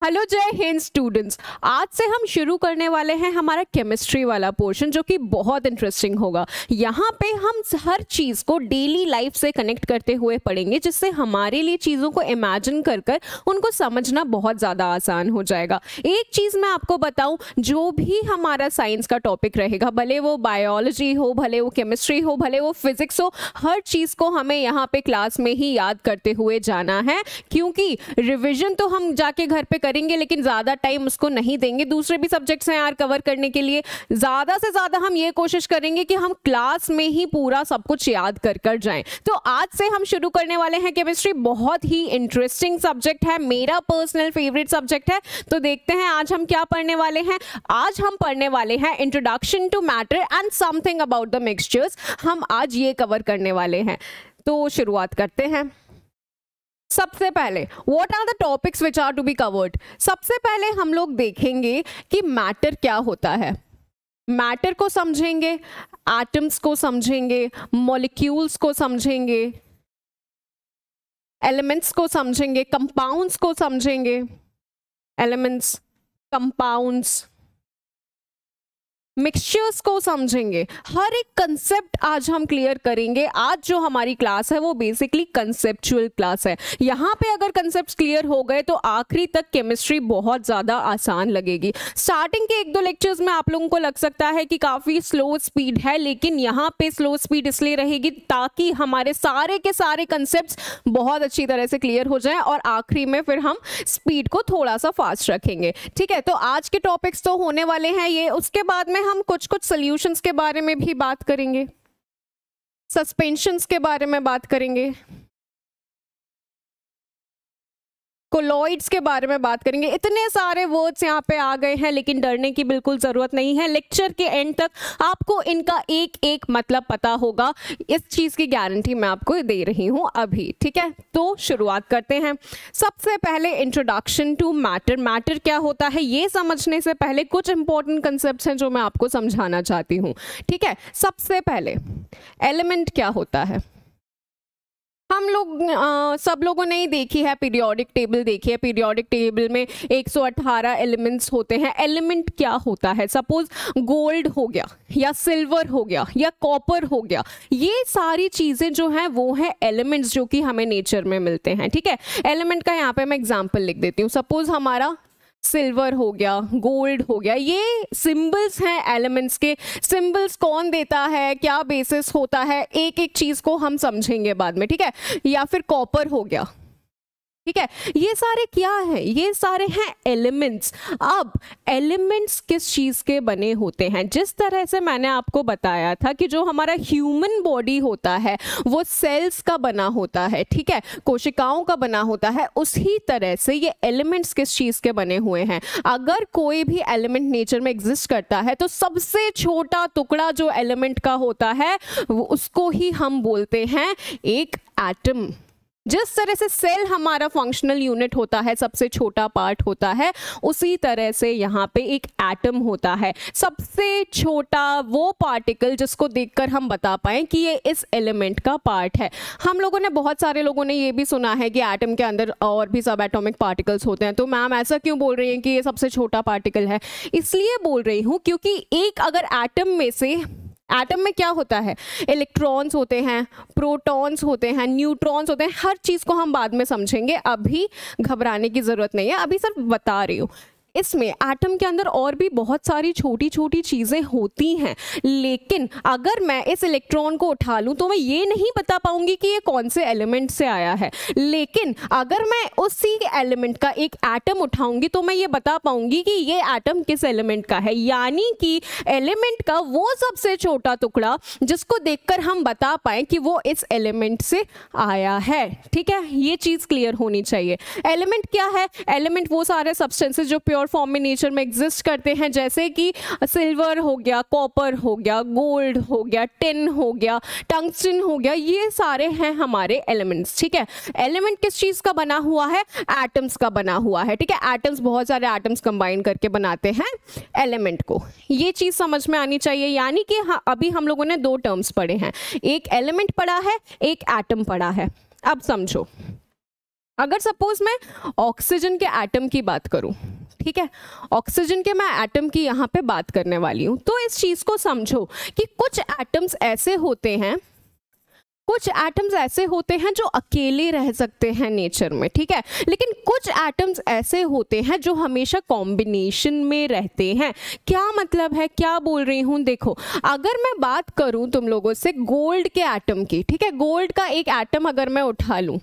Hello जय Hind students. आज से हम शुरू करने वाले हैं हमारा केमिस्ट्री वाला पोर्शन जो कि बहुत इंटरेस्टिंग होगा। यहाँ पे हम हर चीज़ को डेली लाइफ से कनेक्ट करते हुए पढ़ेंगे, जिससे हमारे लिए चीज़ों को इमेजिन कर कर उनको समझना बहुत ज़्यादा आसान हो जाएगा। एक चीज़ मैं आपको बताऊँ, जो भी हमारा साइंस का टॉपिक रहेगा, भले वो बायोलॉजी हो, भले वो केमिस्ट्री हो, भले वो फिजिक्स हो, हर चीज़ को हमें यहाँ पे क्लास में ही याद करते हुए जाना है, क्योंकि रिविजन तो हम जाके घर पे करेंगे लेकिन ज़्यादा टाइम उसको नहीं देंगे। दूसरे भी सब्जेक्ट्स हैं यार कवर करने के लिए। ज़्यादा से ज़्यादा हम ये कोशिश करेंगे कि हम क्लास में ही पूरा सब कुछ याद कर कर जाएं। तो आज से हम शुरू करने वाले हैं केमिस्ट्री। बहुत ही इंटरेस्टिंग सब्जेक्ट है, मेरा पर्सनल फेवरेट सब्जेक्ट है। तो देखते हैं आज हम क्या पढ़ने वाले हैं। आज हम पढ़ने वाले हैं introduction to matter and something about the mixtures. हम आज ये कवर करने वाले हैं, तो शुरुआत करते हैं। सबसे पहले what are the topics which are to be covered. सबसे पहले हम लोग देखेंगे कि मैटर क्या होता है। मैटर को समझेंगे, एटम्स को समझेंगे, मॉलिक्यूल्स को समझेंगे, एलिमेंट्स को समझेंगे, कंपाउंड्स को समझेंगे, एलिमेंट्स, कंपाउंड्स, मिक्सचर्स को समझेंगे। हर एक कंसेप्ट आज हम क्लियर करेंगे। आज जो हमारी क्लास है वो बेसिकली कंसेप्चुअल क्लास है। यहाँ पे अगर कंसेप्ट्स क्लियर हो गए तो आखिरी तक केमिस्ट्री बहुत ज़्यादा आसान लगेगी। स्टार्टिंग के एक दो लेक्चर्स में आप लोगों को लग सकता है कि काफ़ी स्लो स्पीड है, लेकिन यहाँ पे स्लो स्पीड इसलिए रहेगी ताकि हमारे सारे के सारे कंसेप्ट्स बहुत अच्छी तरह से क्लियर हो जाएं और आखिरी में फिर हम स्पीड को थोड़ा सा फास्ट रखेंगे। ठीक है, तो आज के टॉपिक्स तो होने वाले हैं ये। उसके बाद में हम कुछ सॉल्यूशंस के बारे में भी बात करेंगे, सस्पेंशंस के बारे में बात करेंगे, कोलॉइड्स के बारे में बात करेंगे। इतने सारे वर्ड्स यहाँ पे आ गए हैं, लेकिन डरने की बिल्कुल ज़रूरत नहीं है। लेक्चर के एंड तक आपको इनका एक एक मतलब पता होगा, इस चीज़ की गारंटी मैं आपको दे रही हूँ अभी। ठीक है, तो शुरुआत करते हैं। सबसे पहले इंट्रोडक्शन टू मैटर। मैटर क्या होता है ये समझने से पहले कुछ इंपॉर्टेंट कंसेप्ट्स हैं जो मैं आपको समझाना चाहती हूँ। ठीक है, सबसे पहले एलिमेंट क्या होता है। हम लोग सब लोगों ने ही देखी है, पीरियोडिक टेबल देखी है। पीरियोडिक टेबल में 118 एलिमेंट्स होते हैं। एलिमेंट क्या होता है, सपोज गोल्ड हो गया या सिल्वर हो गया या कॉपर हो गया, ये सारी चीज़ें जो हैं वो हैं एलिमेंट्स जो कि हमें नेचर में मिलते हैं। ठीक है, एलिमेंट का यहाँ पे मैं एग्जाम्पल लिख देती हूँ। सपोज हमारा सिल्वर हो गया, गोल्ड हो गया, ये सिंबल्स हैं एलिमेंट्स के। सिंबल्स कौन देता है, क्या बेसिस होता है, एक एक चीज को हम समझेंगे बाद में। ठीक है, या फिर कॉपर हो गया। ठीक है, ये सारे क्या है, ये सारे हैं एलिमेंट्स। अब एलिमेंट्स किस चीज़ के बने होते हैं, जिस तरह से मैंने आपको बताया था कि जो हमारा ह्यूमन बॉडी होता है वो सेल्स का बना होता है। ठीक है, कोशिकाओं का बना होता है, उसी तरह से ये एलिमेंट्स किस चीज़ के बने हुए हैं। अगर कोई भी एलिमेंट नेचर में एग्जिस्ट करता है तो सबसे छोटा टुकड़ा जो एलिमेंट का होता है उसको ही हम बोलते हैं एक एटम। जिस तरह से सेल हमारा फंक्शनल यूनिट होता है, सबसे छोटा पार्ट होता है, उसी तरह से यहाँ पे एक एटम होता है, सबसे छोटा वो पार्टिकल जिसको देखकर हम बता पाएं कि ये इस एलिमेंट का पार्ट है। हम लोगों ने, बहुत सारे लोगों ने ये भी सुना है कि एटम के अंदर और भी सब एटॉमिक पार्टिकल्स होते हैं। तो मैम ऐसा क्यों बोल रही हैं कि ये सबसे छोटा पार्टिकल है? इसलिए बोल रही हूँ क्योंकि एक अगर एटम में से, एटम में क्या होता है, इलेक्ट्रॉन्स होते हैं, प्रोटॉन्स होते हैं, न्यूट्रॉन्स होते हैं। हर चीज़ को हम बाद में समझेंगे, अभी घबराने की ज़रूरत नहीं है, अभी सिर्फ बता रही हूँ। इसमें एटम के अंदर और भी बहुत सारी छोटी छोटी चीज़ें होती हैं, लेकिन अगर मैं इस इलेक्ट्रॉन को उठा लूँ तो मैं ये नहीं बता पाऊंगी कि ये कौन से एलिमेंट से आया है। लेकिन अगर मैं उसी एलिमेंट का एक एटम उठाऊंगी तो मैं ये बता पाऊंगी कि ये एटम किस एलिमेंट का है। यानी कि एलिमेंट का वो सबसे छोटा टुकड़ा जिसको देखकर हम बता पाएं कि वो इस एलिमेंट से आया है। ठीक है, ये चीज़ क्लियर होनी चाहिए। एलिमेंट क्या है? एलिमेंट वो सारे सब्सटेंसेस जो प्योर फॉर्म में नेचर में एग्जिस्ट करते हैं, जैसे कि सिल्वर हो गया, कॉपर हो गया, गोल्ड हो गया, टिन हो गया, टंगस्टन हो गया, ये सारे हैं हमारे एलिमेंट्स। ठीक है, एलिमेंट किस चीज का बना हुआ है? एटम्स का बना हुआ है। ठीक है, एटम्स, बहुत सारे एटम्स कंबाइन करके बनाते हैं एलिमेंट को। ये चीज समझ में आनी चाहिए। यानी कि अभी हम लोगों ने दो टर्म्स पढ़े हैं, एक एलिमेंट पढ़ा है, एक एटम पढ़ा है। अब समझो, अगर सपोज मैं ऑक्सीजन के एटम की बात करूं, ठीक है, ऑक्सीजन के मैं एटम की यहाँ पे बात करने वाली हूँ, तो इस चीज को समझो कि कुछ एटम्स ऐसे होते हैं, कुछ एटम्स ऐसे होते हैं जो अकेले रह सकते हैं नेचर में, ठीक है, लेकिन कुछ एटम्स ऐसे होते हैं जो हमेशा कॉम्बिनेशन में रहते हैं। क्या मतलब है, क्या बोल रही हूं, देखो अगर मैं बात करूं तुम लोगों से गोल्ड के एटम की, ठीक है, गोल्ड का एक एटम अगर मैं उठा लूं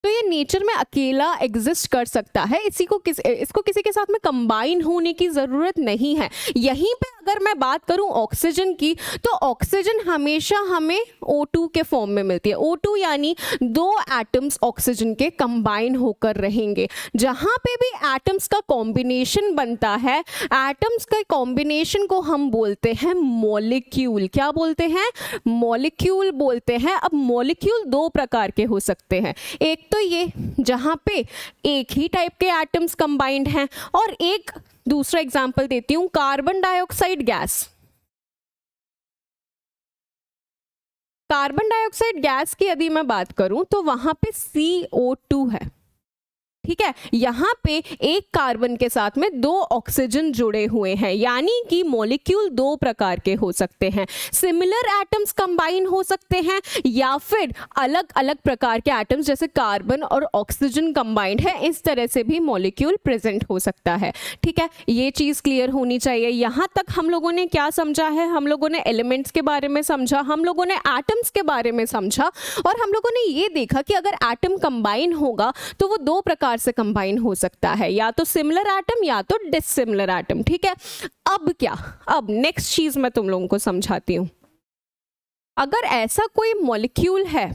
तो ये नेचर में अकेला एग्जिस्ट कर सकता है, इसको किसी के साथ में कंबाइन होने की जरूरत नहीं है। यहीं पे अगर मैं बात करूं ऑक्सीजन की, तो ऑक्सीजन हमेशा हमें O2 के फॉर्म में मिलती है। O2 यानी दो एटम्स ऑक्सीजन के कंबाइन होकर रहेंगे। जहां पे भी एटम्स का कॉम्बिनेशन बनता है, एटम्स के कॉम्बिनेशन को हम बोलते हैं मॉलिक्यूल। क्या बोलते हैं, मॉलिक्यूल बोलते हैं। अब मॉलिक्यूल दो प्रकार के हो सकते हैं, एक तो ये जहां पे एक ही टाइप के एटम्स कंबाइंड हैं, और एक दूसरा एग्जांपल देती हूं, carbon dioxide gas. Carbon dioxide gas की यदि मैं बात करूं तो वहां पे CO2 है, ठीक है, यहां पे एक कार्बन के साथ में दो ऑक्सीजन जुड़े हुए हैं, यानी कि मॉलिक्यूल दो प्रकार के हो सकते हैं। सिमिलर एटम्स कंबाइन हो सकते हैं, या फिर अलग अलग प्रकार के एटम्स जैसे कार्बन और ऑक्सीजन कंबाइंड है, इस तरह से भी मॉलिक्यूल प्रेजेंट हो सकता है, ठीक है। ये चीज क्लियर होनी चाहिए। यहां तक हम लोगों ने क्या समझा है, हम लोगों ने एलिमेंट्स के बारे में समझा, हम लोगों ने एटम्स के बारे में समझा, और हम लोगों ने ये देखा कि अगर एटम कंबाइन होगा तो वो दो प्रकार से कंबाइन हो सकता है, या तो सिमिलर एटम या तो डिसिमिलर एटम, ठीक है। अब क्या, अब नेक्स्ट चीज मैं तुम लोगों को समझाती हूं। अगर ऐसा कोई मॉलिक्यूल है,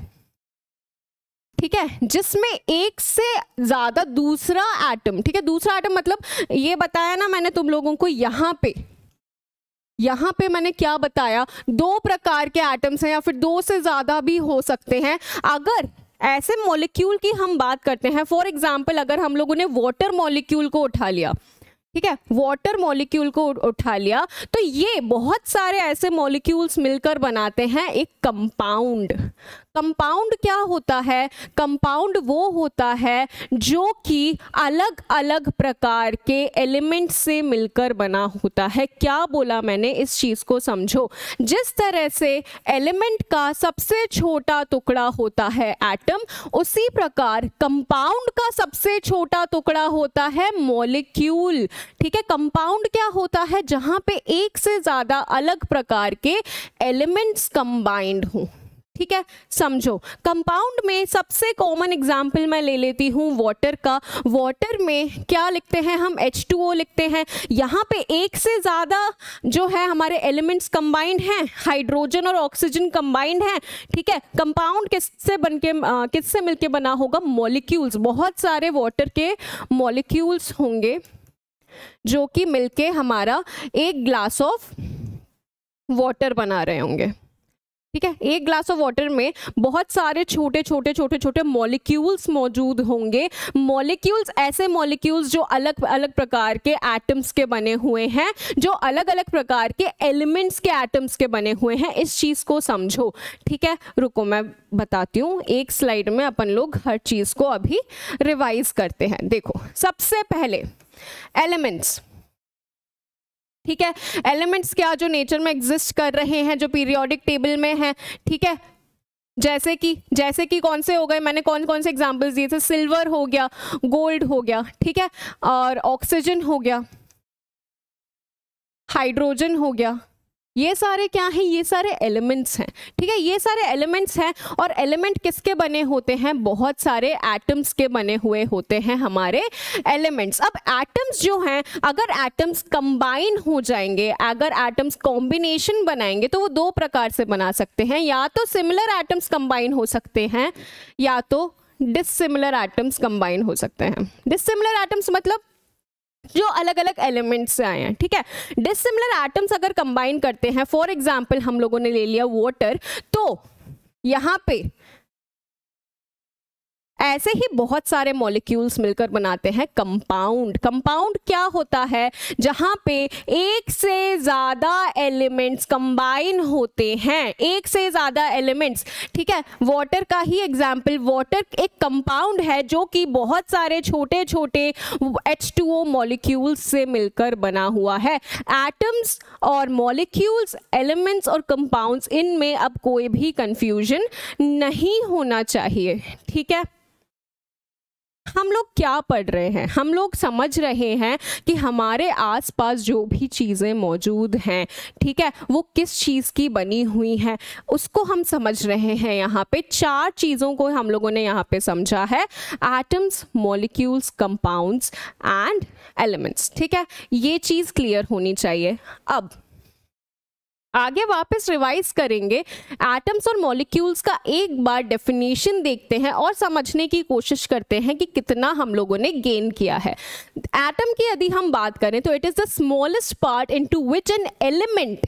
ठीक है, जिसमें एक से ज्यादा दूसरा एटम, ठीक है, दूसरा एटम मतलब ये बताया ना मैंने तुम लोगों को, यहां पे मैंने क्या बताया, दो प्रकार के एटम्स हैं या फिर दो से ज्यादा भी हो सकते हैं। अगर ऐसे मॉलिक्यूल की हम बात करते हैं, फॉर एग्जांपल अगर हम लोगों ने वाटर मॉलिक्यूल को उठा लिया, ठीक है, वाटर मॉलिक्यूल को उठा लिया, तो ये बहुत सारे ऐसे मॉलिक्यूल्स मिलकर बनाते हैं एक कंपाउंड। कंपाउंड क्या होता है, कंपाउंड वो होता है जो कि अलग अलग प्रकार के एलिमेंट से मिलकर बना होता है। क्या बोला मैंने, इस चीज को समझो। जिस तरह से एलिमेंट का सबसे छोटा टुकड़ा होता है एटम, उसी प्रकार कंपाउंड का सबसे छोटा टुकड़ा होता है मॉलिक्यूल, ठीक है। कंपाउंड क्या होता है, जहां पे एक से ज्यादा अलग प्रकार के एलिमेंट्स कंबाइंड हों, ठीक है। समझो, कंपाउंड में सबसे कॉमन एग्जाम्पल मैं ले लेती हूँ वाटर का। वाटर में क्या लिखते हैं हम, H2O लिखते हैं। यहाँ पे एक से ज़्यादा जो है हमारे एलिमेंट्स कंबाइंड हैं, हाइड्रोजन और ऑक्सीजन कंबाइंड हैं, ठीक है। कंपाउंड किससे मिलके बना होगा, मॉलिक्यूल्स। बहुत सारे वाटर के मॉलिक्यूल्स होंगे जो कि मिलके हमारा एक ग्लास ऑफ वाटर बना रहे होंगे, ठीक है। एक ग्लास ऑफ वाटर में बहुत सारे छोटे छोटे मॉलिक्यूल्स मौजूद होंगे। मॉलिक्यूल्स, ऐसे मॉलिक्यूल्स जो अलग अलग प्रकार के एटम्स के बने हुए हैं, जो अलग अलग प्रकार के एलिमेंट्स के एटम्स के बने हुए हैं। इस चीज को समझो, ठीक है। रुको मैं बताती हूँ, एक स्लाइड में अपन लोग हर चीज को अभी रिवाइज करते हैं। देखो, सबसे पहले एलिमेंट्स, ठीक है। एलिमेंट्स क्या, जो नेचर में एग्जिस्ट कर रहे हैं, जो पीरियोडिक टेबल में है, ठीक है। जैसे कि कौन से हो गए, मैंने कौन कौन से एग्जांपल्स दिए थे, सिल्वर हो गया, गोल्ड हो गया, ठीक है, और ऑक्सीजन हो गया, हाइड्रोजन हो गया। ये सारे क्या हैं, ये सारे एलिमेंट्स हैं, ठीक है। ये सारे एलिमेंट्स हैं, और एलिमेंट किसके बने होते हैं, बहुत सारे एटम्स के बने हुए होते हैं हमारे एलिमेंट्स। अब एटम्स जो हैं, अगर एटम्स कंबाइन हो जाएंगे, अगर एटम्स कॉम्बिनेशन बनाएंगे, तो वो दो प्रकार से बना सकते हैं। या तो सिमिलर एटम्स कंबाइन हो सकते हैं, या तो डिसिमिलर एटम्स कंबाइन हो सकते हैं। डिसिमिलर एटम्स मतलब जो अलग अलग एलिमेंट्स से आए हैं, ठीक है। डिसिमिलर एटम्स अगर कंबाइन करते हैं, फॉर एग्जांपल हम लोगों ने ले लिया वाटर, तो यहाँ पे ऐसे ही बहुत सारे मॉलिक्यूल्स मिलकर बनाते हैं कंपाउंड। कंपाउंड क्या होता है? जहां पे एक से ज्यादा एलिमेंट्स कंबाइन होते हैं, एक से ज्यादा एलिमेंट्स। ठीक है, वाटर का ही एग्जांपल, वाटर एक कंपाउंड है जो कि बहुत सारे छोटे छोटे H2O मॉलिक्यूल्स से मिलकर बना हुआ है। एटम्स और मॉलिक्यूल्स, एलिमेंट्स और कंपाउंड्स, इनमें अब कोई भी कंफ्यूजन नहीं होना चाहिए। ठीक है, हम लोग क्या पढ़ रहे हैं? हम लोग समझ रहे हैं कि हमारे आसपास जो भी चीज़ें मौजूद हैं, ठीक है, वो किस चीज़ की बनी हुई हैं, उसको हम समझ रहे हैं। यहाँ पे 4 चीज़ों को हम लोगों ने यहाँ पे समझा है: atoms, molecules, compounds and elements. ठीक है, ये चीज़ क्लियर होनी चाहिए। अब आगे वापस रिवाइज करेंगे, एटम्स और मॉलिक्यूल्स का एक बार डेफिनेशन देखते हैं और समझने की कोशिश करते हैं कि कितना हम लोगों ने गेन किया है। एटम की यदि हम बात करें तो it is the smallest part into which an element,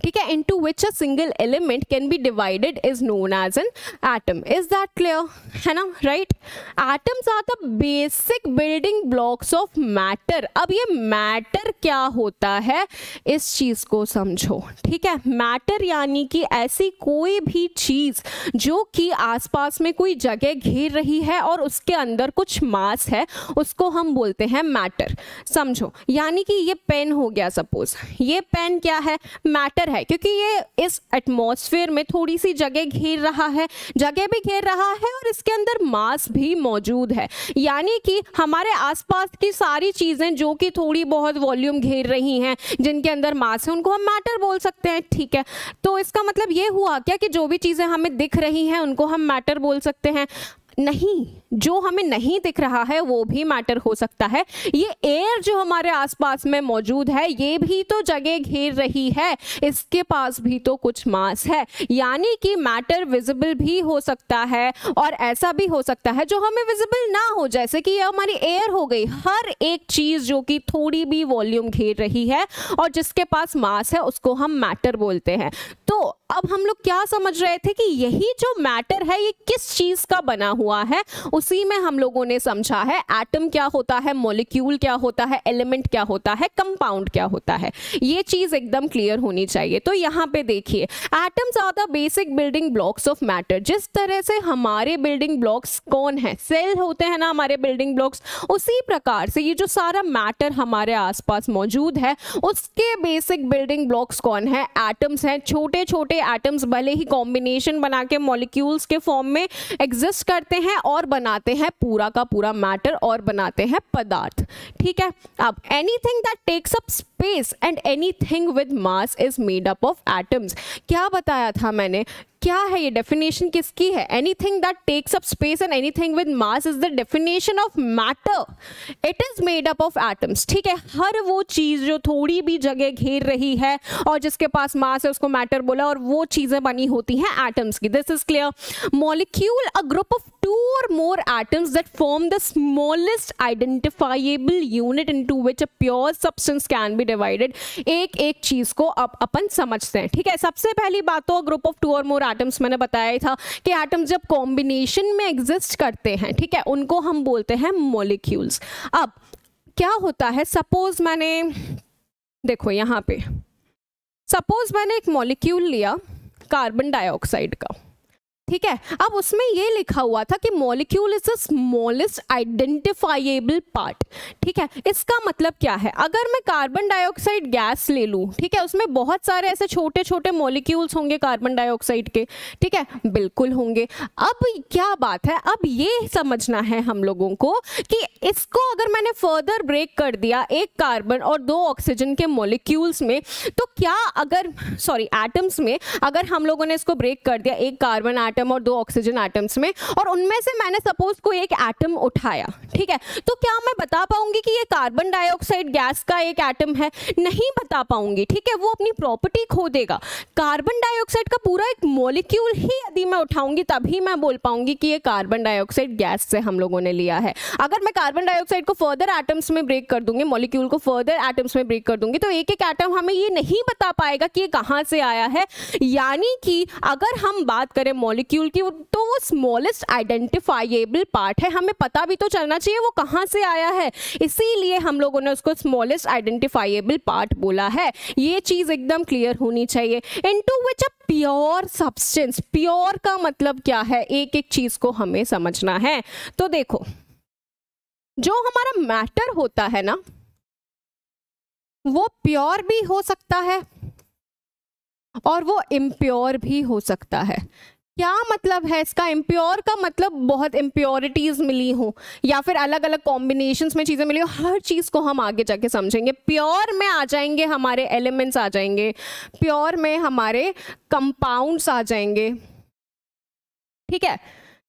ठीक है, into which a single element can be divided is known as an atom. Is that clear? है ना, right? Atoms are the basic building blocks of matter. अब ये matter क्या होता है, इस चीज को समझो। ठीक है, मैटर यानी कि ऐसी कोई भी चीज जो कि आसपास में कोई जगह घेर रही है और उसके अंदर कुछ मास है, उसको हम बोलते हैं मैटर। समझो, यानी कि ये पेन हो गया, सपोज ये पेन क्या है? मैटर है, क्योंकि ये इस एटमॉस्फेयर में थोड़ी सी जगह घेर रहा है, जगह भी घेर रहा है और इसके अंदर मास भी मौजूद है। यानी कि हमारे आसपास की सारी चीजें जो कि थोड़ी बहुत वॉल्यूम घेर रही हैं, जिनके अंदर मास है, उनको हम मैटर बोल सकते हैं। ठीक है, तो इसका मतलब ये हुआ क्या कि जो भी चीजें हमें दिख रही हैं उनको हम मैटर बोल सकते हैं? नहीं, जो हमें नहीं दिख रहा है वो भी मैटर हो सकता है। ये एयर जो हमारे आसपास में मौजूद है, ये भी तो जगह घेर रही है, इसके पास भी तो कुछ मास है। यानी कि मैटर विजिबल भी हो सकता है और ऐसा भी हो सकता है जो हमें विजिबल ना हो, जैसे कि ये हमारी एयर हो गई। हर एक चीज जो कि थोड़ी भी वॉल्यूम घेर रही है और जिसके पास मास है, उसको हम मैटर बोलते हैं। तो अब हम लोग क्या समझ रहे थे कि यही जो मैटर है ये किस चीज का बना हुआ है, उसी में हम लोगों ने समझा है एटम क्या होता है, मॉलिक्यूल क्या होता है, एलिमेंट क्या होता है, कंपाउंड क्या होता है। ये चीज एकदम क्लियर होनी चाहिए। तो यहाँ पे देखिए, atoms are the basic building blocks of matter. जिस तरह से हमारे बिल्डिंग ब्लॉक्स कौन है, सेल होते हैं ना हमारे बिल्डिंग ब्लॉक्स, उसी प्रकार से ये जो सारा मैटर हमारे आसपास मौजूद है, उसके बेसिक बिल्डिंग ब्लॉक्स कौन है? एटम्स हैं। छोटे छोटे एटम्स भले ही कॉम्बिनेशन बना के मॉलिक्यूल्स के फॉर्म में एग्जिस्ट करते हैं और बनाते हैं पूरा का पूरा मैटर और बनाते हैं पदार्थ। ठीक है, अब anything that takes up space and anything with mass is made up of atoms. क्या बताया था मैंने? क्या है ये डेफिनेशन किसकी है? Anything that takes up space and anything with mass is the definition of matter. It is made up of atoms. ठीक है, हर वो चीज जो थोड़ी भी जगह घेर रही है और जिसके पास मास है, उसको मैटर बोला, और वो चीजें बनी होती हैं एटम्स की। This is clear. Molecule, a group of 2 or more atoms that form the smallest identifiable unit into which a pure substance can be divided। एक एक चीज को अब अपन समझते हैं। ठीक है, सबसे पहली बात तो group of 2 or more atoms, मैंने बताया था कि एटम्स जब कॉम्बिनेशन में एग्जिस्ट करते हैं, ठीक है, उनको हम बोलते हैं मॉलिक्यूल्स। अब क्या होता है, सपोज मैंने, देखो यहाँ पे सपोज मैंने एक मॉलिक्यूल लिया कार्बन डाइऑक्साइड का, ठीक है, अब उसमें ये लिखा हुआ था कि molecule is the smallest identifiable part. ठीक है, इसका मतलब क्या है? अगर मैं कार्बन डाइऑक्साइड गैस ले लूं, ठीक है, उसमें बहुत सारे ऐसे छोटे छोटे मॉलिक्यूल्स होंगे कार्बन डाइऑक्साइड के। ठीक है, बिल्कुल होंगे। अब क्या बात है, अब ये समझना है हम लोगों को कि इसको अगर मैंने फर्दर ब्रेक कर दिया एक कार्बन और 2 ऑक्सीजन के मॉलिक्यूल्स में, तो क्या अगर एटम्स में अगर हम लोगों ने इसको ब्रेक कर दिया एक कार्बन एटम और 2 ऑक्सीजन एटम्स में, और उनमें से मैंने सपोज कोई एक एटम उठाया, ठीक है, तो क्या मैं बता पाऊंगी कि ये कार्बन डाइऑक्साइड गैस का एक एटम है? नहीं बता पाऊंगी। ठीक है, वो अपनी प्रॉपर्टी खो देगा। कार्बन डाइऑक्साइड का पूरा एक मॉलिक्यूल ही यदि मैं उठाऊंगी, तभी मैं बोल पाऊंगी कि ये कार्बन डाइऑक्साइड गैस से हम लोगों ने लिया है। अगर मैं कार्बन डाइऑक्साइड को फर्दर एटम्स में ब्रेक कर दूंगी, मॉलिक्यूल को फर्दर एटम्स में ब्रेक कर दूंगी, तो एक एक एटम हमें ये नहीं बता पाएगा कि ये कहां से आया है। यानी कि अगर हम बात करें मॉलिक्यूल मॉलिक्यूल की, तो वो स्मॉलेस्ट आइडेंटिफाइएबल पार्ट है, हमें पता भी तो चलना चाहिए वो कहाँ से आया है, इसीलिए हम लोगों ने उसको स्मॉलेस्ट आइडेंटिफाइएबल पार्ट बोला है। ये चीज एकदम क्लियर होनी चाहिए। Into which a pure substance, pure का मतलब क्या है, एक एक चीज को हमें समझना है। तो देखो, जो हमारा मैटर होता है ना, वो प्योर भी हो सकता है और वो इम्प्योर भी हो सकता है। क्या मतलब है इसका? इम्प्योर का मतलब बहुत इम्प्योरिटीज मिली हो या फिर अलग अलग कॉम्बिनेशंस में चीजें मिली हो, हर चीज को हम आगे जाके समझेंगे। प्योर में आ जाएंगे हमारे एलिमेंट्स आ जाएंगे, प्योर में हमारे कंपाउंड्स आ जाएंगे, ठीक है,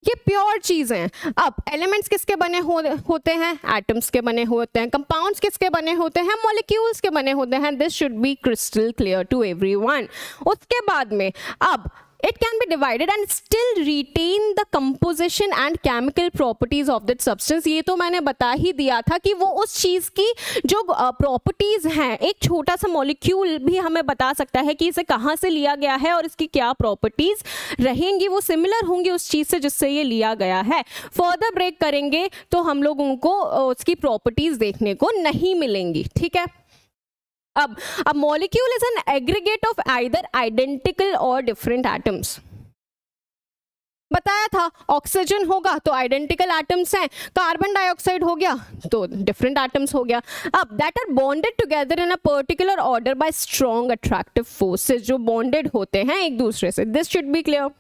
ये प्योर चीज हैं। अब एलिमेंट्स किसके बने होते हैं? एटम्स के बने होते हैं। कंपाउंड्स किसके बने होते हैं? मॉलिक्यूल्स के बने होते हैं। This should be crystal clear to everyone. उसके बाद में अब it can be divided and still retain the composition and chemical properties of that substance। ये तो मैंने बता ही दिया था कि वो उस चीज की जो प्रॉपर्टीज हैं, एक छोटा सा मॉलिक्यूल भी हमें बता सकता है कि इसे कहाँ से लिया गया है और इसकी क्या प्रॉपर्टीज रहेंगी, वो सिमिलर होंगी उस चीज से जिससे ये लिया गया है। फर्दर ब्रेक करेंगे तो हम लोगों को उसकी प्रॉपर्टीज देखने को नहीं मिलेंगी, ठीक है। अब molecule is an aggregate of either identical और डिफरेंट एटम्स। बताया था ऑक्सीजन होगा तो आइडेंटिकल एटम्स हैं, कार्बन डाइऑक्साइड हो गया तो डिफरेंट एटम्स हो गया। अब that are bonded together in a particular order by strong attractive forces, जो बॉन्डेड होते हैं एक दूसरे से। This should be clear.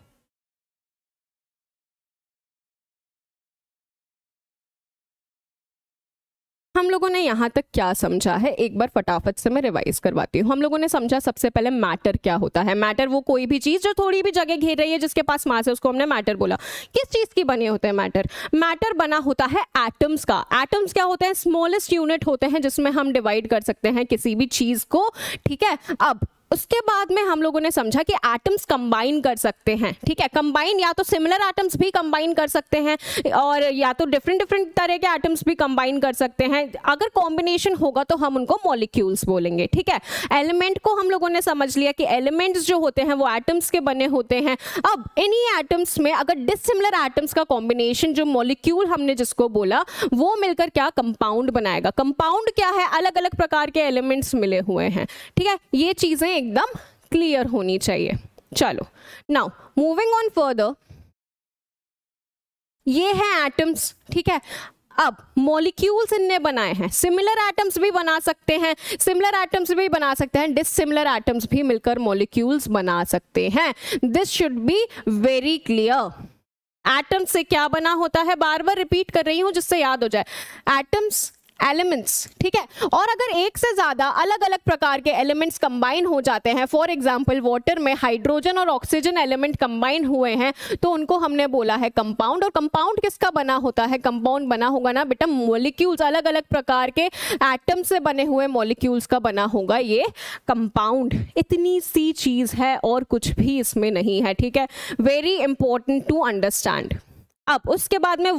हम लोगों ने यहाँ तक क्या समझा है, एक बार फटाफट से मैं रिवाइज करवाती हूँ। हम लोगों ने समझा सबसे पहले मैटर क्या होता है। मैटर वो कोई भी चीज जो थोड़ी भी जगह घेर रही है, जिसके पास मास है, उसको हमने मैटर बोला। किस चीज की बने होते हैं मैटर? मैटर बना होता है एटम्स का। एटम्स क्या होते हैं? स्मॉलेस्ट यूनिट होते हैं जिसमें हम डिवाइड कर सकते हैं किसी भी चीज को, ठीक है। अब उसके बाद में हम लोगों ने समझा कि एटम्स कंबाइन कर सकते हैं, ठीक है। कंबाइन या तो सिमिलर एटम्स भी कंबाइन कर सकते हैं और या तो डिफरेंट तरह के एटम्स भी कंबाइन कर सकते हैं। अगर कॉम्बिनेशन होगा तो हम उनको मॉलिक्यूल्स बोलेंगे, ठीक है। एलिमेंट को हम लोगों ने समझ लिया कि एलिमेंट्स जो होते हैं वो एटम्स के बने होते हैं। अब इन्हीं एटम्स में अगर डिसिमिलर एटम्स का कॉम्बिनेशन, जो मॉलिक्यूल हमने जिसको बोला, वो मिलकर क्या कंपाउंड बनाएगा। कंपाउंड क्या है? अलग अलग प्रकार के एलिमेंट्स मिले हुए हैं, ठीक है। ये चीजें एकदम क्लियर होनी चाहिए। चलो नाउ मूविंग ऑन फर्दर, ये है एटम्स, ठीक है। अब मॉलिक्यूल्स इनने बनाए हैं, सिमिलर एटम्स भी बना सकते हैं, सिमिलर एटम्स भी बना सकते हैं, डिसिमिलर एटम्स भी मिलकर मॉलिक्यूल्स बना सकते हैं। This should be very clear. Atoms से क्या बना होता है? बार बार रिपीट कर रही हूं जिससे याद हो जाए। एटम्स, एलिमेंट्स, ठीक है। और अगर एक से ज्यादा अलग अलग प्रकार के एलिमेंट्स कंबाइन हो जाते हैं, फॉर एग्जांपल वाटर में हाइड्रोजन और ऑक्सीजन एलिमेंट कंबाइन हुए हैं, तो उनको हमने बोला है कंपाउंड। और कंपाउंड किसका बना होता है? कंपाउंड बना होगा ना बेटा मॉलिक्यूल्स, अलग अलग प्रकार के एटम से बने हुए मॉलिक्यूल्स का बना होगा ये कंपाउंड। इतनी सी चीज है और कुछ भी इसमें नहीं है, ठीक है। Very important to understand. अब उसके बाद में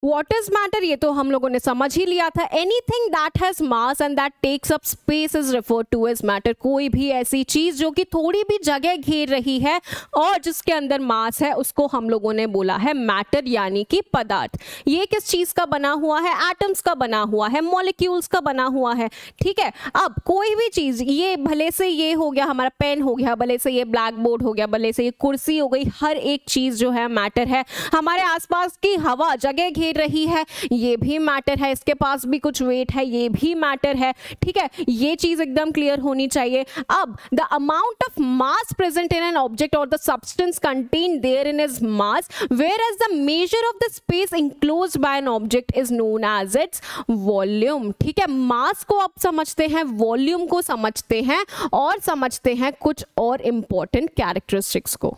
What is matter? ये तो हम लोगों ने समझ ही लिया था। Anything that has mass and that takes up space is referred to as matter। कोई भी ऐसी चीज जो कि थोड़ी भी जगह घेर रही है और जिसके अंदर मास है, उसको हम लोगों ने बोला है मैटर, यानी कि पदार्थ। ये किस चीज का बना हुआ है? एटम्स का बना हुआ है, मॉलिक्यूल्स का बना हुआ है, ठीक है। अब कोई भी चीज, ये भले से ये हो गया हमारा पेन हो गया, भले से ये ब्लैक बोर्ड हो गया, भले से ये कुर्सी हो गई, हर एक चीज जो है मैटर है। हमारे आसपास की हवा जगह घेर रही है, ये भी मैटर है। इसके पास भी कुछ वेट है, ये भी मैटर है, ठीक है। ये चीज एकदम क्लियर होनी चाहिए। अब the amount of mass present in an object और the substance contained therein is mass, whereas the measure of the space enclosed by an object is known as its volume, ठीक है। मास को अब समझते हैं, volume को समझते हैं और समझते हैं कुछ और इंपॉर्टेंट कैरेक्टरिस्टिक्स को।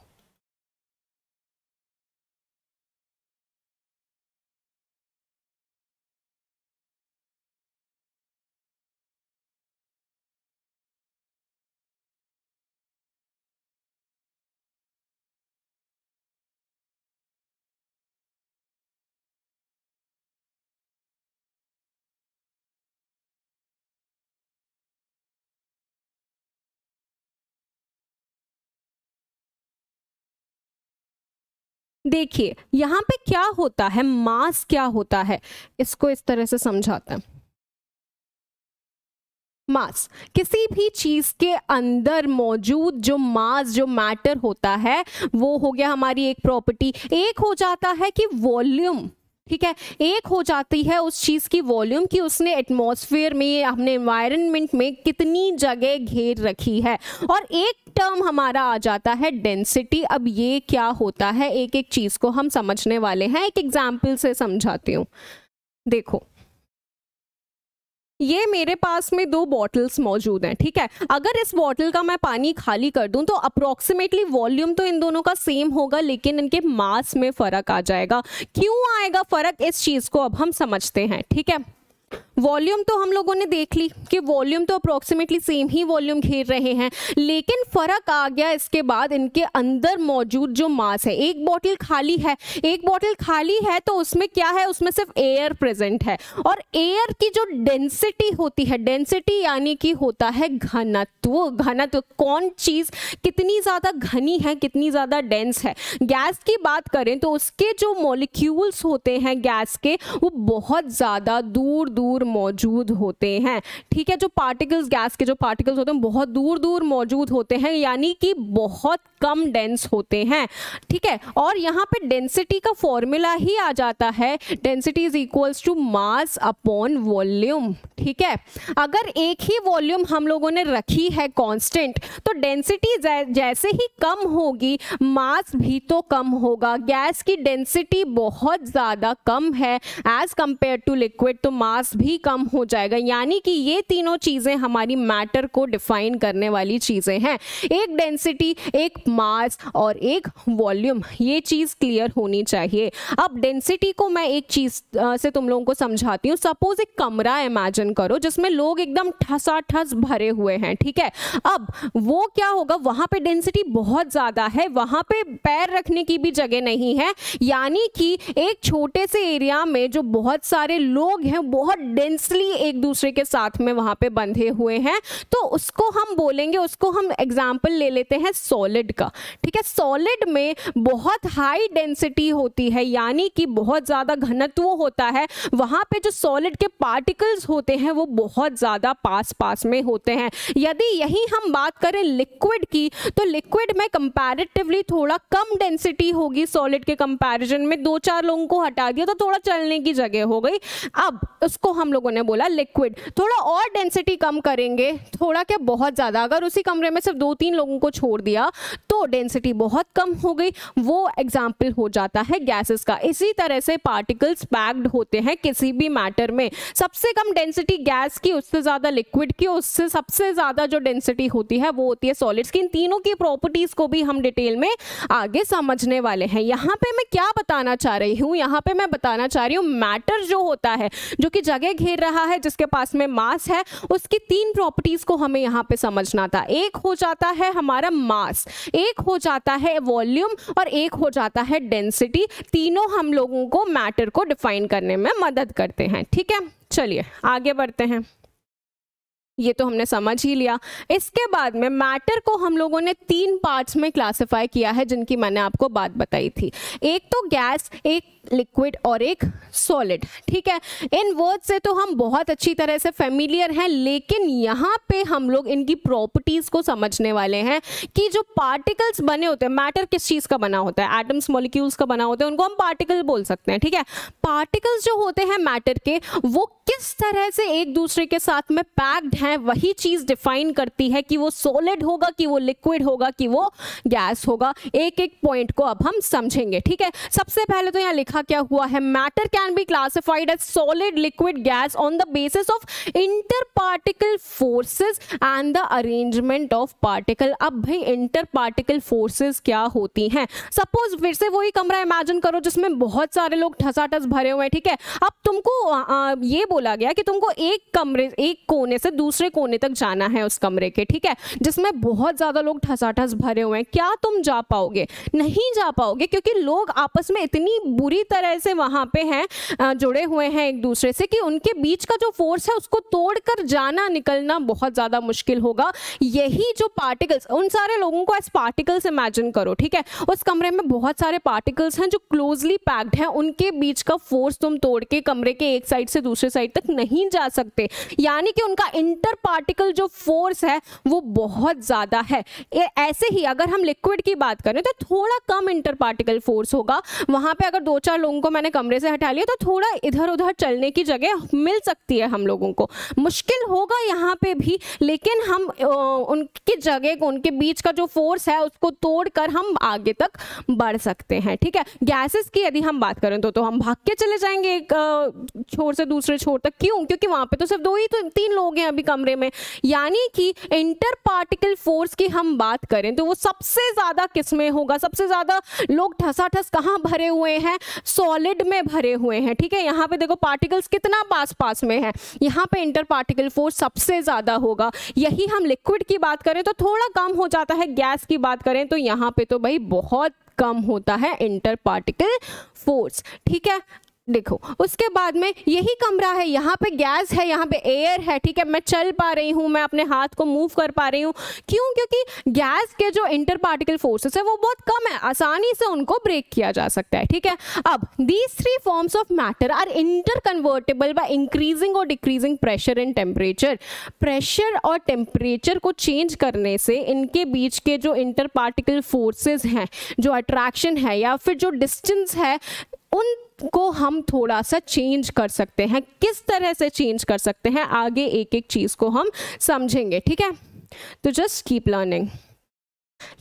देखिए यहाँ पे क्या होता है, मास क्या होता है, इसको इस तरह से समझाते हैं। मास, किसी भी चीज के अंदर मौजूद जो मास, जो मैटर होता है, वो हो गया हमारी एक प्रॉपर्टी। एक हो जाता है कि वॉल्यूम, ठीक है, एक हो जाती है उस चीज की वॉल्यूम कि उसने एटमॉस्फेयर में, अपने एनवायरनमेंट में कितनी जगह घेर रखी है। और एक टर्म हमारा आ जाता है डेंसिटी। अब ये क्या होता है, एक एक चीज को हम समझने वाले हैं, एक एग्जाम्पल से समझाती हूँ। देखो ये मेरे पास में 2 बॉटल्स मौजूद हैं, ठीक है। अगर इस बॉटल का मैं पानी खाली कर दूं तो अप्रोक्सीमेटली वॉल्यूम तो इन दोनों का सेम होगा, लेकिन इनके मास में फर्क आ जाएगा। क्यों आएगा फर्क, इस चीज को अब हम समझते हैं, ठीक है। वॉल्यूम तो हम लोगों ने देख ली कि वॉल्यूम तो अप्रोक्सीमेटली सेम ही वॉल्यूम घेर रहे हैं, लेकिन फर्क आ गया इसके बाद इनके अंदर मौजूद जो मास है। एक बोतल खाली है, एक बोतल खाली है तो उसमें क्या है, उसमें सिर्फ एयर प्रेजेंट है। और एयर की जो डेंसिटी होती है, डेंसिटी यानी कि होता है घनत्व। घनत्व, कौन चीज कितनी ज्यादा घनी है, कितनी ज्यादा डेंस है। गैस की बात करें तो उसके जो मॉलिक्यूल्स होते हैं गैस के, वो बहुत ज्यादा दूर दूर मौजूद होते हैं, ठीक है। जो पार्टिकल्स, गैस के जो पार्टिकल्स होते हैं बहुत दूर दूर मौजूद होते हैं, यानी कि बहुत कम डेंस होते हैं, ठीक है। और यहाँ पे डेंसिटी का फॉर्मूला ही आ जाता है, density is equals to mass upon volume, ठीक है। अगर एक ही वॉल्यूम हम लोगों ने रखी है कांस्टेंट, तो डेंसिटी जैसे ही कम होगी मास भी तो कम होगा। गैस की डेंसिटी बहुत ज़्यादा कम है एज कंपेयर टू लिक्विड, तो मास भी कम हो जाएगा। यानी कि ये तीनों चीज़ें हमारी मैटर को डिफाइन करने वाली चीज़ें हैं, एक डेंसिटी, एक मास और एक वॉल्यूम। ये चीज़ क्लियर होनी चाहिए। अब डेंसिटी को मैं एक चीज़ से तुम लोगों को समझाती हूँ। सपोज एक कमरा इमेजिन करो जिसमें लोग एकदम ठसाठस भरे हुए हैं, ठीक है। अब वो क्या होगा, वहाँ पे डेंसिटी बहुत ज़्यादा है, वहाँ पे पैर रखने की भी जगह नहीं है, यानी कि एक छोटे से एरिया में जो बहुत सारे लोग हैं बहुत डेंसली एक दूसरे के साथ में वहाँ पे बंधे हुए हैं, तो उसको हम बोलेंगे, उसको हम एग्जाम्पल ले लेते हैं सॉलिड का, ठीक है। सॉलिड में बहुत हाई डेंसिटी होती है, यानी कि बहुत ज़्यादा घनत्व होता है। वहाँ पे जो सॉलिड के पार्टिकल्स होते हैं वो बहुत ज़्यादा पास पास में होते हैं। यदि यही हम बात करें लिक्विड की, तो लिक्विड में कंपैरेटिवली थोड़ा कम डेंसिटी होगी सॉलिड के कंपैरिजन में। 2-4 लोगों को हटा दिया तो थोड़ा चलने की जगह हो गई। अब उसको हम लोगों ने बोला लिक्विड। थोड़ा और डेंसिटी कम करेंगे, थोड़ा क्या बहुत ज़्यादा, अगर उसी कमरे में सिर्फ 2-3 लोगों को छोड़ दिया तो डेंसिटी बहुत कम हो गई, वो एग्जाम्पल हो जाता है गैसेस का। इसी तरह से पार्टिकल्स पैक्ड होते हैं किसी भी मैटर में। सबसे कम डेंसिटी गैस की, उससे ज़्यादा लिक्विड की, उससे सबसे ज़्यादा जो डेंसिटी होती है वो होती है सॉलिड्स की। इन तीनों की प्रॉपर्टीज़ को भी हम डिटेल में आगे समझने वाले हैं। यहाँ पे मैं क्या बताना चाह रही हूँ, यहाँ पे मैं बताना चाह रही हूँ मैटर जो होता है, जो कि जगह घेर रहा है, जिसके पास में मास है, उसकी 3 प्रॉपर्टीज़ को हमें यहाँ पे समझना था। एक हो जाता है हमारा मास, एक हो जाता है वॉल्यूम और एक हो जाता है डेंसिटी। तीनों हम लोगों को मैटर को डिफाइन करने में मदद करते हैं, ठीक है। चलिए आगे बढ़ते हैं। ये तो हमने समझ ही लिया। इसके बाद में मैटर को हम लोगों ने 3 पार्ट्स में क्लासिफाई किया है, जिनकी मैंने आपको बात बताई थी। एक तो गैस, एक लिक्विड और एक सॉलिड, ठीक है। इन वर्ड से तो हम बहुत अच्छी तरह से फेमिलियर हैं, लेकिन यहाँ पे हम लोग इनकी प्रॉपर्टीज को समझने वाले हैं कि जो पार्टिकल्स बने होते हैं, मैटर किस चीज़ का बना होता है, एटम्स मॉलिक्यूल्स का बना होता है, उनको हम पार्टिकल बोल सकते हैं, ठीक है। पार्टिकल्स जो होते हैं मैटर के, वो किस तरह से एक दूसरे के साथ में पैक्ड हैं, वही चीज़ डिफाइन करती है कि वो सॉलिड होगा, कि वो लिक्विड होगा, कि वो गैस होगा। एक एक पॉइंट को अब हम समझेंगे, ठीक है। सबसे पहले तो यहाँ लिखा क्या हुआ है, matter can be classified as solid, liquid, gas on the basis of inter particle forces and the arrangement of particle. अब भाई इंटर पार्टिकल फोर्सेस क्या होती हैं? सपोज फिर से वही कमरा इमेजिन करो जिसमें बहुत सारे लोग ठसाठस भरे हुए हैं, ठीक है। अब तुमको ये बोला गया कि तुमको एक कमरे, एक कोने से दूसरे दूसरे कोने तक जाना है उस कमरे के, ठीक है, जिसमें बहुत ज़्यादा लोग ठसाठस भरे हुए हैं, क्या तुम जा पाओगे? नहीं जा पाओगे, क्योंकि लोग आपस में इतनी बुरी तरह से वहाँ पे हैं, जुड़े हुए हैं एक दूसरे से, कि उनके बीच का जो फोर्स है उसको तोड़कर जाना निकलना बहुत ज़्यादा मुश्किल होगा। यही जो पार्टिकल्स, उन सारे लोगों को एज पार्टिकल्स इमेजिन करो, ठीक है, उस कमरे में बहुत सारे पार्टिकल्स हैं जो क्लोजली पैक्ड हैं, उनके बीच का फोर्स तुम तोड़ के कमरे के एक साइड से दूसरे साइड तक नहीं जा सकते, यानी कि उनका इंटर पार्टिकल जो फोर्स है वो बहुत ज़्यादा है। ऐसे ही अगर हम लिक्विड की बात करें तो थोड़ा कम इंटर पार्टिकल फोर्स होगा, वहाँ पे अगर 2-4 लोगों को मैंने कमरे से हटा लिया तो थोड़ा इधर उधर चलने की जगह मिल सकती है हम लोगों को, मुश्किल होगा यहाँ पे भी, लेकिन हम उनकी जगह को, उनके बीच का जो फोर्स है उसको तोड़कर हम आगे तक बढ़ सकते हैं, ठीक है। गैसेस की यदि हम बात करें तो हम भाग के चले जाएंगे एक छोर से दूसरे छोर तक, क्यों? क्योंकि वहाँ पे तो सिर्फ 2-3 लोग हैं अभी कमरे में, यानी कि इंटर पार्टिकल फोर्स की हम बात करें तो वो सबसे ज़्यादा किसमें होगा? सबसे ज़्यादा लोग ठसाठस कहाँ भरे हुए हैं? सॉलिड में भरे हुए हैं, ठीक है। यहाँ पे देखो पार्टिकल्स कितना पास पास में है, यहाँ पे इंटर पार्टिकल फोर्स सबसे ज़्यादा होगा। यही हम लिक्विड की बात करें तो थोड़ा कम हो जाता है, गैस की बात करें तो यहाँ पे तो भाई बहुत कम होता है इंटर पार्टिकल फोर्स, ठीक है। देखो उसके बाद में यही कमरा है, यहाँ पे गैस है, यहाँ पे एयर है, ठीक है, मैं चल पा रही हूँ, मैं अपने हाथ को मूव कर पा रही हूँ, क्यों? क्योंकि गैस के जो इंटर पार्टिकल फोर्सेस है वो बहुत कम है, आसानी से उनको ब्रेक किया जा सकता है, ठीक है। अब these 3 forms of matter are interconvertible by increasing और decreasing pressure and temperature. Pressure और टेम्परेचर को चेंज करने से इनके बीच के जो इंटर पार्टिकल फोर्सेस हैं, जो अट्रैक्शन है या फिर जो डिस्टेंस है, उनको हम थोड़ा सा चेंज कर सकते हैं। किस तरह से चेंज कर सकते हैं आगे एक एक चीज़ को हम समझेंगे, ठीक है। तो जस्ट कीप लर्निंग।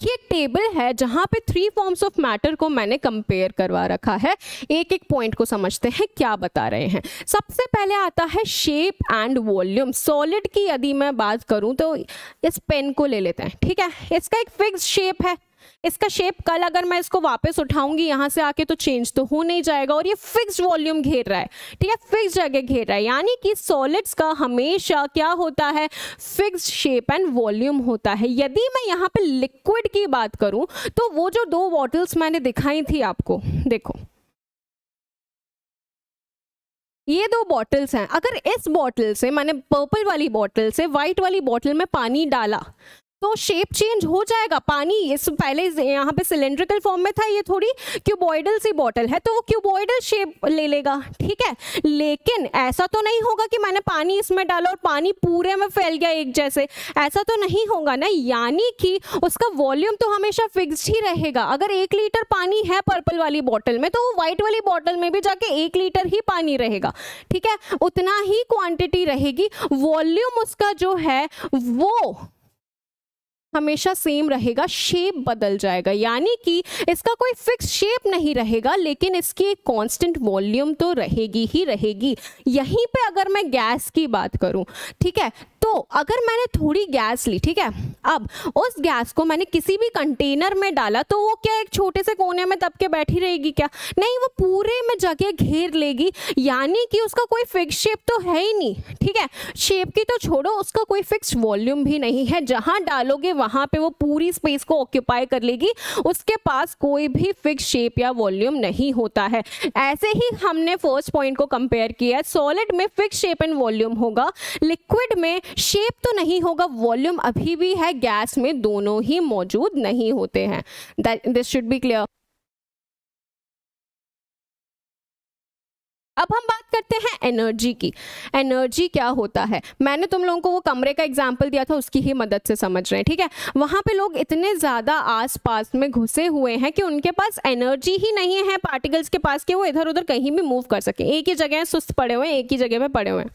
ये टेबल है जहाँ पे 3 फॉर्म्स ऑफ मैटर को मैंने कंपेयर करवा रखा है, एक एक पॉइंट को समझते हैं क्या बता रहे हैं। सबसे पहले आता है शेप एंड वॉल्यूम। सॉलिड की यदि मैं बात करूँ तो इस पेन को ले लेते हैं, ठीक है, इसका एक फिक्स शेप है, इसका शेप कल अगर मैं इसको वापस उठाऊंगी यहाँ से आके तो चेंज तो हो नहीं जाएगा, और ये फिक्स्ड वॉल्यूम घेर रहा है, ठीक है, फिक्स जगह घेर रहा है, यानी कि सॉलिड्स का हमेशा क्या होता है? फिक्स्ड शेप एंड वॉल्यूम होता है। यदि मैं यहाँ पे लिक्विड की बात करूं तो वो जो 2 बॉटल्स मैंने दिखाई थी आपको, देखो ये 2 बॉटल्स हैं, अगर इस बॉटल से, मैंने पर्पल वाली बॉटल से व्हाइट वाली बॉटल में पानी डाला तो शेप चेंज हो जाएगा। पानी इस पहले यहाँ पे सिलेंड्रिकल फॉर्म में था, ये थोड़ी क्यूबॉइडल सी बॉटल है तो वो क्यूबॉइडल शेप ले लेगा, ठीक है। लेकिन ऐसा तो नहीं होगा कि मैंने पानी इसमें डाला और पानी पूरे में फैल गया एक जैसे, ऐसा तो नहीं होगा ना, यानी कि उसका वॉल्यूम तो हमेशा फिक्स्ड ही रहेगा। अगर 1 लीटर पानी है पर्पल वाली बॉटल में तो वो व्हाइट वाली बॉटल में भी जाके 1 लीटर ही पानी रहेगा, ठीक है, उतना ही क्वांटिटी रहेगी। वॉल्यूम उसका जो है वो हमेशा सेम रहेगा, शेप बदल जाएगा, यानी कि इसका कोई फिक्स शेप नहीं रहेगा, लेकिन इसकी एक कांस्टेंट वॉल्यूम तो रहेगी ही रहेगी। यहीं पे अगर मैं गैस की बात करूं, ठीक है, तो अगर मैंने थोड़ी गैस ली, ठीक है, अब उस गैस को मैंने किसी भी कंटेनर में डाला तो वो क्या एक छोटे से कोने में दब के बैठी रहेगी क्या? नहीं, वो पूरे में जगह घेर लेगी, यानी कि उसका कोई फिक्स शेप तो है ही नहीं, ठीक है। शेप की तो छोड़ो, उसका कोई फिक्स वॉल्यूम भी नहीं है, जहां डालोगे वहां पे वो पूरी स्पेस को ऑक्यूपाई कर लेगी, उसके पास कोई भी फिक्स शेप या वॉल्यूम नहीं होता है। ऐसे ही हमने फर्स्ट पॉइंट को कंपेयर किया, सॉलिड में फिक्स शेप एंड वॉल्यूम होगा, लिक्विड में शेप तो नहीं होगा, वॉल्यूम अभी भी है, गैस में दोनों ही मौजूद नहीं होते हैं। This should be clear. अब हम बात करते हैं एनर्जी की। एनर्जी क्या होता है? मैंने तुम लोगों को वो कमरे का एग्जाम्पल दिया था, उसकी ही मदद से समझ रहे हैं, ठीक है। वहाँ पे लोग इतने ज़्यादा आसपास में घुसे हुए हैं कि उनके पास एनर्जी ही नहीं है पार्टिकल्स के पास कि वो इधर उधर कहीं भी मूव कर सके, एक ही जगह सुस्त पड़े हुए हैं, एक ही जगह पे पड़े हुए हैं।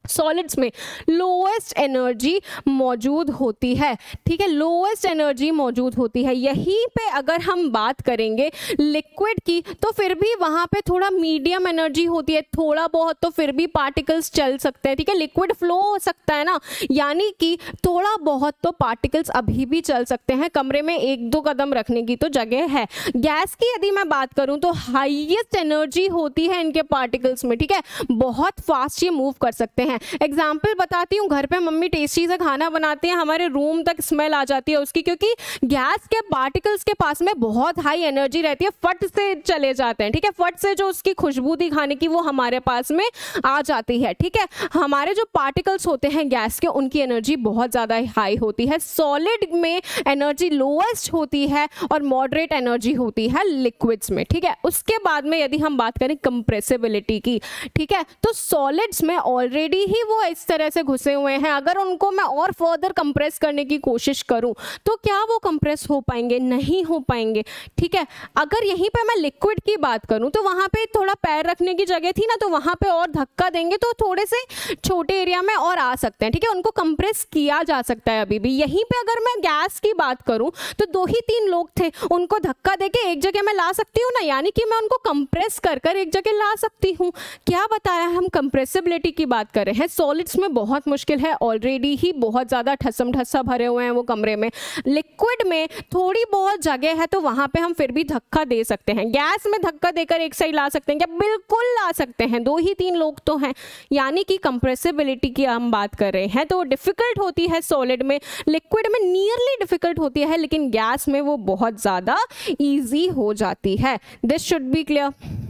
सॉलिड्स में लोएस्ट एनर्जी मौजूद होती है, ठीक है, लोएस्ट एनर्जी मौजूद होती है। यहीं पे अगर हम बात करेंगे लिक्विड की तो फिर भी वहाँ पे थोड़ा मीडियम एनर्जी होती है, थोड़ा बहुत तो फिर भी पार्टिकल्स चल सकते हैं, ठीक है, लिक्विड फ्लो हो सकता है ना, यानी कि थोड़ा बहुत तो पार्टिकल्स अभी भी चल सकते हैं, कमरे में 1-2 कदम रखने की तो जगह है। गैस की यदि मैं बात करूँ तो हाईएस्ट एनर्जी होती है इनके पार्टिकल्स में, ठीक है, बहुत फास्ट ये मूव कर सकते हैं। हैं। एग्जाम्पल बताती हूँ, घर पे मम्मी टेस्टी से खाना बनाती हैं, हमारे रूम तक स्मेल आ जाती है उसकी, क्योंकि गैस के पार्टिकल्स के पास में बहुत हाई एनर्जी रहती है, फट से चले जाते हैं, ठीक है, फट से जो उसकी खुशबू थी खाने की वो हमारे पास में आ जाती है, ठीक है। हमारे जो पार्टिकल्स होते हैं गैस के, उनकी एनर्जी बहुत ज़्यादा हाई होती है। सॉलिड में एनर्जी लोएस्ट होती है और मॉडरेट एनर्जी होती है लिक्विड्स में, ठीक है। उसके बाद में यदि हम बात करें कंप्रेसिबिलिटी की, ठीक है, तो सॉलिड्स में ऑलरेडी ही वो इस तरह से घुसे हुए हैं, अगर उनको मैं और फर्दर कंप्रेस करने की कोशिश करूं तो क्या वो कंप्रेस हो पाएंगे? नहीं हो पाएंगे, ठीक है। अगर यहीं पे मैं लिक्विड की बात करूं तो वहां पे थोड़ा पैर रखने की जगह थी ना, तो वहां पे और धक्का देंगे तो थोड़े से छोटे एरिया में और आ सकते हैं, ठीक है, उनको कंप्रेस किया जा सकता है अभी भी। यहीं पे अगर मैं गैस की बात करूं तो 2 ही 3 लोग थे, उनको धक्का देके एक जगह मैं ला सकती हूँ ना, यानी कि मैं उनको कंप्रेस कर कर एक जगह ला सकती हूँ। क्या बताया, हम कंप्रेसिबिलिटी की बात कर रहे हैं। सॉलिड्स में बहुत मुश्किल है, ऑलरेडी ही बहुत ज़्यादा ठसम ठस्सा भरे हुए हैं वो कमरे में। लिक्विड में थोड़ी बहुत जगह है तो वहाँ पे हम फिर भी धक्का दे सकते हैं। गैस में धक्का देकर एक साइड ला सकते हैं क्या? बिल्कुल ला सकते हैं, 2 ही 3 लोग तो हैं, यानी कि कंप्रेसिबिलिटी की हम बात कर रहे हैं तो डिफिकल्ट होती है सॉलिड में, लिक्विड में नियरली डिफिकल्ट होती है, लेकिन गैस में वो बहुत ज़्यादा ईजी हो जाती है। This should be clear.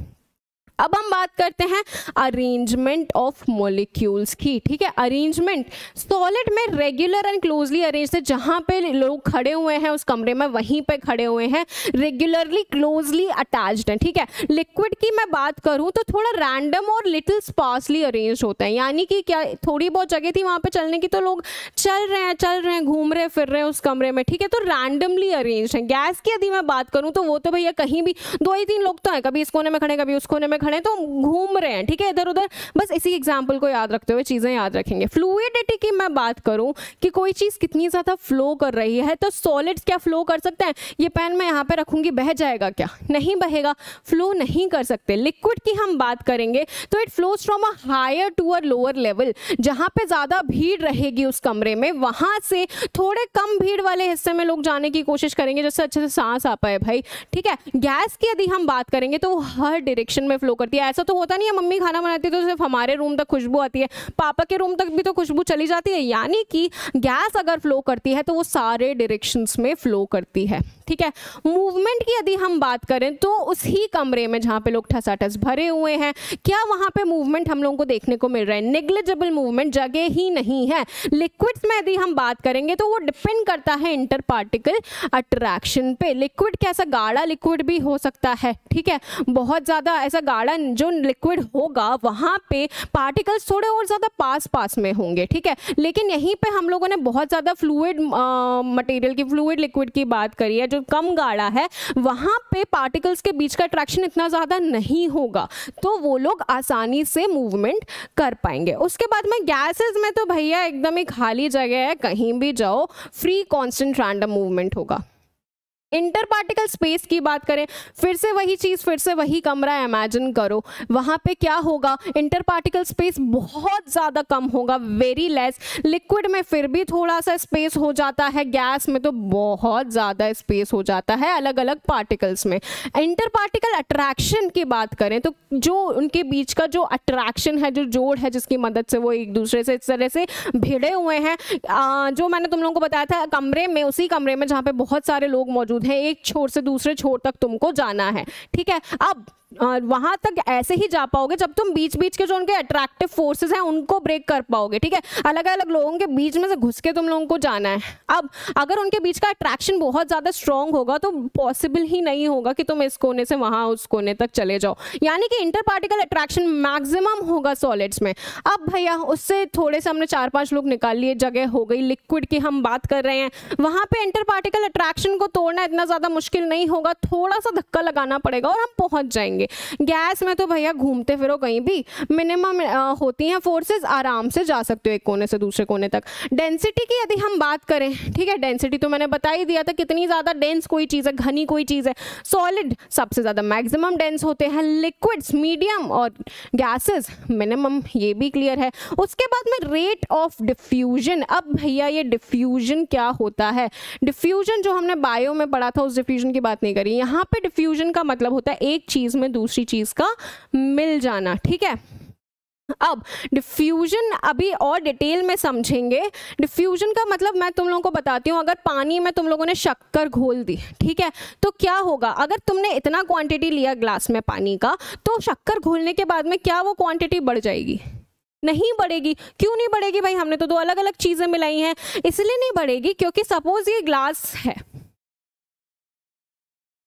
अब हम बात करते हैं अरेंजमेंट ऑफ मॉलिक्यूल्स की, ठीक है। अरेंजमेंट सॉलिड में रेगुलर एंड क्लोजली अरेंज है, जहां पे लोग खड़े हुए हैं उस कमरे में वहीं पे खड़े हुए हैं, रेगुलरली क्लोजली अटैच्ड हैं, ठीक है। लिक्विड की मैं बात करूं तो थोड़ा रैंडम और लिटिल स्पार्सली अरेंज होता है, यानी कि क्या थोड़ी बहुत जगह थी वहां पे चलने की तो लोग चल रहे हैं घूम रहे फिर रहे हैं उस कमरे में, ठीक है, तो रैंडमली अरेंज है। गैस की यदि मैं बात करूं तो वो तो भैया कहीं भी 2 ही 3 लोग तो हैं, कभी इस कोने में खड़े कभी उस कोने में खड़े, तो घूम रहे हैं, ठीक है, इधर उधर। बस इसी एग्जांपल को याद रखते हुए चीजें याद रखेंगे। फ्लूइडिटी की मैं बात करूं कि कोई चीज कितनी ज्यादा फ्लो कर रही है, तो सॉलिड्स क्या फ्लो कर सकते हैं? ये पेन मैं यहाँ पे रखूंगी, बह जाएगा क्या? नहीं बहेगा, फ्लो नहीं कर सकते। लिक्विड की हम बात करेंगे तो it flows from a higher to a lower level, जहां पे ज्यादा भीड़ रहेगी उस कमरे में वहां से थोड़े कम भीड़ वाले हिस्से में लोग जाने की कोशिश करेंगे जिससे अच्छे से सांस आ पाए भाई, ठीक है। गैस की यदि हम बात करेंगे तो वो हर डायरेक्शन में फ्लो करती है। ऐसा तो होता नहीं है मम्मी खाना बनाती है तो सिर्फ हमारे रूम तक खुशबू आती है, पापा के रूम तक भी तो खुशबू चली जाती है, यानी कि गैस अगर फ्लो करती है तो वो सारे डायरेक्शंस में फ्लो करती है, ठीक है। मूवमेंट की यदि हम बात करें तो उसी कमरे में जहां पे लोग ठसाठस भरे हुए हैं, क्या वहां पे मूवमेंट हम लोगों को देखने को मिल रहा है? नेग्लिजिबल मूवमेंट, जगह ही नहीं है। लिक्विड्स में यदि हम बात करेंगे तो वो डिपेंड करता है इंटर पार्टिकल अट्रैक्शन पे। लिक्विड कैसा गाढ़ा लिक्विड भी हो सकता है, ठीक है, बहुत ज्यादा ऐसा गाढ़ा जो लिक्विड होगा वहां पे पार्टिकल्स थोड़े और ज्यादा पास में होंगे, ठीक है। लेकिन यहीं पे हम लोगों ने बहुत ज्यादा फ्लूइड मटेरियल की, फ्लूइड लिक्विड की बात करी है जो कम गाढ़ा है, वहां पे पार्टिकल्स के बीच का अट्रैक्शन इतना ज्यादा नहीं होगा, तो वो लोग आसानी से मूवमेंट कर पाएंगे। उसके बाद में गैसेस में तो भैया एकदम ही खाली जगह है, कहीं भी जाओ फ्री कांस्टेंट रैंडम मूवमेंट होगा। इंटर पार्टिकल स्पेस की बात करें, फिर से वही चीज़, फिर से वही कमरा इमेजिन करो, वहाँ पे क्या होगा? इंटर पार्टिकल स्पेस बहुत ज़्यादा कम होगा, वेरी लेस। लिक्विड में फिर भी थोड़ा सा स्पेस हो जाता है, गैस में तो बहुत ज़्यादा स्पेस हो जाता है अलग अलग पार्टिकल्स में। इंटर पार्टिकल अट्रैक्शन की बात करें तो जो उनके बीच का जो अट्रैक्शन है, जो जोड़ है जिसकी मदद से वो एक दूसरे से इस तरह से भिड़े हुए हैं, जो मैंने तुम लोगों को बताया था कमरे में, उसी कमरे में जहाँ पे बहुत सारे लोग मौजूद है, एक छोर से दूसरे छोर तक तुमको जाना है, ठीक है। अब वहां तक ऐसे ही जा पाओगे जब तुम बीच बीच के जो उनके अट्रैक्टिव फोर्सेस हैं उनको ब्रेक कर पाओगे, ठीक है। अलग अलग लोगों के बीच में से घुस के तुम लोगों को जाना है। अब अगर उनके बीच का अट्रैक्शन बहुत ज्यादा स्ट्रांग होगा तो पॉसिबल ही नहीं होगा कि तुम इस कोने से वहां उस कोने तक चले जाओ, यानी कि इंटर पार्टिकल अट्रैक्शन मैक्सिमम होगा सॉलिड्स में। अब भैया उससे थोड़े से हमने 4-5 लोग निकाल लिए, जगह हो गई। लिक्विड की हम बात कर रहे हैं, वहां पे इंटर पार्टिकल अट्रैक्शन को तोड़ना इतना ज्यादा मुश्किल नहीं होगा, थोड़ा सा धक्का लगाना पड़ेगा और हम पहुंच जाएंगे। गैस में तो भैया घूमते फिरो कहीं भी, मिनिमम होती हैं फोर्सेस, आराम से जा सकते हो एक कोने से दूसरे कोने तक। डेंसिटी की यदि हम बात करें, ठीक है, डेंसिटी तो मैंने बता ही दिया था कितनी ज्यादा डेंस कोई चीज है, घनी कोई चीज है। सॉलिड सबसे ज्यादा मैक्सिमम डेंस होते हैं, लिक्विड्स मीडियम और गैसेस मिनिमम, ये भी क्लियर है। उसके बाद में रेट ऑफ डिफ्यूजन। अब भैया ये डिफ्यूजन क्या होता है? डिफ्यूजन जो हमने बायो में पढ़ा था उस डिफ्यूजन की बात नहीं करी, यहाँ पे डिफ्यूजन का मतलब होता है एक चीज में दूसरी चीज का मिल जाना, ठीक है। अब डिफ्यूजन अभी और डिटेल में समझेंगे। डिफ्यूजन का मतलब मैं तुम लोगों को बताती हूँ। अगर पानी में तुम लोगों ने शक्कर घोल दी, ठीक है, तो क्या होगा? अगर तुमने इतना क्वांटिटी लिया ग्लास में पानी का, तो शक्कर घोलने के बाद में क्या वो क्वांटिटी बढ़ जाएगी? नहीं बढ़ेगी। क्यों नहीं बढ़ेगी भाई? हमने तो दो अलग अलग चीजें मिलाई हैं, इसलिए नहीं बढ़ेगी। क्योंकि सपोज ये ग्लास है,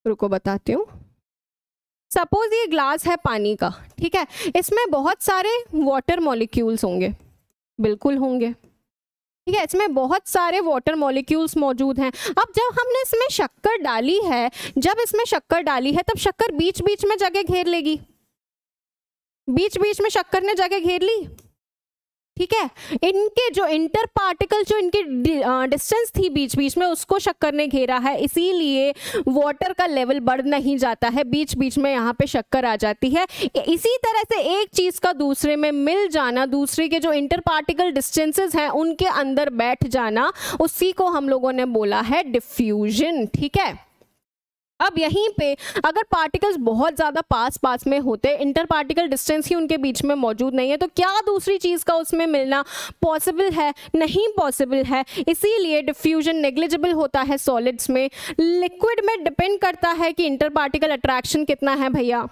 रुको बताती हूँ। सपोज ये ग्लास है पानी का, ठीक है, इसमें बहुत सारे वाटर मॉलिक्यूल्स होंगे, बिल्कुल होंगे, ठीक है, इसमें बहुत सारे वाटर मॉलिक्यूल्स मौजूद हैं। अब जब हमने इसमें शक्कर डाली है, तब शक्कर बीच बीच में जगह घेर लेगी, बीच बीच में शक्कर ने जगह घेर ली, ठीक है। इनके जो इंटर पार्टिकल, जो इनकी डिस्टेंस थी बीच बीच में, उसको शक्कर ने घेरा है, इसीलिए वाटर का लेवल बढ़ नहीं जाता है, बीच बीच में यहाँ पे शक्कर आ जाती है। इसी तरह से एक चीज का दूसरे में मिल जाना, दूसरे के जो इंटर पार्टिकल डिस्टेंसेस हैं उनके अंदर बैठ जाना, उसी को हम लोगों ने बोला है डिफ्यूजन, ठीक है। अब यहीं पे अगर पार्टिकल्स बहुत ज़्यादा पास पास में होते, इंटर पार्टिकल डिस्टेंस ही उनके बीच में मौजूद नहीं है, तो क्या दूसरी चीज़ का उसमें मिलना पॉसिबल है? नहीं पॉसिबल है। इसीलिए डिफ्यूजन नेग्लिजिबल होता है सॉलिड्स में। लिक्विड में डिपेंड करता है कि इंटर पार्टिकल अट्रैक्शन कितना है भैया।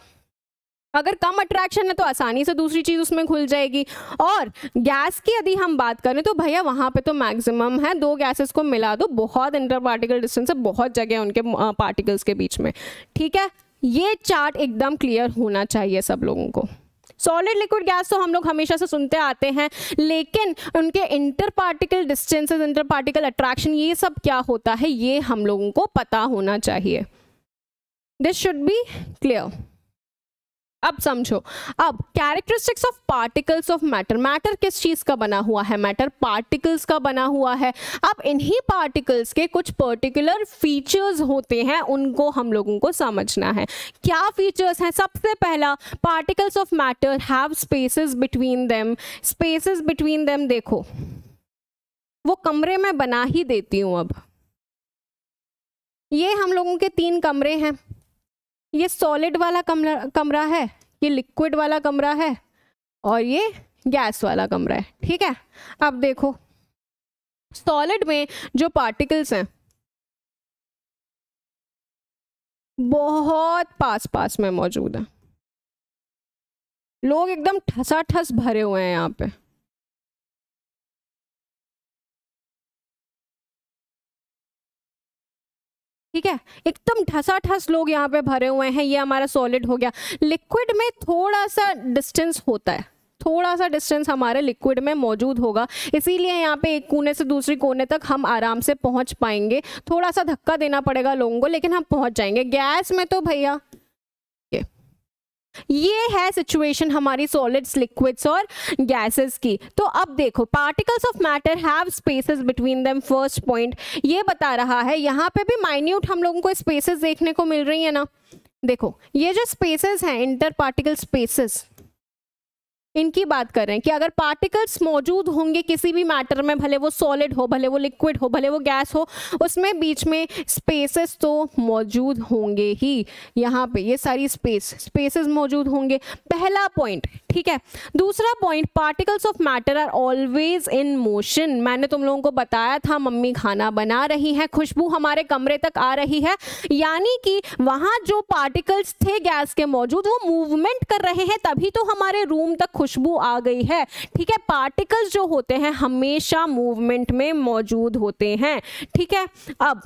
अगर कम अट्रैक्शन है तो आसानी से दूसरी चीज़ उसमें घुल जाएगी। और गैस की यदि हम बात करें तो भैया वहाँ पे तो मैक्सिमम है, दो गैसेस को मिला दो, बहुत इंटर पार्टिकल डिस्टेंस है, बहुत जगह उनके पार्टिकल्स के बीच में, ठीक है। ये चार्ट एकदम क्लियर होना चाहिए सब लोगों को। सॉलिड लिक्विड गैस तो हम लोग हमेशा से सुनते आते हैं, लेकिन उनके inter particle distances, inter particle attraction, ये सब क्या होता है ये हम लोगों को पता होना चाहिए। This should be clear. अब समझो, अब characteristics of particles of matter. Matter किस चीज का बना हुआ है? मैटर पार्टिकल्स का बना हुआ है। अब इन्हीं पार्टिकल्स के कुछ पर्टिकुलर फीचर्स होते हैं, उनको हम लोगों को समझना है। क्या फीचर्स हैं? सबसे पहला, particles of matter have spaces between them. Spaces between them देखो, वो कमरे में बना ही देती हूं। अब ये हम लोगों के 3 कमरे हैं। ये सॉलिड वाला कमरा है, ये लिक्विड वाला कमरा है, और ये गैस वाला कमरा है, ठीक है। अब देखो, सॉलिड में जो पार्टिकल्स हैं बहुत पास पास में मौजूद हैं। लोग एकदम ठसाठस भरे हुए हैं यहाँ पे, ठीक है, एकदम ठसाठस लोग यहाँ पे भरे हुए हैं। ये हमारा सॉलिड हो गया। लिक्विड में थोड़ा सा डिस्टेंस होता है, थोड़ा सा डिस्टेंस हमारे लिक्विड में मौजूद होगा, इसीलिए यहाँ पे एक कोने से दूसरी कोने तक हम आराम से पहुँच पाएंगे। थोड़ा सा धक्का देना पड़ेगा लोगों को, लेकिन हम पहुँच जाएंगे। गैस में तो भैया ये है सिचुएशन हमारी सॉलिड्स, लिक्विड्स और गैसेस की। तो अब देखो, particles of matter have spaces between them. First point ये बता रहा है, यहाँ पे भी माइन्यूट हम लोगों को स्पेसेस देखने को मिल रही है ना। देखो, ये जो स्पेसेस हैं, इंटर पार्टिकल स्पेसेस, इनकी बात कर रहे हैं कि अगर पार्टिकल्स मौजूद होंगे किसी भी मैटर में, भले वो सॉलिड हो, भले वो लिक्विड हो, भले वो गैस हो, उसमें बीच में स्पेसेस तो मौजूद होंगे ही। यहाँ पे ये सारी स्पेसेस मौजूद होंगे, पहला पॉइंट, ठीक है। दूसरा point, particles of matter are always in motion. मैंने तुम लोगों को बताया था, मम्मी खाना बना रही है, खुशबू हमारे कमरे तक आ रही है, यानी कि वहाँ जो पार्टिकल्स थे गैस के मौजूद, वो मूवमेंट कर रहे हैं, तभी तो हमारे रूम तक खुशबू आ गई है, ठीक है। पार्टिकल्स जो होते हैं हमेशा मूवमेंट में मौजूद होते हैं, ठीक है। अब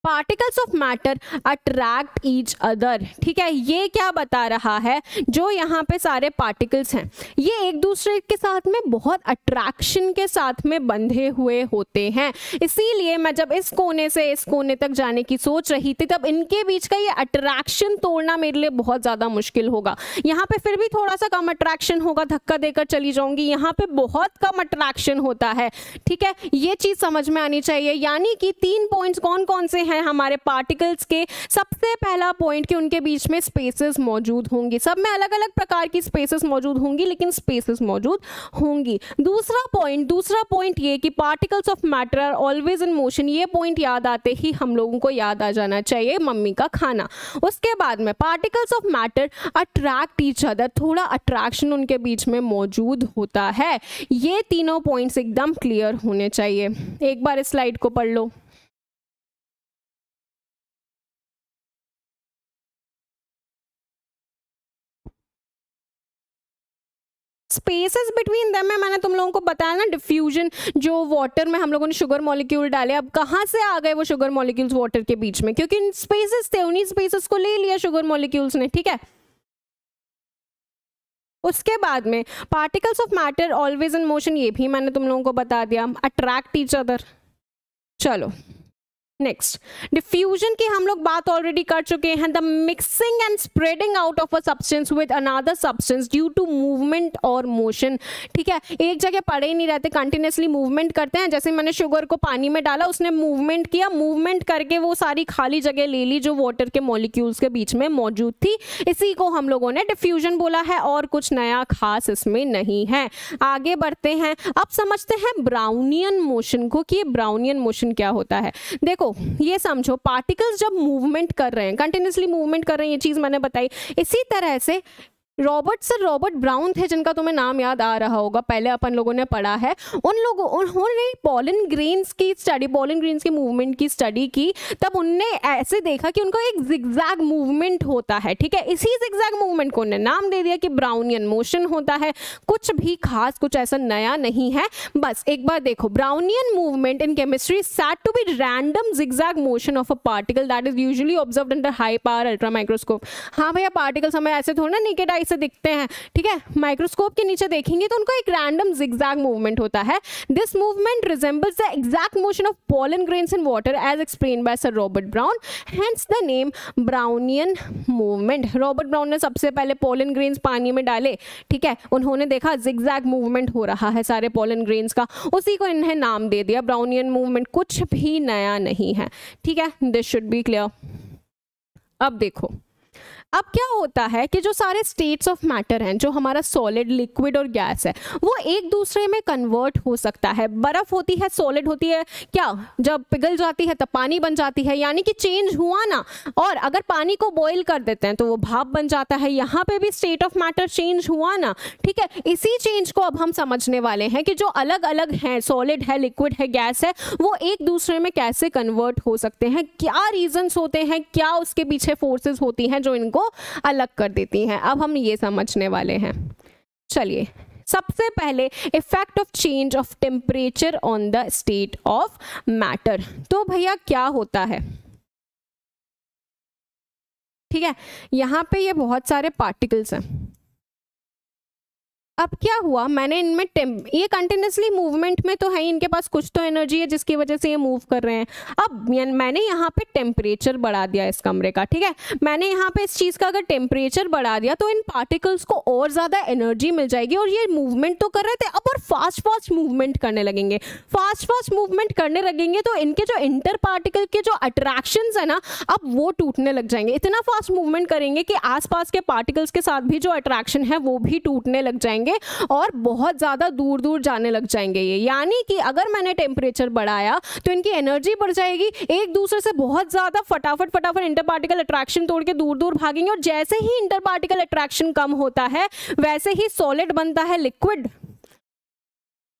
particles of matter attract each other, ठीक है। ये क्या बता रहा है, जो यहाँ पे सारे पार्टिकल्स हैं ये एक दूसरे के साथ में बहुत अट्रैक्शन के साथ में बंधे हुए होते हैं। इसीलिए मैं जब इस कोने से इस कोने तक जाने की सोच रही थी, तब इनके बीच का ये अट्रैक्शन तोड़ना मेरे लिए बहुत ज़्यादा मुश्किल होगा। यहाँ पे फिर भी थोड़ा सा कम अट्रैक्शन होगा, धक्का देकर चली जाऊंगी, यहाँ पे बहुत कम अट्रैक्शन होता है, ठीक है। ये चीज़ समझ में आनी चाहिए। यानी कि 3 पॉइंट्स कौन कौन से हैं हमारे पार्टिकल्स के, सबसे पहला पॉइंट कि उनके बीच में स्पेसेस मौजूद होंगी। सब में अलग अलग प्रकार की स्पेसेस मौजूद होंगी, लेकिन स्पेसेस मौजूद होंगी। दूसरा पॉइंट ये कि particles of matter are always in motion. ये पॉइंट याद आते ही हम लोगों को याद आ जाना चाहिए मम्मी का खाना। उसके बाद में particles of matter attract each other, थोड़ा अट्रैक्शन उनके बीच में मौजूद होता है। ये तीनों पॉइंट्स एकदम क्लियर होने चाहिए। एक बार इस स्लाइड को पढ़ लो। स्पेसेस बिटवीन देम में मैंने तुम लोगों को बताया ना, डिफ्यूजन, जो वाटर में हम लोगों ने शुगर मॉलिक्यूल डाले, अब कहाँ से आ गए वो शुगर मॉलिक्यूल्स वाटर के बीच में? क्योंकि स्पेसेस थे, उन्हीं स्पेसेस को ले लिया शुगर मॉलिक्यूल्स ने, ठीक है। उसके बाद में particles of matter always in motion, ये भी मैंने तुम लोगों को बता दिया, अट्रैक्ट ईच अदर। चलो नेक्स्ट, डिफ्यूजन की हम लोग बात ऑलरेडी कर चुके हैं। The mixing and spreading out of a substance with another substance due to movement और मोशन, ठीक है। एक जगह पड़े ही नहीं रहते, कंटिन्यूसली मूवमेंट करते हैं। जैसे मैंने शुगर को पानी में डाला, उसने मूवमेंट किया, मूवमेंट करके वो सारी खाली जगह ले ली जो वाटर के मॉलिक्यूल्स के बीच में मौजूद थी। इसी को हम लोगों ने डिफ्यूजन बोला है, और कुछ नया खास इसमें नहीं है। आगे बढ़ते हैं, अब समझते हैं ब्राउनियन मोशन को, कि ये मोशन क्या होता है। देखो ये समझो, पार्टिकल्स जब मूवमेंट कर रहे हैं, कंटिन्यूसली मूवमेंट कर रहे हैं, ये चीज मैंने बताई। इसी तरह से रॉबर्ट ब्राउन थे, जिनका तुम्हें नाम याद आ रहा होगा, पहले अपन लोगों ने पढ़ा है। उन्होंने पॉलन ग्रेन्स की मूवमेंट की स्टडी की। तब उनने ऐसे देखा कि उनको एक जिगजैग मूवमेंट होता है, ठीक है। इसी जिगजैग मूवमेंट को उन्होंने नाम दे दिया कि ब्राउनियन मोशन होता है। कुछ भी खास, कुछ ऐसा नया नहीं है। बस एक बार देखो, Brownian movement in chemistry said to be random zigzag motion of a particle that is usually observed under high power ultra microscope. हाँ भैया, पार्टिकल्स हमें ऐसे थोड़ा ना नेकेड आई से दिखते हैं, ठीक है। माइक्रोस्कोप के नीचे देखेंगे तो उनको एक रैंडम जिगजैग मूवमेंट होता है। This movement resembles the exact motion of pollen grains in water as explained by sir Robert Brown, hence the name Brownian movement. Robert Brown ने सबसे पहले पोलन ग्रेन्स पानी में डाले, ठीक है। उन्होंने देखा जिगजैग मूवमेंट हो रहा है सारे पोलन ग्रेन्स का, उसी को इन्हें नाम दे दिया ब्राउनियन मूवमेंट। कुछ भी नया नहीं है, ठीक है। This should be clear. अब देखो, अब क्या होता है कि जो सारे स्टेट्स ऑफ मैटर हैं, जो हमारा सॉलिड, लिक्विड और गैस है, वो एक दूसरे में कन्वर्ट हो सकता है। बर्फ होती है, सॉलिड होती है, क्या जब पिघल जाती है तब पानी बन जाती है, यानी कि चेंज हुआ ना। और अगर पानी को बॉईल कर देते हैं तो वो भाप बन जाता है। यहाँ पे भी स्टेट ऑफ मैटर चेंज हुआ ना, ठीक है। इसी चेंज को अब हम समझने वाले हैं कि जो अलग अलग हैं, सॉलिड है, लिक्विड है, गैस है, वो एक दूसरे में कैसे कन्वर्ट हो सकते हैं, क्या रीजंस होते हैं, क्या उसके पीछे फोर्सेस होती हैं जो इनको अलग कर देती हैं। अब हम ये समझने वाले हैं। चलिए, सबसे पहले effect of change of temperature on the state of matter. तो भैया क्या होता है, ठीक है। यहां पे ये बहुत सारे पार्टिकल्स हैं। अब क्या हुआ, मैंने इनमें ये कंटिन्यूसली मूवमेंट में तो है, इनके पास कुछ तो एनर्जी है जिसकी वजह से ये मूव कर रहे हैं। अब मैंने यहाँ पे टेम्परेचर बढ़ा दिया इस कमरे का, ठीक है। मैंने यहाँ पे इस चीज़ का अगर टेम्परेचर बढ़ा दिया तो इन पार्टिकल्स को और ज़्यादा एनर्जी मिल जाएगी, और ये मूवमेंट तो कर रहे थे, अब और फास्ट मूवमेंट करने लगेंगे। फास्ट मूवमेंट करने लगेंगे तो इनके जो इंटर पार्टिकल के जो अट्रैक्शंस है ना, अब वो टूटने लग जाएंगे। इतना फास्ट मूवमेंट करेंगे कि आसपास के पार्टिकल्स के साथ भी जो अट्रैक्शन है वो भी टूटने लग जाएंगे और बहुत ज़्यादा दूर दूर जाने लग जाएंगे ये। यानी कि अगर मैंने टेम्परेचर बढ़ाया तो इनकी एनर्जी बढ़ जाएगी, एक दूसरे से बहुत ज़्यादा फटाफट इंटर पार्टिकल अट्रैक्शन तोड़ के दूर दूर भागेंगे। और जैसे ही इंटर पार्टिकल अट्रैक्शन कम होता है वैसे ही सॉलिड बनता है लिक्विड,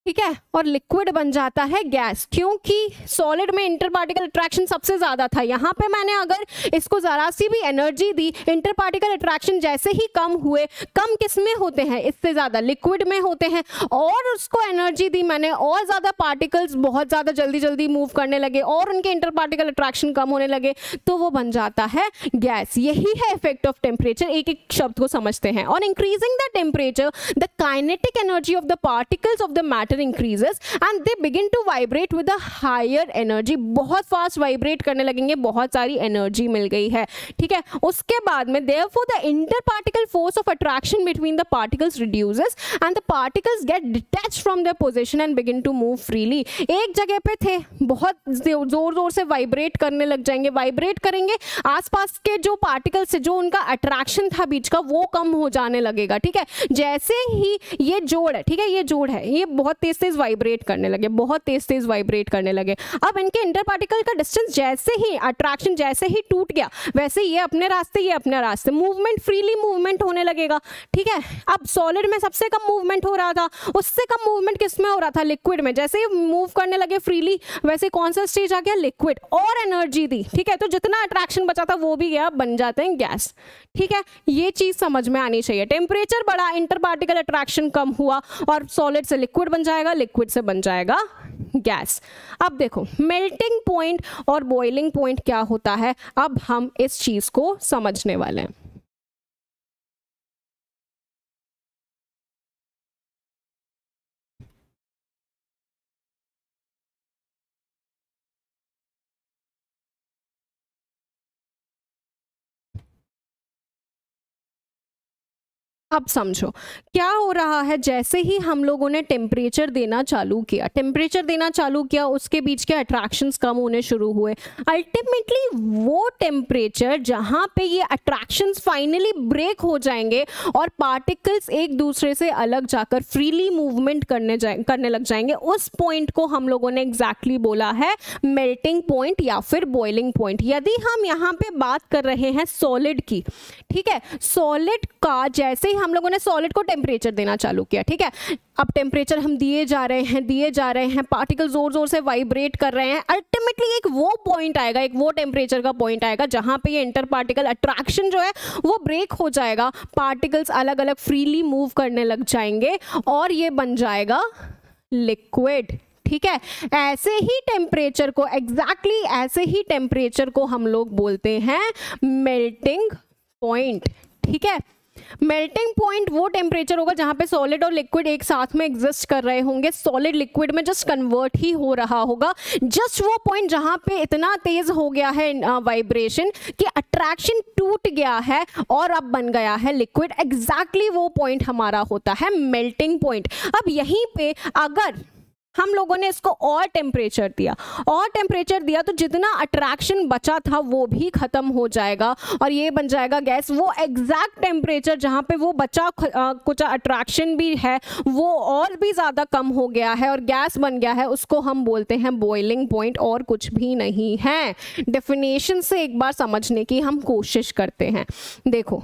ठीक है, और लिक्विड बन जाता है गैस, क्योंकि सॉलिड में इंटर पार्टिकल अट्रैक्शन सबसे ज्यादा था। यहाँ पे मैंने अगर इसको जरा सी भी एनर्जी दी, इंटर पार्टिकल अट्रैक्शन जैसे ही कम हुए, कम किस में होते हैं, इससे ज्यादा लिक्विड में होते हैं, और उसको एनर्जी दी मैंने, और ज्यादा पार्टिकल्स बहुत ज्यादा जल्दी मूव करने लगे और उनके इंटर पार्टिकल अट्रैक्शन कम होने लगे, तो वो बन जाता है गैस। यही है इफेक्ट ऑफ टेम्परेचर। एक एक शब्द को समझते हैं। और increasing the temperature, the kinetic energy of the particles of the matter pressure increases and they begin to vibrate with a higher energy, बहुत फास्ट वाइब्रेट करने लगेंगे, बहुत सारी एनर्जी मिल गई है, ठीक है। उसके बाद में therefore the inter particle force of attraction between the particles reduces and the particles get detached from their position and begin to move freely. एक जगह पे थे, बहुत जोर जोर से वाइब्रेट करने लग जाएंगे, वाइब्रेट करेंगे, आसपास के जो पार्टिकल्स से जो उनका अट्रैक्शन था बीच का वो कम हो जाने लगेगा, ठीक है। जैसे ही ये जोड़ है, ठीक है, ये जोड़ है, ये बहुत तेज तेज वाइब्रेट करने लगे, बहुत तेज तेज वाइब्रेट करने लगे। अब इनके इंटर पार्टिकल का डिस्टेंस जैसे ही अट्रैक्शन जैसे ही टूट गया वैसे ये अपने रास्ते, ये अपने रास्ते, मूवमेंट फ्रीली मूवमेंट होने लगेगा, ठीक है। अब सॉलिड में सबसे कम मूवमेंट हो रहा था, उससे कम मूवमेंट किस में हो रहा था? लिक्विड में। जैसे ही मूव करने लगे फ्रीली वैसे कौन सा स्टेज आ गया? लिक्विड। और एनर्जी दी, ठीक है, तो जितना अट्रैक्शन बचा था वो भी गया, बन जाते हैं गैस, ठीक है। ये चीज समझ में आनी चाहिए। टेम्परेचर बढ़ा, इंटर पार्टिकल अट्रैक्शन कम हुआ और सॉलिड से लिक्विड बन जाएगा, लिक्विड से बन जाएगा गैस। अब देखो मेल्टिंग पॉइंट और बॉइलिंग पॉइंट क्या होता है, अब हम इस चीज को समझने वाले हैं। अब समझो क्या हो रहा है। जैसे ही हम लोगों ने टेम्परेचर देना चालू किया, टेम्परेचर देना चालू किया, उसके बीच के अट्रैक्शंस कम होने शुरू हुए। अल्टीमेटली वो टेम्परेचर जहाँ पे ये अट्रैक्शंस फाइनली ब्रेक हो जाएंगे और पार्टिकल्स एक दूसरे से अलग जाकर फ्रीली मूवमेंट करने लग जाएंगे, उस पॉइंट को हम लोगों ने एग्जैक्टली बोला है मेल्टिंग पॉइंट या फिर बॉइलिंग पॉइंट। यदि हम यहाँ पे बात कर रहे हैं सॉलिड की, ठीक है, सॉलिड का जैसे ही हम लोगों ने सॉलिड को टेम्परेचर देना चालू किया, ठीक है, अब टेम्परेचर हम दिए जा रहे हैं, पार्टिकल जोर जोर से वाइब्रेट कर रहे हैं। अल्टीमेटली एक वो पॉइंट आएगा, एक वो टेम्परेचर का पॉइंट आएगा जहां पे ये इंटर पार्टिकल अट्रैक्शन जो है वो ब्रेक हो जाएगा, पार्टिकल्स अलग अलग फ्रीली मूव करने लग जाएंगे और ये बन जाएगा लिक्विड, ठीक है। ऐसे ही टेम्परेचर को, एग्जैक्टली ऐसे ही टेम्परेचर को हम लोग बोलते हैं मेल्टिंग पॉइंट, ठीक है। मेल्टिंग पॉइंट वो टेम्परेचर होगा जहां पे सॉलिड और लिक्विड एक साथ में एग्जिस्ट कर रहे होंगे, सॉलिड लिक्विड में जस्ट कन्वर्ट ही हो रहा होगा, जस्ट वो पॉइंट जहां पे इतना तेज हो गया है वाइब्रेशन कि अट्रैक्शन टूट गया है और अब बन गया है लिक्विड, एग्जैक्टली वो पॉइंट हमारा होता है मेल्टिंग पॉइंट। अब यहीं पे अगर हम लोगों ने इसको और टेम्परेचर दिया तो जितना अट्रैक्शन बचा था वो भी खत्म हो जाएगा और ये बन जाएगा गैस। वो एग्जैक्ट टेम्परेचर जहाँ पे वो बचा कुछ अट्रैक्शन भी है वो और भी ज़्यादा कम हो गया है और गैस बन गया है, उसको हम बोलते हैं बॉइलिंग पॉइंट और कुछ भी नहीं है। डेफिनेशन से एक बार समझने की हम कोशिश करते हैं। देखो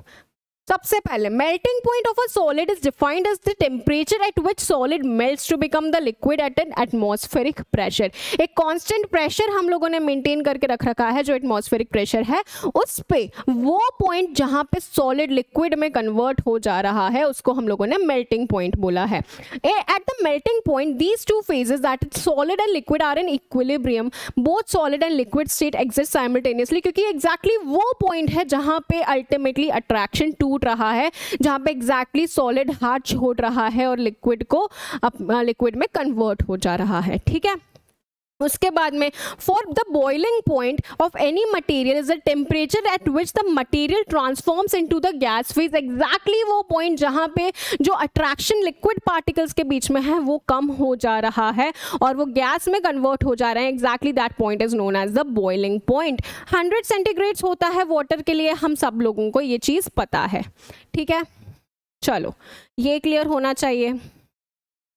सबसे पहले melting point of a solid is defined as the temperature at which solid melts to become the liquid at an atmospheric pressure. एक कांस्टेंट प्रेशर हम लोगों ने मेंटेन करके रख रखा है जो एटमॉस्फेरिक प्रेशर है, उस पे वो पॉइंट जहां पे सॉलिड लिक्विड में कन्वर्ट हो जा रहा है उसको हम लोगों ने मेल्टिंग पॉइंट बोला है। At the melting point these two phases that solid and liquid are in equilibrium, both solid and liquid state exist simultaneously, क्योंकि एग्जैक्टली वो पॉइंट है जहां पे अल्टीमेटली अट्रैक्शन रहा है, जहां पे एग्जैक्टली सॉलिड हाथ छोड़ रहा है और लिक्विड को लिक्विड में कन्वर्ट हो जा रहा है, ठीक है। उसके बाद में for the boiling point of any material is the temperature at which the material transforms into the gas phase, exactly वो पॉइंट जहां पे जो अट्रैक्शन लिक्विड पार्टिकल्स के बीच में है वो कम हो जा रहा है और वो गैस में कन्वर्ट हो जा रहे हैं, exactly that point is known as the boiling point. 100 centigrades होता है वाटर के लिए, हम सब लोगों को ये चीज़ पता है, ठीक है। चलो ये क्लियर होना चाहिए।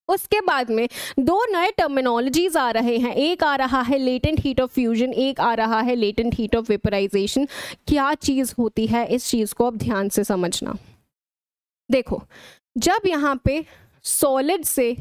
उसके बाद में दो नए टर्मिनोलॉजीज आ रहे हैं, एक आ रहा है लेटेंट हीट ऑफ फ्यूजन, एक आ रहा है लेटेंट हीट ऑफ वेपराइजेशन। क्या चीज़ होती है इस चीज़ को अब ध्यान से समझना। देखो जब यहाँ पे सॉलिड से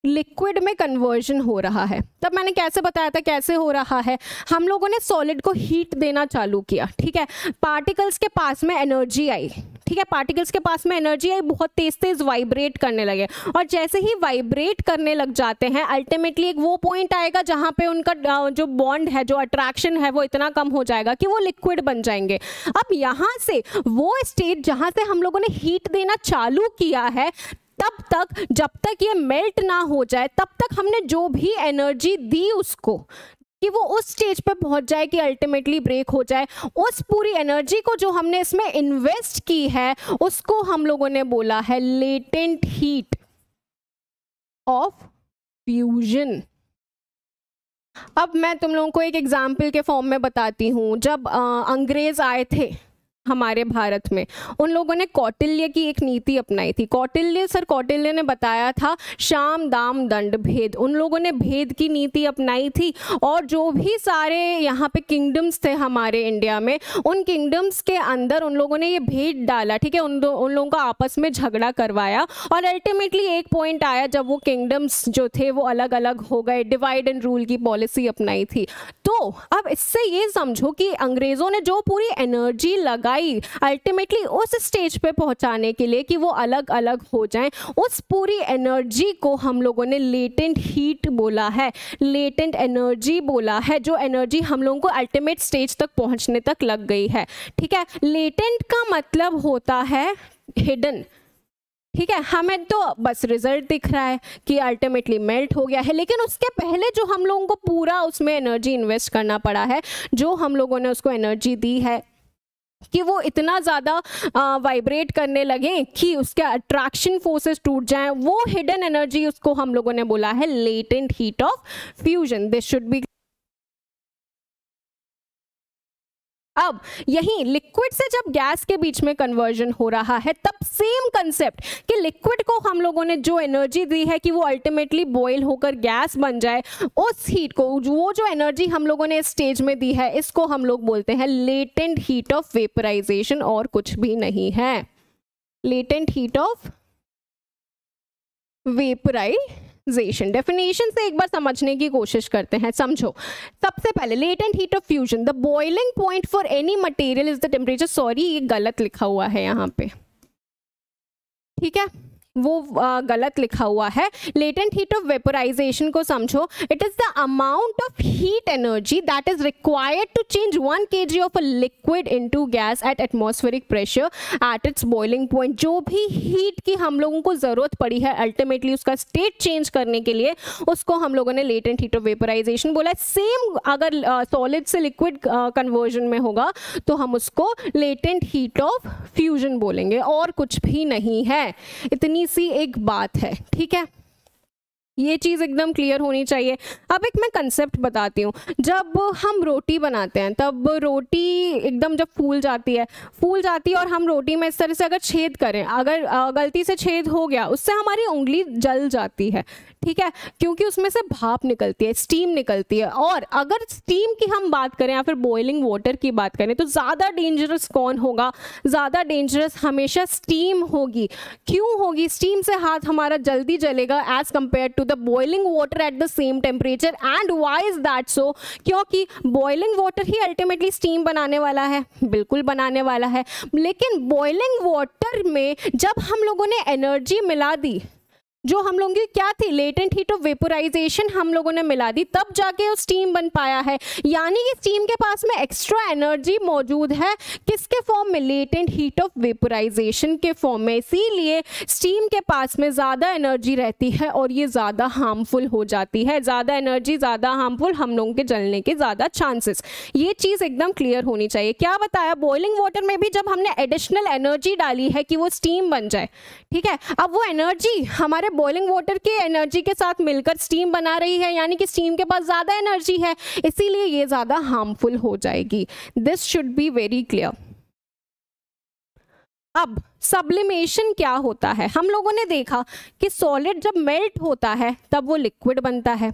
लिक्विड में कन्वर्जन हो रहा है, तब मैंने कैसे बताया था कैसे हो रहा है, हम लोगों ने सॉलिड को हीट देना चालू किया, ठीक है, पार्टिकल्स के पास में एनर्जी आई, ठीक है, पार्टिकल्स के पास में एनर्जी आई, बहुत तेज तेज वाइब्रेट करने लगे और जैसे ही वाइब्रेट करने लग जाते हैं अल्टीमेटली एक वो पॉइंट आएगा जहां पे उनका जो बॉन्ड है, जो अट्रैक्शन है वो इतना कम हो जाएगा कि वो लिक्विड बन जाएंगे। अब यहाँ से वो स्टेट जहां से हम लोगों ने हीट देना चालू किया है तब तक जब तक ये मेल्ट ना हो जाए तब तक हमने जो भी एनर्जी दी उसको कि वो उस स्टेज पे पहुंच जाए कि अल्टीमेटली ब्रेक हो जाए, उस पूरी एनर्जी को जो हमने इसमें इन्वेस्ट की है उसको हम लोगों ने बोला है लेटेंट हीट ऑफ फ्यूजन। अब मैं तुम लोगों को एक एग्जाम्पल के फॉर्म में बताती हूँ। जब अंग्रेज आए थे हमारे भारत में, उन लोगों ने कौटिल्य की एक नीति अपनाई थी। कौटिल्य ने बताया था साम दाम दंड भेद। उन लोगों ने भेद की नीति अपनाई थी और जो भी सारे यहाँ पे किंगडम्स थे हमारे इंडिया में, उन किंगडम्स के अंदर उन लोगों ने ये भेद डाला, ठीक है, उन लोगों का आपस में झगड़ा करवाया और अल्टीमेटली एक पॉइंट आया जब वो किंगडम्स जो थे वो अलग अलग हो गए, डिवाइड एंड रूल की पॉलिसी अपनाई थी। तो अब इससे ये समझो कि अंग्रेजों ने जो पूरी एनर्जी लगाई अल्टीमेटली उस स्टेज पे पहुंचाने के लिए कि वो अलग अलग हो जाएं, उस पूरी एनर्जी को हम लोगों ने लेटेंट हीट बोला है, लेटेंट एनर्जी बोला है, जो एनर्जी हम लोगों को अल्टीमेट स्टेज तक पहुंचने तक लग गई है। ठीक है, लेटेंट का मतलब होता है हिडन। ठीक है, हमें तो बस रिजल्ट दिख रहा है कि अल्टीमेटली मेल्ट हो गया है, लेकिन उसके पहले जो हम लोगों को पूरा उसमें एनर्जी इन्वेस्ट करना पड़ा है, जो हम लोगों ने उसको एनर्जी दी है कि वो इतना ज़्यादा वाइब्रेट करने लगे कि उसके अट्रैक्शन फोर्सेस टूट जाएं, वो हिडन एनर्जी, उसको हम लोगों ने बोला है latent heat of fusion. This should B. अब यही लिक्विड से जब गैस के बीच में कन्वर्जन हो रहा है, तब सेम कंसेप्ट कि लिक्विड को हम लोगों ने जो एनर्जी दी है कि वो अल्टीमेटली बॉयल होकर गैस बन जाए, उस हीट को, वो जो एनर्जी हम लोगों ने इस स्टेज में दी है, इसको हम लोग बोलते हैं लेटेंट हीट ऑफ वेपराइजेशन, और कुछ भी नहीं है। Latent heat of vaporisation definition से एक बार समझने की कोशिश करते हैं। समझो, सबसे पहले latent heat of fusion, the boiling point for any material is the temperature. Sorry, ये गलत लिखा हुआ है यहाँ पे, ठीक है, वो गलत लिखा हुआ है। लेटेंट हीट ऑफ वेपराइजेशन को समझो, it is the amount of heat energy that is required to change 1 kg of a liquid into gas at atmospheric pressure at its boiling point. जो भी हीट की हम लोगों को जरूरत पड़ी है अल्टीमेटली उसका स्टेट चेंज करने के लिए, उसको हम लोगों ने लेटेंट हीट ऑफ वेपराइजेशन बोला है। सेम अगर सॉलिड से लिक्विड कन्वर्जन में होगा तो हम उसको लेटेंट हीट ऑफ फ्यूजन बोलेंगे, और कुछ भी नहीं है। इतनी सी एक बात है, ठीक है, ये चीज़ एकदम क्लियर होनी चाहिए। अब एक मैं कंसेप्ट बताती हूँ। जब हम रोटी बनाते हैं तब रोटी एकदम जब फूल जाती है और हम रोटी में इस तरह से अगर छेद करें, अगर गलती से छेद हो गया, उससे हमारी उंगली जल जाती है, ठीक है, क्योंकि उसमें से भाप निकलती है, स्टीम निकलती है। और अगर स्टीम की हम बात करें या फिर बॉइलिंग वाटर की बात करें तो ज़्यादा डेंजरस कौन होगा? ज़्यादा डेंजरस हमेशा स्टीम होगी। क्यों होगी? स्टीम से हाथ हमारा जल्दी जलेगा as compare to the boiling water at the same temperature. And why is that so? क्योंकि बॉइलिंग वाटर ही अल्टीमेटली स्टीम बनाने वाला है, बिल्कुल बनाने वाला है। लेकिन बॉइलिंग वाटर में जब हम लोगों ने एनर्जी मिला दी, जो हम लोगों की क्या थी, लेटेंट हीट ऑफ वेपोराइजेशन हम लोगों ने मिला दी, तब जाके वो स्टीम बन पाया है। यानी कि स्टीम के पास में एक्स्ट्रा एनर्जी मौजूद है, किसके फॉर्म में? लेटेंट हीट ऑफ वेपोराइजेशन के फॉर्म में। इसीलिए स्टीम के पास में ज़्यादा एनर्जी रहती है और ये ज़्यादा हार्मफुल हो जाती है। ज़्यादा एनर्जी ज़्यादा हार्मफुल, हम लोगों के जलने के ज़्यादा चांसेस। ये चीज़ एकदम क्लियर होनी चाहिए। क्या बताया? बॉइलिंग वाटर में भी जब हमने एडिशनल एनर्जी डाली है कि वो स्टीम बन जाए, ठीक है, अब वो एनर्जी हमारे बॉइलिंग वाटर के एनर्जी के साथ मिलकर स्टीम बना रही है, यानी कि स्टीम के पास ज़्यादा एनर्जी है, इसीलिए ये ज़्यादा हार्मफुल हो जाएगी। This should be very clear. अब सब्लिमेशन क्या होता है? हम लोगों ने देखा कि सॉलिड जब मेल्ट होता है तब वो लिक्विड बनता है,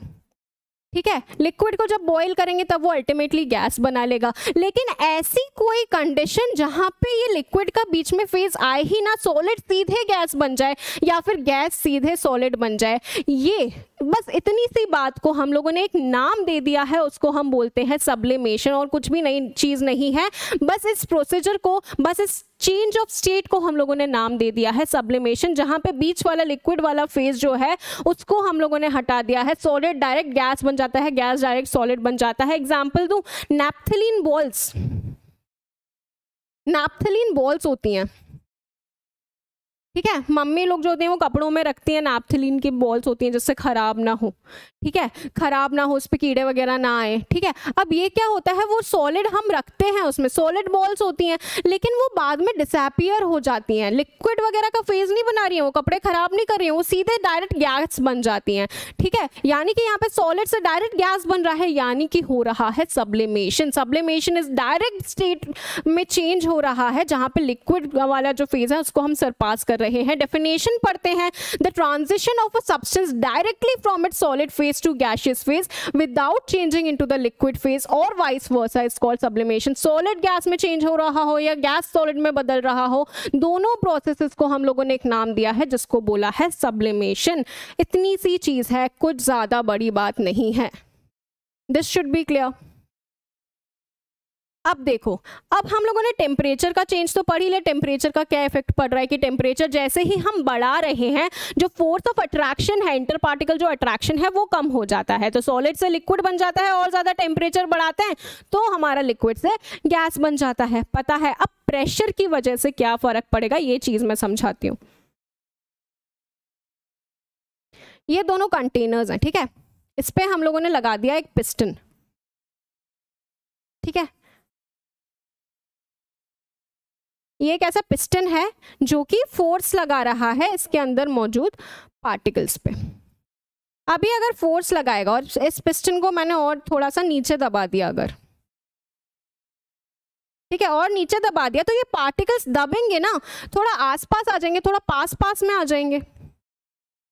ठीक है, लिक्विड को जब बॉईल करेंगे तब वो अल्टीमेटली गैस बना लेगा। लेकिन ऐसी कोई कंडीशन जहां पे ये लिक्विड का बीच में फेज आए ही ना, सॉलिड सीधे गैस बन जाए या फिर गैस सीधे सॉलिड बन जाए, ये बस इतनी सी बात को हम लोगों ने एक नाम दे दिया है, उसको हम बोलते हैं सब्लिमेशन। और कुछ भी नई चीज़ नहीं है, बस इस प्रोसीजर को, बस इस चेंज ऑफ स्टेट को हम लोगों ने नाम दे दिया है सब्लिमेशन। जहां पे बीच वाला लिक्विड वाला फेज जो है उसको हम लोगों ने हटा दिया है, सॉलिड डायरेक्ट गैस बन जाता है, गैस डायरेक्ट सॉलिड बन जाता है। एग्जाम्पल दूं, नैप्थलीन बॉल्स होती हैं, ठीक है। मम्मी लोग जो होती हैं वो कपड़ों में रखती हैं नैप्थलीन की बॉल्स होती हैं जिससे खराब ना हो, ठीक है, खराब ना हो, उस पर कीड़े वगैरह ना आए, ठीक है। अब ये क्या होता है, वो सॉलिड हम रखते हैं, उसमें सॉलिड बॉल्स होती हैं, लेकिन वो बाद में डिसअपियर हो जाती हैं, लिक्विड वगैरह का फेज नहीं बना रही हैं, वो कपड़े खराब नहीं कर रही हैं, वो सीधे डायरेक्ट गैस बन जाती हैं, ठीक है। यानी कि यहाँ पे सॉलिड से डायरेक्ट गैस बन रहा है, यानी कि हो रहा है sublimation. Sublimation is direct state में चेंज हो रहा है, जहाँ पे लिक्विड वाला जो फेज है उसको हम सरपास कर रहे हैं। डेफिनेशन पढ़ते हैं, the transition of a substance directly from its solid phase to gaseous phase without changing into the liquid phase और vice versa is called sublimation. Solid gas में चेंज हो रहा हो या गैस सॉलिड में बदल रहा हो, दोनों प्रोसेसेस को हम लोगों ने एक नाम दिया है जिसको बोला है सब्लिमेशन। इतनी सी चीज है, कुछ ज्यादा बड़ी बात नहीं है। This should be clear. अब देखो, अब हम लोगों ने टेम्परेचर का चेंज तो पढ़ ही लिया, टेम्परेचर का क्या इफेक्ट पड़ रहा है कि टेम्परेचर जैसे ही हम बढ़ा रहे हैं, जो फोर्स ऑफ अट्रैक्शन है, इंटर पार्टिकल जो अट्रैक्शन है वो कम हो जाता है, तो सॉलिड से लिक्विड बन जाता है, और ज्यादा टेम्परेचर बढ़ाते हैं तो हमारा लिक्विड से गैस बन जाता है, पता है। अब प्रेशर की वजह से क्या फर्क पड़ेगा ये चीज मैं समझाती हूँ। ये दोनों कंटेनर्स हैं, ठीक है, इस पे हम लोगों ने लगा दिया एक पिस्टन, ठीक है। ये एक ऐसा पिस्टन है जो कि फोर्स लगा रहा है इसके अंदर मौजूद पार्टिकल्स पे। अभी अगर फोर्स लगाएगा और इस पिस्टन को मैंने और थोड़ा सा नीचे दबा दिया अगर, ठीक है, और नीचे दबा दिया, तो ये पार्टिकल्स दबेंगे ना, थोड़ा आसपास आ जाएंगे, थोड़ा पास पास में आ जाएंगे।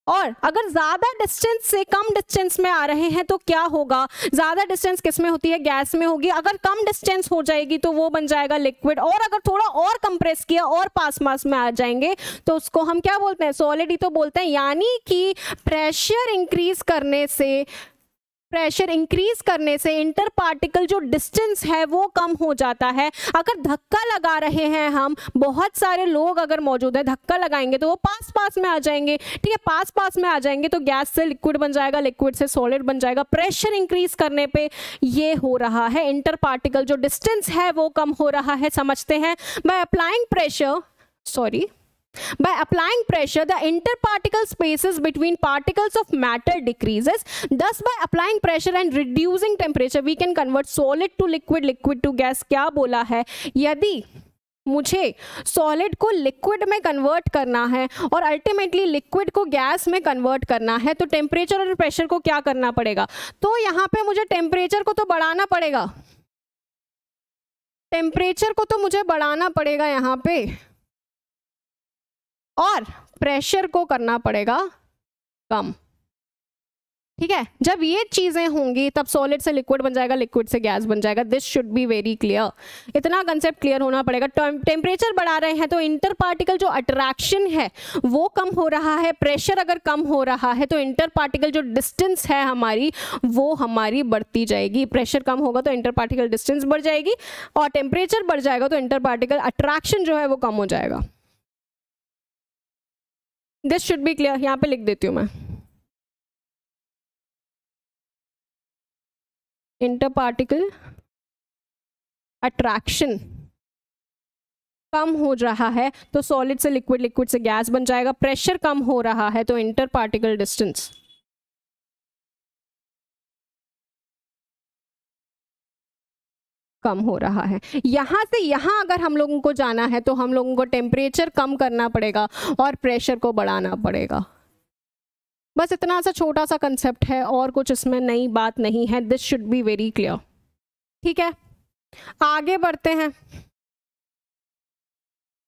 और अगर ज्यादा डिस्टेंस से कम डिस्टेंस में आ रहे हैं तो क्या होगा, ज्यादा डिस्टेंस किस में होती है, गैस में होगी। अगर कम डिस्टेंस हो जाएगी तो वो बन जाएगा लिक्विड, और अगर थोड़ा और कंप्रेस किया और पास पास में आ जाएंगे तो उसको हम क्या बोलते हैं, सॉलिड ही तो बोलते हैं। यानी कि प्रेशर इंक्रीज करने से इंटर पार्टिकल जो डिस्टेंस है वो कम हो जाता है। अगर धक्का लगा रहे हैं हम, बहुत सारे लोग अगर मौजूद है, धक्का लगाएंगे तो वो पास पास में आ जाएंगे, ठीक है, पास पास में आ जाएंगे तो गैस से लिक्विड बन जाएगा, लिक्विड से सॉलिड बन जाएगा। प्रेशर इंक्रीज करने पे ये हो रहा है, इंटर पार्टिकल जो डिस्टेंस है वो कम हो रहा है। समझते हैं, by applying pressure, the interparticle spaces between particles of matter decreases. Thus, by applying pressure and reducing temperature, we can convert solid to liquid, liquid to gas. क्या बोला है, यदि मुझे सॉलिड को लिक्विड में कन्वर्ट करना है और अल्टीमेटली लिक्विड को गैस में कन्वर्ट करना है, तो टेम्परेचर और प्रेशर को क्या करना पड़ेगा, तो यहाँ पे मुझे टेम्परेचर को तो बढ़ाना पड़ेगा, टेम्परेचर को तो मुझे बढ़ाना पड़ेगा यहाँ पे, और प्रेशर को करना पड़ेगा कम, ठीक है। जब ये चीजें होंगी तब सॉलिड से लिक्विड बन जाएगा, लिक्विड से गैस बन जाएगा। This should be very clear, इतना कंसेप्ट क्लियर होना पड़ेगा। टेम्परेचर बढ़ा रहे हैं तो इंटर पार्टिकल जो अट्रैक्शन है वो कम हो रहा है, प्रेशर अगर कम हो रहा है तो इंटर पार्टिकल जो डिस्टेंस है हमारी वो हमारी बढ़ती जाएगी। प्रेशर कम होगा तो इंटर पार्टिकल डिस्टेंस बढ़ जाएगी, और टेम्परेचर बढ़ जाएगा तो इंटर पार्टिकल अट्रैक्शन जो है वो कम हो जाएगा। दिस शुड बी क्लियर, यहाँ पे लिख देती हूँ मैं, इंटर पार्टिकल अट्रैक्शन कम हो रहा है तो सॉलिड से लिक्विड, लिक्विड से गैस बन जाएगा। प्रेशर कम हो रहा है तो इंटर पार्टिकल डिस्टेंस कम हो रहा है। यहाँ से यहाँ अगर हम लोगों को जाना है तो हम लोगों को टेम्परेचर कम करना पड़ेगा और प्रेशर को बढ़ाना पड़ेगा। बस इतना सा छोटा सा कंसेप्ट है, और कुछ इसमें नई बात नहीं है। This should be very clear, ठीक है। आगे बढ़ते हैं।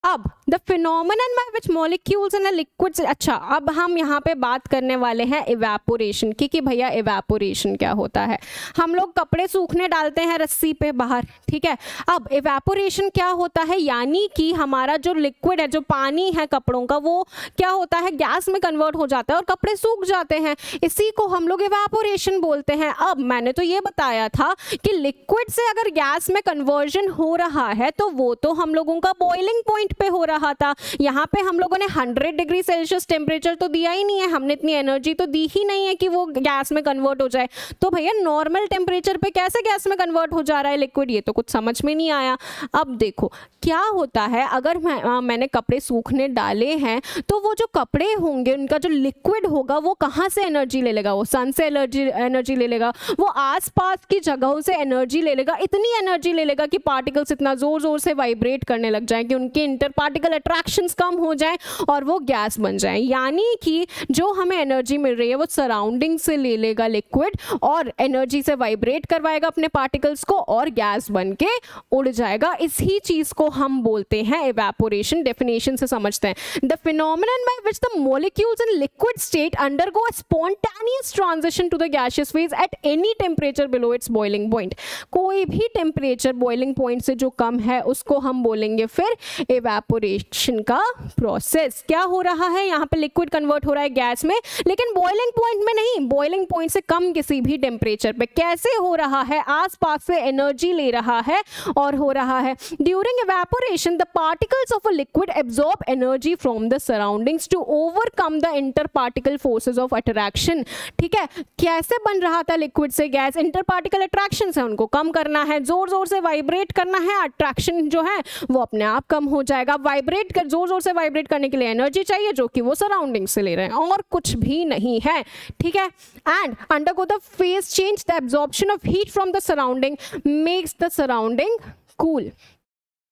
अब the phenomenon by which molecules in a liquid, अच्छा अब हम यहाँ पे बात करने वाले हैं इवेपोरेशन की, कि भैया इवेपोरेशन क्या होता है। हम लोग कपड़े सूखने डालते हैं रस्सी पे बाहर, ठीक है। अब इवेपोरेशन क्या होता है, यानी कि हमारा जो लिक्विड है, जो पानी है कपड़ों का, वो क्या होता है, गैस में कन्वर्ट हो जाता है और कपड़े सूख जाते हैं। इसी को हम लोग इवेपोरेशन बोलते हैं। अब मैंने तो ये बताया था कि लिक्विड से अगर गैस में कन्वर्जन हो रहा है तो वो तो हम लोगों का बॉइलिंग पॉइंट पॉइंट पे हो रहा था। यहाँ पे हम लोगों ने 100 डिग्री सेल्सियस टेम्परेचर तो दिया ही नहीं है, हमने इतनी एनर्जी तो दी ही नहीं है कि वो गैस में कन्वर्ट हो जाए। तो भैया नॉर्मल टेम्परेचर पे कैसे गैस में कन्वर्ट हो जा रहा है लिक्विड, ये तो कुछ समझ में नहीं आया। अब देखो क्या होता है, अगर मैंने कपड़े सूखने डाले हैं तो वो जो कपड़े होंगे उनका जो लिक्विड होगा वो कहाँ से एनर्जी ले लेगा, वो सन से एनर्जी ले लेगा, वो आसपास की जगहों से एनर्जी ले लेगा, इतनी एनर्जी ले लेगा कि पार्टिकल्स इतना जोर जोर से वाइब्रेट करने लग जाए कि उनके इंटर पार्टिकल अट्रैक्शंस कम हो जाए और वो गैस बन जाए। यानी कि जो हमें एनर्जी मिल रही है वो सराउंडिंग से ले लेगा लिक्विड और एनर्जी से वाइब्रेट करवाएगा अपने पार्टिकल्स को और गैस बन के उड़ जाएगा। इसी चीज को हम बोलते हैं इवेपोरेशन। डेफिनेशन से समझते हैं, the phenomenon by which the molecules in liquid state undergo a spontaneous transition to the gaseous phase at any temperature below its boiling point. कोई भी टेम्परेचर बॉइलिंग पॉइंट से जो कम है उसको हम बोलेंगे फिर इवेपोरेशन का प्रोसेस। क्या हो रहा है, यहाँ पे लिक्विड कन्वर्ट हो रहा है गैस में, लेकिन बॉइलिंग पॉइंट में नहीं, बॉइलिंग पॉइंट से कम किसी भी टेम्परेचर पे। कैसे हो रहा है, आसपास से एनर्जी ले रहा है और हो रहा है। During evaporation the particles of a liquid absorb energy from the surroundings to overcome the inter particle forces of attraction. ठीक है, कैसे बन रहा था लिक्विड से गैस, इंटर पार्टिकल अट्रैक्शन है उनको कम करना है, जोर जोर से वाइब्रेट करना है, अट्रैक्शन जो है वो अपने आप कम हो जाएगा। वाइब्रेट कर, जोर जोर से वाइब्रेट करने के लिए एनर्जी चाहिए जो कि वो सराउंडिंग से ले रहे हैं और कुछ भी नहीं है। ठीक है, and undergo the phase change, the absorption of heat from the surrounding makes the surrounding cool.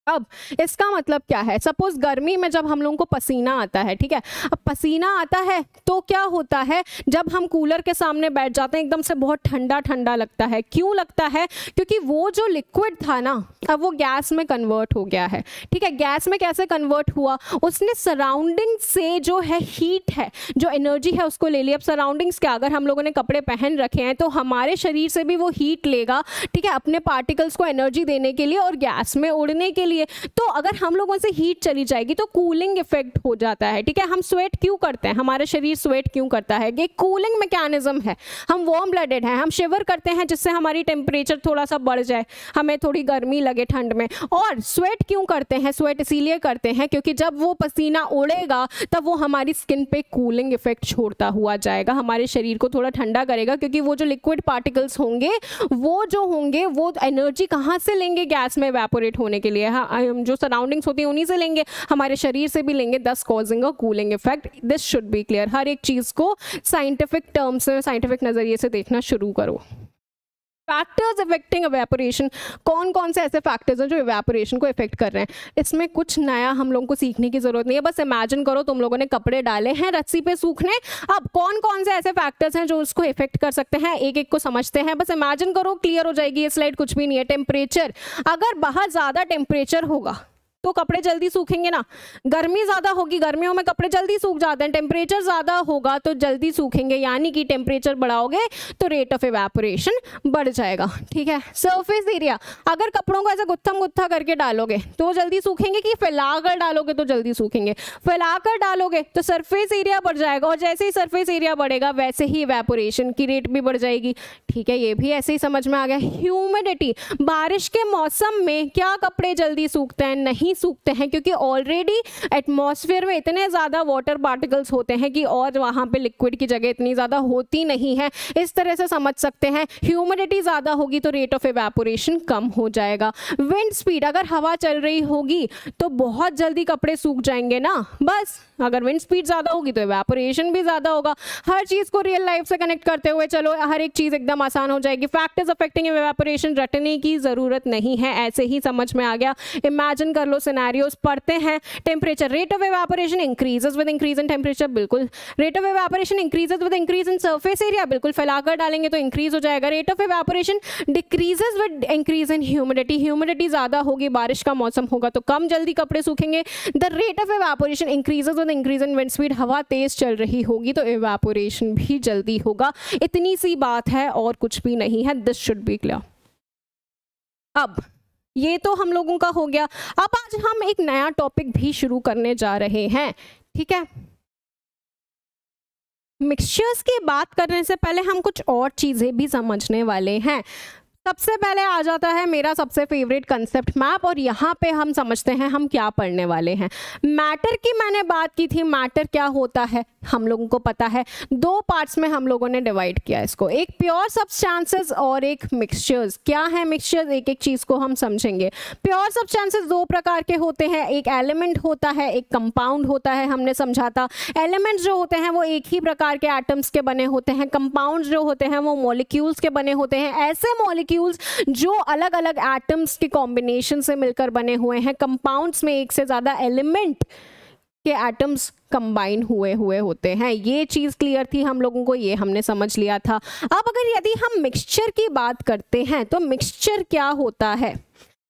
अब इसका मतलब क्या है, सपोज गर्मी में जब हम लोगों को पसीना आता है, ठीक है, अब पसीना आता है तो क्या होता है, जब हम कूलर के सामने बैठ जाते हैं एकदम से बहुत ठंडा ठंडा लगता है। क्यों लगता है, क्योंकि वो जो लिक्विड था ना अब वो गैस में कन्वर्ट हो गया है। ठीक है, गैस में कैसे कन्वर्ट हुआ, उसने सराउंडिंग से जो है हीट है, जो एनर्जी है उसको ले लिया। अब सराउंडिंग्स क्या, अगर हम लोगों ने कपड़े पहन रखे हैं तो हमारे शरीर से भी वो हीट लेगा, ठीक है, अपने पार्टिकल्स को एनर्जी देने के लिए और गैस में उड़ने के लिए। तो अगर हम लोगों से हीट चली जाएगी तो कूलिंग इफेक्ट हो जाता है। ठीक है, हम स्वेट क्यों करते हैं, हमारा शरीर स्वेट क्यों करता है, ये कूलिंग मैकेनिज्म है। हम वार्म ब्लडेड हैं, हम शिवर करते हैं जिससे हमारी टेम्परेचर थोड़ा सा बढ़ जाए, हमें थोड़ी गर्मी लगे ठंड में। और स्वेट क्यों करते हैं, स्वेट इसीलिए करते हैं क्योंकि जब वो पसीना उड़ेगा तब वो हमारी स्किन पे कूलिंग इफेक्ट छोड़ता हुआ जाएगा, हमारे शरीर को थोड़ा ठंडा करेगा, क्योंकि वो जो लिक्विड पार्टिकल्स होंगे वो जो होंगे वो एनर्जी कहाँ से लेंगे, गैस में इवेपोरेट होने के लिए। हाँ, जो सराउंडिंग्स होती हैं उन्हीं से लेंगे, हमारे शरीर से भी लेंगे, thus causing a cooling effect. This should be clear. हर एक चीज को साइंटिफिक टर्म्स से, साइंटिफिक नजरिए से देखना शुरू करो। फैक्टर्स इफेक्टिंग इवेपोरेशन, कौन कौन से ऐसे फैक्टर्स हैं जो इवेपोरेशन को इफेक्ट कर रहे हैं। इसमें कुछ नया हम लोगों को सीखने की जरूरत नहीं है, बस इमेजिन करो तुम लोगों ने कपड़े डाले हैं रस्सी पे सूखने, अब कौन कौन से ऐसे फैक्टर्स हैं जो उसको इफेक्ट कर सकते हैं, एक एक को समझते हैं। बस इमेजिन करो, क्लियर हो जाएगी ये स्लाइड, कुछ भी नहीं है। टेम्परेचर, अगर बहुत ज़्यादा टेम्परेचर होगा तो कपड़े जल्दी सूखेंगे ना, गर्मी ज़्यादा होगी, गर्मियों में कपड़े जल्दी सूख जाते हैं, टेम्परेचर ज़्यादा होगा तो जल्दी सूखेंगे, यानी कि टेम्परेचर बढ़ाओगे तो रेट ऑफ इवेपोरेशन बढ़ जाएगा। ठीक है, सरफेस एरिया, अगर कपड़ों को ऐसे गुत्थम गुत्था करके डालोगे तो जल्दी सूखेंगे कि फैलाकर डालोगे तो जल्दी सूखेंगे, फैलाकर डालोगे तो सरफेस एरिया बढ़ जाएगा, और जैसे ही सरफेस एरिया बढ़ेगा वैसे ही इवेपोरेशन की रेट भी बढ़ जाएगी। ठीक है, ये भी ऐसे ही समझ में आ गया। ह्यूमिडिटी, बारिश के मौसम में क्या कपड़े जल्दी सूखते हैं, नहीं सूखते हैं, क्योंकि ऑलरेडी एटमॉस्फेयर में इतने ज़्यादा वाटर पार्टिकल्स होते हैं कि और वहाँ पे लिक्विड की जगह इतनी ज़्यादा होती नहीं है। इस तरह से समझ सकते हैं, ह्यूमिडिटी ज़्यादा होगी तो रेट ऑफ इवेपोरेशन कम हो जाएगा। विंड स्पीड, अगर हवा चल रही होगी तो बहुत जल्दी कपड़े सूख जाएंगे ना, बस अगर विंड स्पीड ज़्यादा होगी तो इवेपोरेशन भी ज़्यादा होगा। हर चीज़ को रियल लाइफ से कनेक्ट करते हुए चलो, हर एक चीज़ एकदम आसान हो जाएगी। फैक्टर्स अफेक्टिंग इवेपोरेशन रटने की ज़रूरत नहीं है, ऐसे ही समझ में आ गया। इमेजिन कर लो, सिनेरियोस पढ़ते हैं। Temperature, rate of evaporation increases with increase in temperature, बिल्कुल। Rate of evaporation increases with increase in surface area, बिल्कुल, फैलाकर डालेंगे तो इंक्रीज हो जाएगा। Rate of evaporation decreases with increase in humidity, humidity ज़्यादा होगी, बारिश का मौसम होगा तो कम जल्दी कपड़े सूखेंगे। The rate of evaporation increases with increase in wind speed, हवा तेज चल रही होगी तो इवेपोरेशन भी जल्दी होगा। इतनी सी बात है और कुछ भी नहीं है। This should be clear. अब ये तो हम लोगों का हो गया। अब आज हम एक नया टॉपिक भी शुरू करने जा रहे हैं। ठीक है, मिक्सचर्स की बात करने से पहले हम कुछ और चीजें भी समझने वाले हैं। सबसे पहले आ जाता है मेरा सबसे फेवरेट कंसेप्ट मैप, और यहाँ पे हम समझते हैं हम क्या पढ़ने वाले हैं। मैटर की मैंने बात की थी, मैटर क्या होता है हम लोगों को पता है। दो पार्ट्स में हम लोगों ने डिवाइड किया इसको, एक प्योर सब्सटेंसेस और एक मिक्सचर्स। क्या है मिक्सचर्स, एक एक चीज को हम समझेंगे। प्योर सब्सटेंसेस दो प्रकार के होते हैं, एक एलिमेंट होता है, एक कंपाउंड होता है। हमने समझा था एलिमेंट्स जो होते हैं वो एक ही प्रकार के एटम्स के बने होते हैं, कंपाउंड्स जो होते हैं वो मॉलिक्यूल्स के बने होते हैं। ऐसे मॉलिक्यूल्स जो अलग अलग एटम्स के कॉम्बिनेशन से मिलकर बने हुए हैं। कंपाउंड्स में एक से ज्यादा एलिमेंट के एटम्स कंबाइन हुए होते हैं। ये चीज क्लियर थी हम लोगों को, ये हमने समझ लिया था। अब अगर यदि हम मिक्सचर की बात करते हैं तो मिक्सचर क्या होता है।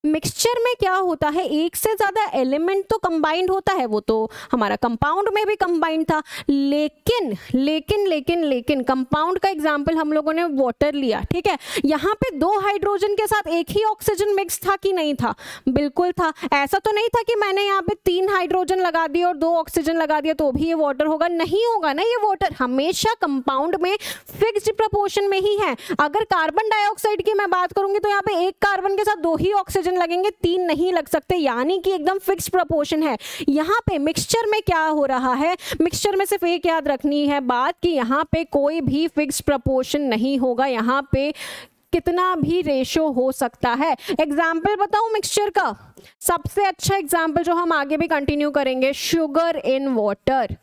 मिक्सचर में क्या होता है, एक से ज्यादा एलिमेंट तो कंबाइंड होता है, वो तो हमारा कंपाउंड में भी कंबाइंड था, लेकिन लेकिन लेकिन लेकिन कंपाउंड का एग्जांपल हम लोगों ने वाटर लिया, ठीक है। यहाँ पे दो हाइड्रोजन के साथ एक ही ऑक्सीजन मिक्स था कि नहीं था, बिल्कुल था। ऐसा तो नहीं था कि मैंने यहाँ पे 3 हाइड्रोजन लगा दिए और 2 ऑक्सीजन लगा दिया तो भी ये वाटर होगा, नहीं होगा ना। ये वाटर हमेशा कंपाउंड में फिक्स्ड प्रपोर्शन में ही है। अगर कार्बन डाइऑक्साइड की मैं बात करूंगी तो यहाँ पे एक कार्बन के साथ 2 ही ऑक्सीजन लगेंगे, 3 नहीं लग सकते, यानी कि एकदम फिक्स प्रपोर्शन है। यहाँ पे मिक्सचर में क्या हो रहा है, मिक्सचर में सिर्फ एक याद रखनी है बात कि यहाँ पे कोई भी फिक्स प्रपोर्शन नहीं होगा, यहाँ पे कितना भी रेशो हो सकता है। एग्जाम्पल बताऊं मिक्सचर का, सबसे अच्छा एग्जाम्पल जो हम आगे भी कंटिन्यू करेंगे, शुगर इन वाटर,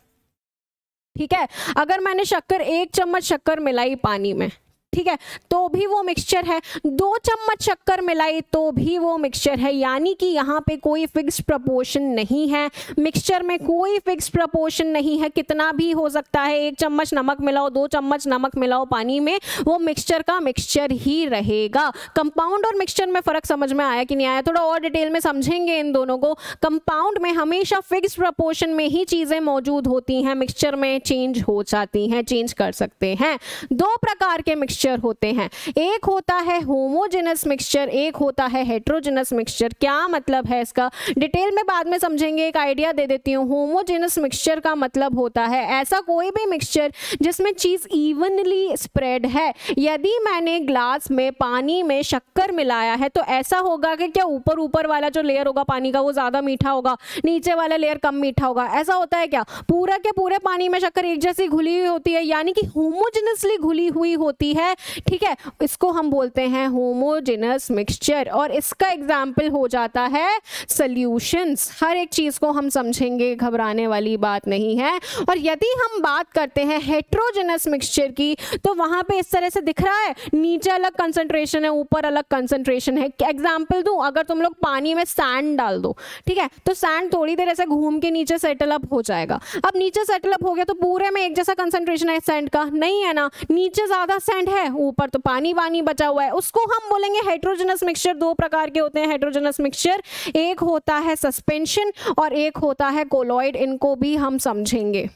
ठीक है। अगर मैंने शक्कर 1 चम्मच शक्कर मिलाई पानी में, ठीक है, तो भी वो मिक्सचर है। 2 चम्मच शक्कर मिलाई तो भी वो मिक्सचर है, यानी कि यहाँ पे कोई फिक्स्ड प्रपोर्शन नहीं है। मिक्सचर में कोई फिक्स्ड प्रपोर्शन नहीं है, कितना भी हो सकता है। 1 चम्मच नमक मिलाओ, 2 चम्मच नमक मिलाओ पानी में, वो मिक्सचर का मिक्सचर ही रहेगा। कंपाउंड और मिक्सचर में फर्क समझ में आया कि नहीं आया, थोड़ा और डिटेल में समझेंगे इन दोनों को। कंपाउंड में हमेशा फिक्स्ड प्रपोर्शन में ही चीजें मौजूद होती हैं, मिक्सचर में चेंज हो जाती हैं, चेंज कर सकते हैं। 2 प्रकार के मिक्सचर होते हैं, एक होता है होमोजेनस मिक्सचर, एक होता है हेट्रोजेनस मिक्सचर। क्या मतलब है इसका, डिटेल में बाद में समझेंगे, एक आइडिया दे देती हूँ। होमोजेनस मिक्सचर का मतलब होता है ऐसा कोई भी मिक्सचर जिसमें चीज इवनली स्प्रेड है। यदि मैंने ग्लास में पानी में शक्कर मिलाया है तो ऐसा होगा कि क्या ऊपर वाला जो लेयर होगा पानी का वो ज्यादा मीठा होगा, नीचे वाला लेयर कम मीठा होगा, ऐसा होता है क्या। पूरा के पूरे पानी में शक्कर एक जैसी घुली हुई होती है, यानी कि होमोजेनसली घुली हुई होती है, ठीक है। इसको हम बोलते हैं होमोजेनस मिक्सचर, और इसका एग्जाम्पल हो जाता है सॉल्यूशंस। हर एक चीज को हम समझेंगे, घबराने वाली बात नहीं है। और यदि हम बात करते हैं हेट्रोजेनस मिक्सचर की, तो वहां पे इस तरह से दिख रहा है, नीचे अलग कंसंट्रेशन है, ऊपर अलग कंसंट्रेशन है। एग्जाम्पल दूं, अगर तुम लोग पानी में सैंड डाल दो, ठीक है, तो सैंड थोड़ी देर ऐसे घूम के नीचे सेटल अप हो जाएगा। अब नीचे सेटल अप हो गया तो पूरे में एक जैसा कंसंट्रेशन है सैंड का, नहीं है ना, नीचे ज्यादा सैंड है, ऊपर तो पानी बचा हुआ है, उसको हम बोलेंगे हेट्रोजेनस मिक्सचर। 2 प्रकार के होते हैं हेट्रोजेनस मिक्सचर, एक होता है सस्पेंशन और एक होता है कोलॉइड, इनको भी हम समझेंगे।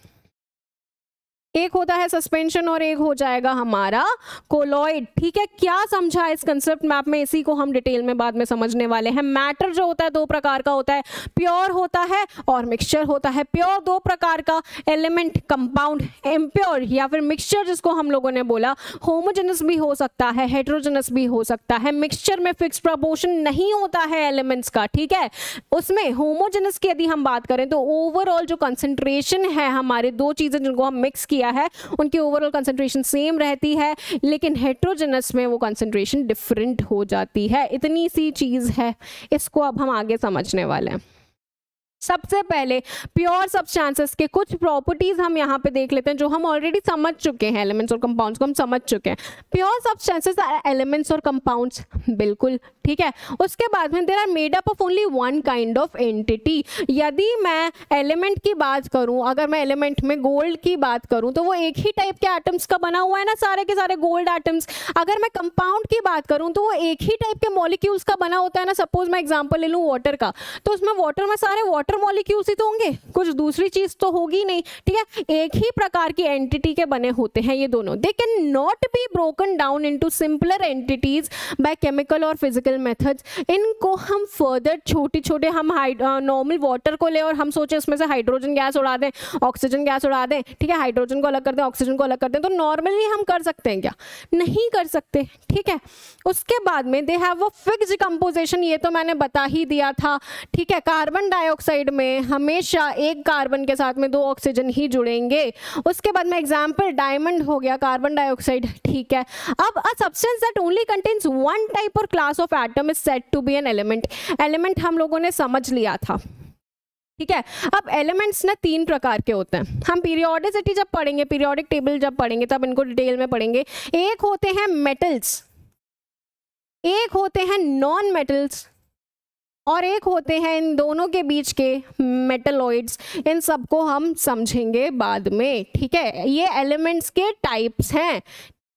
एक होता है सस्पेंशन और एक हो जाएगा हमारा कोलॉइड, ठीक है। क्या समझा इस कंसेप्ट मैप में, इसी को हम डिटेल में बाद में समझने वाले हैं। मैटर जो होता है 2 प्रकार का होता है, प्योर होता है और मिक्सचर होता है। प्योर 2 प्रकार का, एलिमेंट, कंपाउंड। इम्प्योर या फिर मिक्सचर जिसको हम लोगों ने बोला, होमोजेनस भी हो सकता है, हेट्रोजेनस भी हो सकता है। मिक्सचर में फिक्स प्रपोर्शन नहीं होता है एलिमेंट्स का, ठीक है। उसमें होमोजेनस की यदि हम बात करें तो ओवरऑल जो कंसंट्रेशन है, हमारे 2 चीजें जिनको हम मिक्स किया है उनकी ओवरऑल कंसंट्रेशन सेम रहती है, लेकिन हेट्रोजेनस में वो कंसंट्रेशन डिफरेंट हो जाती है। इतनी सी चीज है, इसको अब हम आगे समझने वाले हैं। सबसे पहले प्योर सब्सटेंसेस के कुछ प्रॉपर्टीज हम यहाँ पे देख लेते हैं जो हम ऑलरेडी समझ चुके हैं, एलिमेंट्स और कंपाउंड्स को हम समझ चुके हैं। प्योर सब्सटेंसेस आर एलिमेंट्स और कंपाउंड्स, बिल्कुल ठीक है। उसके बाद में there are made up of only one kind of entity. यदि मैं एलिमेंट की बात करूं, अगर मैं एलिमेंट में गोल्ड की बात करूं तो वो एक ही टाइप के एटम्स का बना हुआ है ना, सारे के सारे गोल्ड एटम्स। अगर मैं कंपाउंड की बात करूं तो वो एक ही टाइप के मॉलिक्यूल्स का बना होता है ना। सपोज मैं एग्जांपल ले लूं वाटर का, तो उसमें वाटर में सारे वाटर वाटर मॉलिक्यूल्स ही तो होंगे, कुछ दूसरी चीज तो होगी नहीं, ठीक है। एक ही प्रकार की एंटिटी के बने होते हैं ये दोनों। They can not be broken down into simpler entities by chemical और फिजिकल मेथड्स। इनको हम फर्दर छोटे छोटे, हम नॉर्मल वाटर को ले और हम सोचे उसमें से हाइड्रोजन गैस उड़ा दें, ऑक्सीजन गैस उड़ा दें, ठीक है, हाइड्रोजन को अलग कर दें, ऑक्सीजन को अलग कर दें, तो नॉर्मली हम कर सकते हैं क्या? नहीं कर सकते, ठीक है। उसके बाद में they have a fixed composition, ये तो मैंने बता ही दिया था, ठीक है। कार्बन डाइऑक्साइड में हमेशा एक कार्बन के साथ में 2 ऑक्सीजन ही जुड़ेंगे। उसके बाद में एग्जांपल डायमंड हो गया, कार्बन डाइऑक्साइड, ठीक है। अब a substance that only contains one type और class of atom is said to be an element. Element हम लोगों ने समझ लिया था, ठीक है। अब एलिमेंट्स ना 3 प्रकार के होते हैं। हम पीरियोडिसिटी जब पढ़ेंगे, पीरियोडिक टेबल जब पढ़ेंगे तब इनको डिटेल में पढ़ेंगे। एक होते हैं मेटल्स, एक होते हैं नॉन मेटल्स, और एक होते हैं इन दोनों के बीच के मेटलॉइड्स। इन सबको हम समझेंगे बाद में, ठीक है। ये एलिमेंट्स के टाइप्स हैं,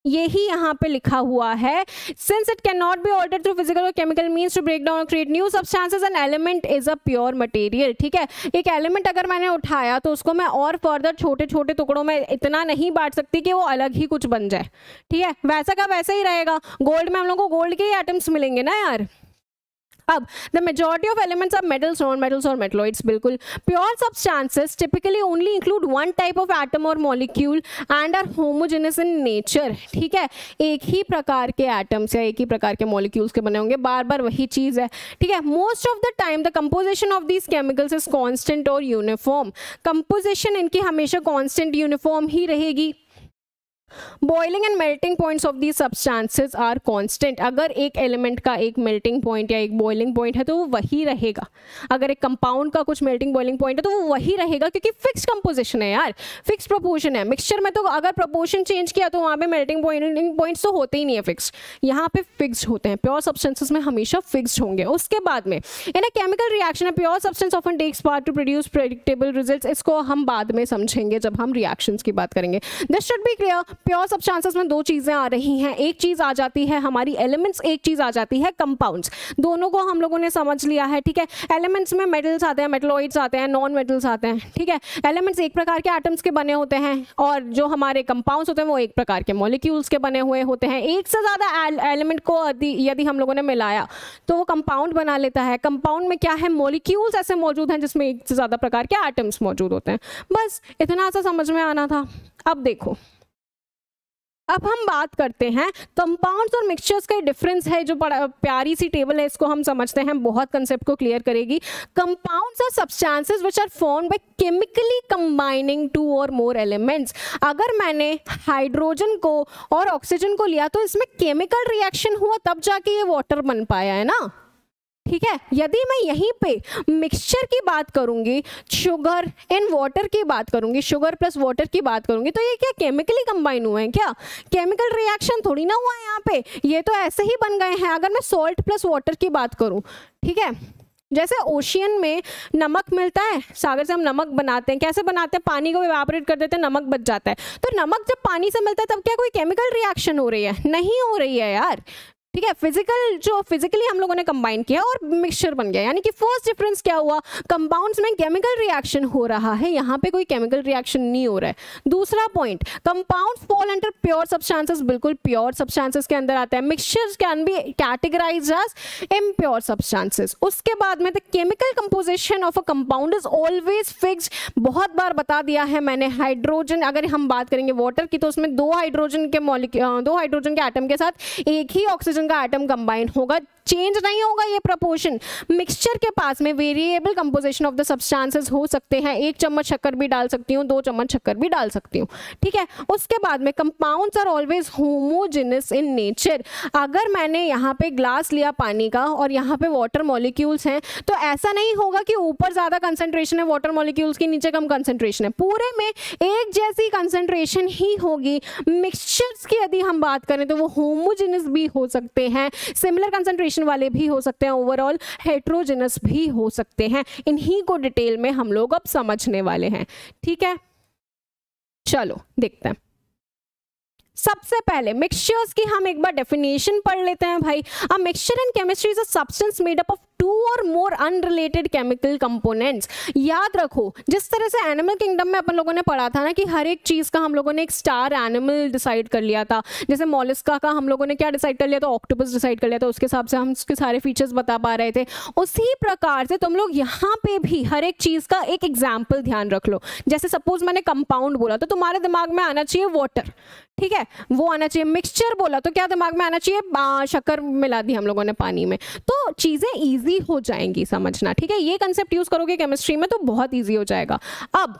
यही यहाँ पे लिखा हुआ है। Since it can not be altered through physical और chemical means to break down और create new substances, an element is a pure material, ठीक है। एक एलिमेंट अगर मैंने उठाया तो उसको मैं और फर्दर छोटे छोटे टुकड़ों में इतना नहीं बांट सकती कि वो अलग ही कुछ बन जाए, ठीक है। वैसा का वैसा ही रहेगा। गोल्ड में हम लोग को गोल्ड के ही एटम्स मिलेंगे ना यार। अब the majority of elements are metals, non metals और मेटलॉइड्स। बिल्कुल pure substances typically only include one type of atom और molecule and are homogeneous in nature, ठीक है। एक ही प्रकार के एटम्स या एक ही प्रकार के मॉलिक्यूल्स के बने होंगे, बार बार वही चीज है, ठीक है। Most of the time the composition of these chemicals is constant और यूनिफॉर्म। कंपोजिशन इनकी हमेशा कॉन्स्टेंट यूनिफॉर्म ही रहेगी। Boiling and melting points of these substances are constant. अगर एक एलिमेंट का एक मेल्टिंग पॉइंट या एक बॉइलिंग पॉइंट है तो वो वही रहेगा। अगर एक कंपाउंड का कुछ मेल्टिंग बॉइलिंग पॉइंट है तो वो वही रहेगा, क्योंकि फिक्स कंपोजिशन है यार, फिक्स प्रोपोर्शन है। मिक्सचर में तो अगर प्रोपोर्शन चेंज किया तो वहाँ पे मेल्टिंग बॉइलिंग पॉइंट्स तो होते ही नहीं है फिक्स, यहाँ पे फिक्स्ड होते हैं। प्योर सब्सटेंसेस में हमेशा फिक्स्ड होंगे। उसके बाद में in a chemical reaction pure substance often takes part to produce predictable results. इसको हम बाद में समझेंगे जब हम रिएक्शंस की बात करेंगे। This should be clear. Pure substances में 2 चीजें आ रही हैं, एक चीज आ जाती है हमारी एलिमेंट्स, एक चीज आ जाती है कंपाउंड्स। दोनों को हम लोगों ने समझ लिया है, ठीक है। एलिमेंट्स में मेटल्स आते हैं, मेटलॉइड्स आते हैं, नॉन मेटल्स आते हैं, ठीक है। एलिमेंट्स एक प्रकार के एटम्स के बने होते हैं और जो हमारे कंपाउंड्स होते हैं वो एक प्रकार के मॉलिक्यूल्स के बने हुए होते हैं। एक से ज्यादा एलिमेंट को यदि हम लोगों ने मिलाया तो वो कंपाउंड बना लेता है। कंपाउंड में क्या है, मॉलिक्यूल्स ऐसे मौजूद हैं जिसमें एक से ज्यादा प्रकार के एटम्स मौजूद होते हैं। बस इतना सा समझ में आना था। अब देखो, अब हम बात करते हैं कंपाउंड्स और मिक्सचर्स का डिफरेंस है, जो बड़ा प्यारी सी टेबल है, इसको हम समझते हैं, बहुत कंसेप्ट को क्लियर करेगी। Compounds are substances which are formed by chemically combining 2 और मोर एलिमेंट्स। अगर मैंने हाइड्रोजन को और ऑक्सीजन को लिया तो इसमें केमिकल रिएक्शन हुआ तब जाके ये वाटर बन पाया है ना, ठीक है। यदि मैं यहीं पे मिक्सचर की बात करूंगी, शुगर एंड वाटर की बात करूंगी, शुगर प्लस वाटर की बात करूंगी, तो ये क्या केमिकली कंबाइन हुए हैं क्या? केमिकल रिएक्शन थोड़ी ना हुआ है यहाँ पे, ये तो ऐसे ही बन गए हैं। अगर मैं सॉल्ट प्लस वाटर की बात करूं, ठीक है, जैसे ओशियन में नमक मिलता है, सागर से हम नमक बनाते हैं, कैसे बनाते हैं, पानी को इवेपोरेट कर देते हैं, नमक बच जाता है। तो नमक जब पानी से मिलता है तब क्या कोई केमिकल रिएक्शन हो रही है? नहीं हो रही है यार, ठीक है। फिजिकली हम लोगों ने कंबाइन किया और मिक्सचर बन गया। यानी कि फर्स्ट डिफरेंस क्या हुआ, कंपाउंड्स में केमिकल रिएक्शन हो रहा है, यहाँ पे कोई केमिकल रिएक्शन नहीं हो रहा है। दूसरा point, compounds fall under pure substances, बिल्कुल प्योर सब्सटेंसेस के अंदर आता है। Mixtures can be categorised as impure substances. उसके बाद में the chemical composition of a compound is always fixed. बहुत बार बता दिया है मैंने। हाइड्रोजन, अगर हम बात करेंगे वाटर की, तो उसमें 2 हाइड्रोजन के एटम के साथ एक ही ऑक्सीजन का एटम कंबाइन होगा, चेंज नहीं होगा ये प्रोपोर्शन। मिक्सचर के पास में variable composition of the substances हो सकते हैं, 1 चम्मच शक्कर भी डाल सकती हूँ, 2 चम्मच शक्कर भी डाल सकती हूँ, ठीक है। उसके बाद में compounds are always homogenous in nature. अगर मैंने यहाँ पे ग्लास लिया पानी का और यहाँ पे वाटर मॉलिक्यूल्स हैं, तो ऐसा नहीं होगा कि ऊपर ज्यादा कंसंट्रेशन है वाटर मॉलिक्यूल्स की, नीचे कम कंसंट्रेशन है। पूरे में एक जैसी कंसंट्रेशन ही होगी। मिक्सचर्स की यदि हम बात करें तो वो होमोजेनस भी हो सकते हैं, सिमिलर कंसंट्रेशन वाले भी हो सकते हैं, ओवरऑल हेट्रोजेनस भी हो सकते हैं। इन्हीं को डिटेल में हम लोग अब समझने वाले हैं, ठीक है। चलो देखते हैं। सबसे पहले मिक्सचर्स की हम एक बार डेफिनेशन पढ़ लेते हैं भाई। A mixture in chemistry is a substance made up of two और मोर अनरिलेटेड केमिकल कंपोनेंट्स। याद रखो, जिस तरह से एनिमल किंगडम में अपन लोगों ने पढ़ा था ना कि हर एक चीज का हम लोगों ने एक स्टार एनिमल डिसाइड कर लिया था, जैसे मॉलिस्का का हम लोगों ने क्या डिसाइड कर लिया था, ऑक्टोपस डिसाइड कर लिया था, उसके हिसाब से हम उसके सारे फीचर्स बता पा रहे थे। उसी प्रकार से तुम लोग यहाँ पे भी हर एक चीज का एक एग्जाम्पल ध्यान रख लो। जैसे सपोज मैंने कंपाउंड बोला तो तुम्हारे दिमाग में आना चाहिए वाटर, ठीक है, वो आना चाहिए। मिक्सचर बोला तो क्या दिमाग में आना चाहिए, शक्कर मिला दी हम लोगों ने पानी में, तो चीजें इजी हो जाएंगी समझना, ठीक है। ये कंसेप्ट यूज करोगे केमिस्ट्री में तो बहुत इजी हो जाएगा। अब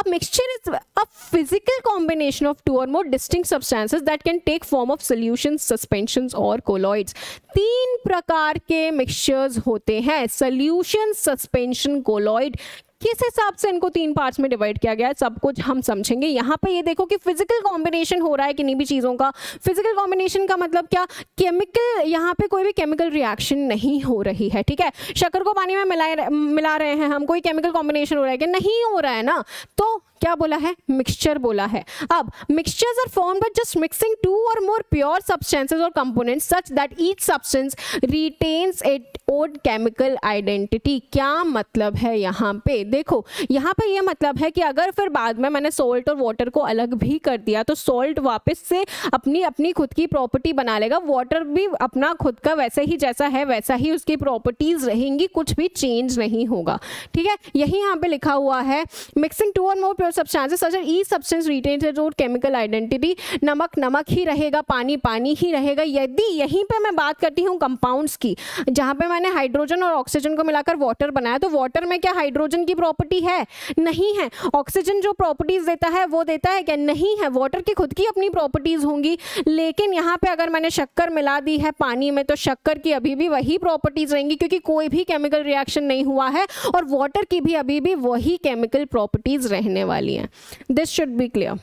mixture is a physical combination of two or more distinct substances that can take form of solutions, suspensions और colloids। 3 प्रकार के मिक्सचर्स होते हैं, सॉल्यूशन, सस्पेंशन, कोलॉइड। किस हिसाब से इनको 3 पार्ट्स में डिवाइड किया गया है सब कुछ हम समझेंगे। यहाँ पे ये देखो कि फिजिकल कॉम्बिनेशन हो रहा है किन्हीं भी चीज़ों का। फिजिकल कॉम्बिनेशन का मतलब क्या, केमिकल, यहाँ पे कोई भी केमिकल रिएक्शन नहीं हो रही है, ठीक है। शक्कर को पानी में मिला रहे हैं हम, कोई केमिकल कॉम्बिनेशन हो रहा है कि नहीं हो रहा है ना, तो क्या बोला है, मिक्सचर बोला है। अब mixtures are formed by just mixing 2 और मोर प्योर सब्सटेंसेस और components such that each substance retains it own chemical identity. क्या मतलब है यहाँ पे, देखो यहाँ पे ये मतलब है कि अगर फिर बाद में मैंने सॉल्ट और वाटर को अलग भी कर दिया तो सॉल्ट वापस से अपनी अपनी खुद की प्रॉपर्टी बना लेगा, वाटर भी अपना खुद का वैसे ही जैसा है वैसा ही उसकी प्रॉपर्टीज रहेंगी, कुछ भी चेंज नहीं होगा, ठीक है। यही यहाँ पे लिखा हुआ है, मिक्सिंग 2 और मोर substances such as each substance retains its own chemical identity। नमक नमक ही रहेगा, पानी पानी ही रहेगा। यदि यहीं पे मैं बात करती हूँ कंपाउंड्स की, जहाँ पे मैंने हाइड्रोजन और ऑक्सीजन को मिलाकर वाटर बनाया, तो वाटर में क्या हाइड्रोजन की प्रॉपर्टी है, नहीं है। ऑक्सीजन जो प्रॉपर्टीज देता है वो देता है क्या, नहीं है। वाटर की खुद की अपनी प्रॉपर्टीज होंगी, लेकिन यहाँ पे अगर मैंने शक्कर मिला दी है पानी में तो शक्कर की अभी भी वही प्रॉपर्टीज रहेंगी क्योंकि कोई भी केमिकल रिएक्शन नहीं हुआ है, और वाटर की भी अभी भी वही केमिकल प्रॉपर्टीज रहने वाली हैं। This should be clear.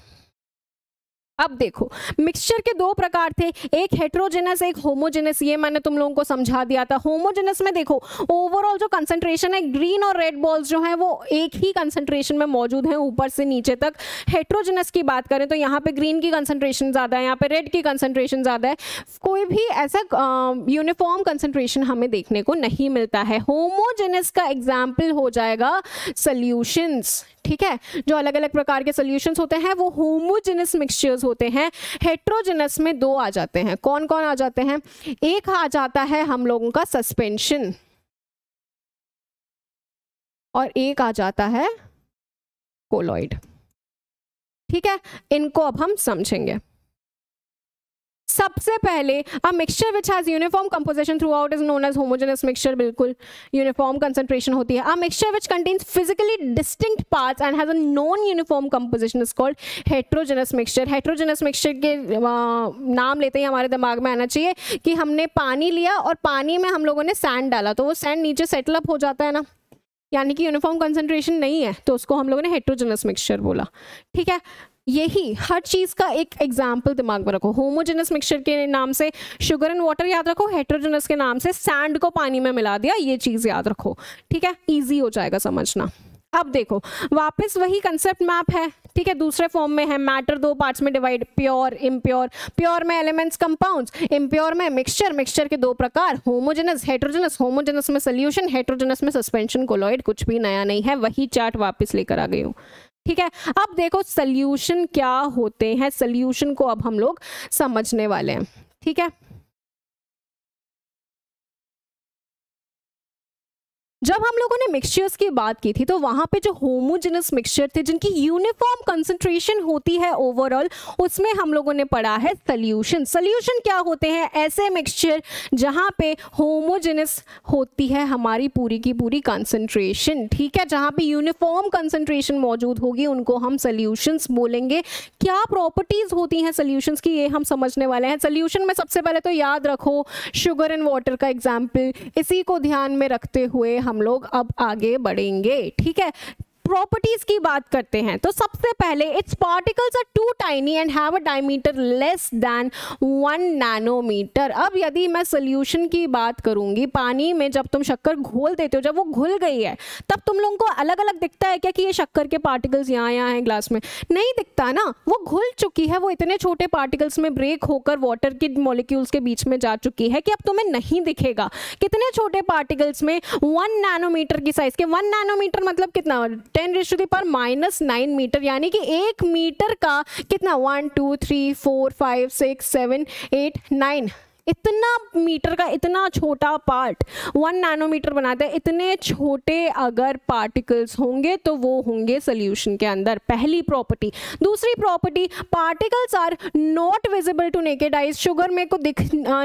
अब देखो मिक्सचर के 2 प्रकार थे, एक हेट्रोजेनस एक होमोजेनस, ये मैंने तुम लोगों को समझा दिया था। होमोजेनस में देखो ओवरऑल जो कंसंट्रेशन है, ग्रीन और रेड बॉल्स जो हैं वो एक ही कंसंट्रेशन में मौजूद हैं ऊपर से नीचे तक। हेट्रोजेनस की बात करें तो यहाँ पे ग्रीन की कंसंट्रेशन ज़्यादा है, यहाँ पे रेड की कंसंट्रेशन ज़्यादा है, कोई भी ऐसा यूनिफॉर्म कंसंट्रेशन हमें देखने को नहीं मिलता है। होमोजेनस का एग्जाम्पल हो जाएगा सॉल्यूशंस, ठीक है, जो अलग अलग प्रकार के सॉल्यूशंस होते हैं वो होमोजेनस मिक्सचर्स होते हैं। हेट्रोजेनस में 2 आ जाते हैं, कौन कौन आ जाते हैं, एक आ जाता है हम लोगों का सस्पेंशन और एक आ जाता है कोलॉइड, ठीक है। इनको अब हम समझेंगे। सबसे पहले a mixture which has uniform composition throughout is known as homogenous mixture, बिल्कुल यूनिफॉर्म कंसंट्रेशन होती है। A mixture which contains physically distinct parts and has a non uniform composition is called heterogenous mixture. Heterogenous mixture के नाम लेते ही हमारे दिमाग में आना चाहिए कि हमने पानी लिया और पानी में हम लोगों ने सैंड डाला तो वो सैंड नीचे सेटल अप हो जाता है ना, यानी कि यूनिफॉर्म कंसंट्रेशन नहीं है, तो उसको हम लोगों ने हेट्रोजेनस मिक्सचर बोला, ठीक है। यही हर चीज का एक एग्जाम्पल दिमाग में रखो। होमोजेनस मिक्सचर के नाम से शुगर एंड वाटर याद रखो, हेट्रोजेनस के नाम से सैंड को पानी में मिला दिया, ये चीज याद रखो, ठीक है, इजी हो जाएगा समझना। अब देखो वापस वही कंसेप्ट मैप है, ठीक है, दूसरे फॉर्म में है। मैटर 2 पार्ट्स में डिवाइड, प्योर इम्प्योर। प्योर में एलिमेंट्स कंपाउंड्स, इम्प्योर में मिक्सचर। मिक्सचर के 2 प्रकार, होमोजेनस हेट्रोजेनस। होमोजेनस में सॉल्यूशन, हेट्रोजेनस में सस्पेंशन कोलॉइड। कुछ भी नया नहीं है, वही चार्ट वापस लेकर आ गई हूँ, ठीक है। अब देखो सॉल्यूशन क्या होते हैं, सॉल्यूशन को अब हम लोग समझने वाले हैं, ठीक है। जब हम लोगों ने मिक्सचर्स की बात की थी तो वहां पे जो होमोजेनस मिक्सचर थे जिनकी यूनिफॉर्म कंसंट्रेशन होती है ओवरऑल, उसमें हम लोगों ने पढ़ा है सॉल्यूशन। सॉल्यूशन क्या होते हैं, ऐसे मिक्सचर जहां पे होमोजेनस होती है हमारी पूरी की पूरी कंसंट्रेशन, ठीक है, जहां पे यूनिफॉर्म कंसंट्रेशन मौजूद होगी उनको हम सॉल्यूशंस बोलेंगे। क्या प्रॉपर्टीज होती हैं सॉल्यूशंस की, ये हम समझने वाले हैं। सॉल्यूशन में सबसे पहले तो याद रखो शुगर एंड वाटर का एग्जाम्पल, इसी को ध्यान में रखते हुए हम लोग अब आगे बढ़ेंगे, ठीक है। प्रॉपर्टीज की बात करते हैं तो सबसे पहले its particles are too tiny and have a diameter less than 1 nanometre. अब यदि मैं सोल्यूशन की बात करूंगी, पानी में जब तुम शक्कर घोल देते हो, जब वो घुल गई है तब तुम लोगों को अलग अलग दिखता है क्या कि ये शक्कर के पार्टिकल्स यहाँ हैं ग्लास में? नहीं दिखता ना, वो घुल चुकी है, वो इतने छोटे पार्टिकल्स में ब्रेक होकर वाटर के मॉलिक्यूल्स के बीच में जा चुकी है कि अब तुम्हें नहीं दिखेगा। कितने छोटे पार्टिकल्स में? 1 नैनोमीटर की साइज के। 1 नैनोमीटर मतलब कितना? 10⁻⁻⁹ मीटर, यानी कि 1 मीटर का कितना? 1 2 3 4 5 6 7 8 9, इतना मीटर का इतना छोटा पार्ट 1 नैनोमीटर बनाता है। इतने छोटे अगर पार्टिकल्स होंगे तो वो होंगे सोल्यूशन के अंदर, पहली प्रॉपर्टी। दूसरी property, particles are not visible to naked eyes. Sugar मेरे को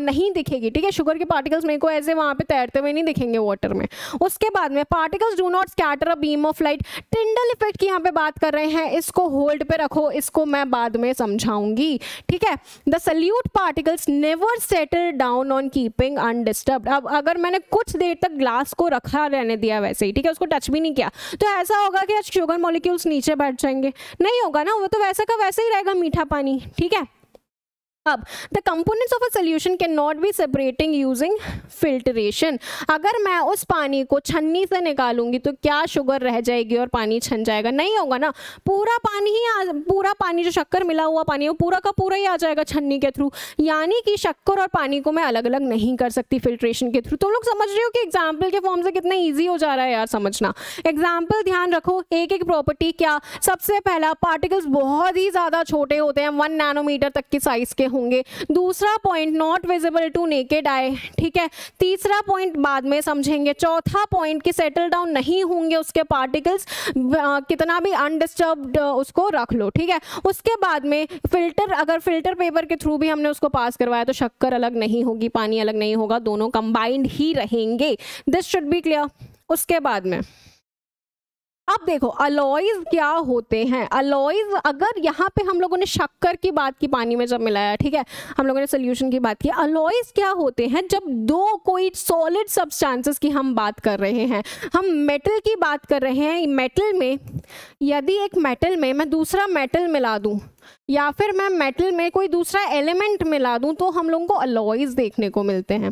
नहीं दिखेगी, ठीक है, शुगर के पार्टिकल्स मेरे को ऐसे वहाँ पे तैरते हुए नहीं दिखेंगे वाटर में। उसके बाद में particles do not scatter a beam of light. Tyndall effect की यहाँ पे बात कर रहे हैं, इसको होल्ड पे रखो, इसको मैं बाद में समझाऊंगी, ठीक है। The solute particles never set down on keeping undisturbed. अब अगर मैंने कुछ देर तक ग्लास को रखा रहने दिया वैसे ही, ठीक है, उसको टच भी नहीं किया, तो ऐसा होगा कि शुगर मॉलिक्यूल्स नीचे बैठ जाएंगे? नहीं होगा ना, वो तो वैसे का वैसे ही रहेगा मीठा पानी, ठीक है। अब the components of a solution can not B separating using filtration. अगर मैं उस पानी को छन्नी से निकालूंगी तो क्या शुगर रह जाएगी और पानी छन जाएगा? नहीं होगा ना, पूरा पानी जो शक्कर मिला हुआ पानी है वो पूरा का पूरा ही आ जाएगा छन्नी के थ्रू। यानी कि शक्कर और पानी को मैं अलग अलग नहीं कर सकती फिल्ट्रेशन के थ्रू। तुम लोग समझ रहे हो कि एग्जाम्पल के फॉर्म से कितना ईजी हो जा रहा है यार समझना। एग्जाम्पल ध्यान रखो, एक एक प्रॉपर्टी। क्या? सबसे पहला, पार्टिकल्स बहुत ही ज्यादा छोटे होते हैं, 1 नैनोमीटर तक की साइज के होंगे। दूसरा point, not visible to naked eye, ठीक है। तीसरा पॉइंट बाद में समझेंगे। चौथा पॉइंट कि सेटल डाउन नहीं होंगे उसके पार्टिकल्स, कितना भी अनडिस्टर्ब्ड उसको रख लो, ठीक है। उसके बाद में फिल्टर, अगर फिल्टर पेपर के थ्रू भी हमने उसको पास करवाया तो शक्कर अलग नहीं होगी, पानी अलग नहीं होगा, दोनों कंबाइंड ही रहेंगे। This should be clear. उसके बाद में अब देखो अलॉयज क्या होते हैं। अलॉयज, अगर यहाँ पे हम लोगों ने शक्कर की बात की पानी में जब मिलाया, ठीक है, हम लोगों ने सोल्यूशन की बात की। अलॉयज क्या होते हैं? जब दो कोई सॉलिड सब्सटेंसेस की हम बात कर रहे हैं, हम मेटल की बात कर रहे हैं, मेटल में यदि एक मेटल में मैं दूसरा मेटल मिला दूं या फिर मैं मेटल में कोई दूसरा एलिमेंट मिला दूं तो हम लोगों को अलॉयज देखने को मिलते हैं,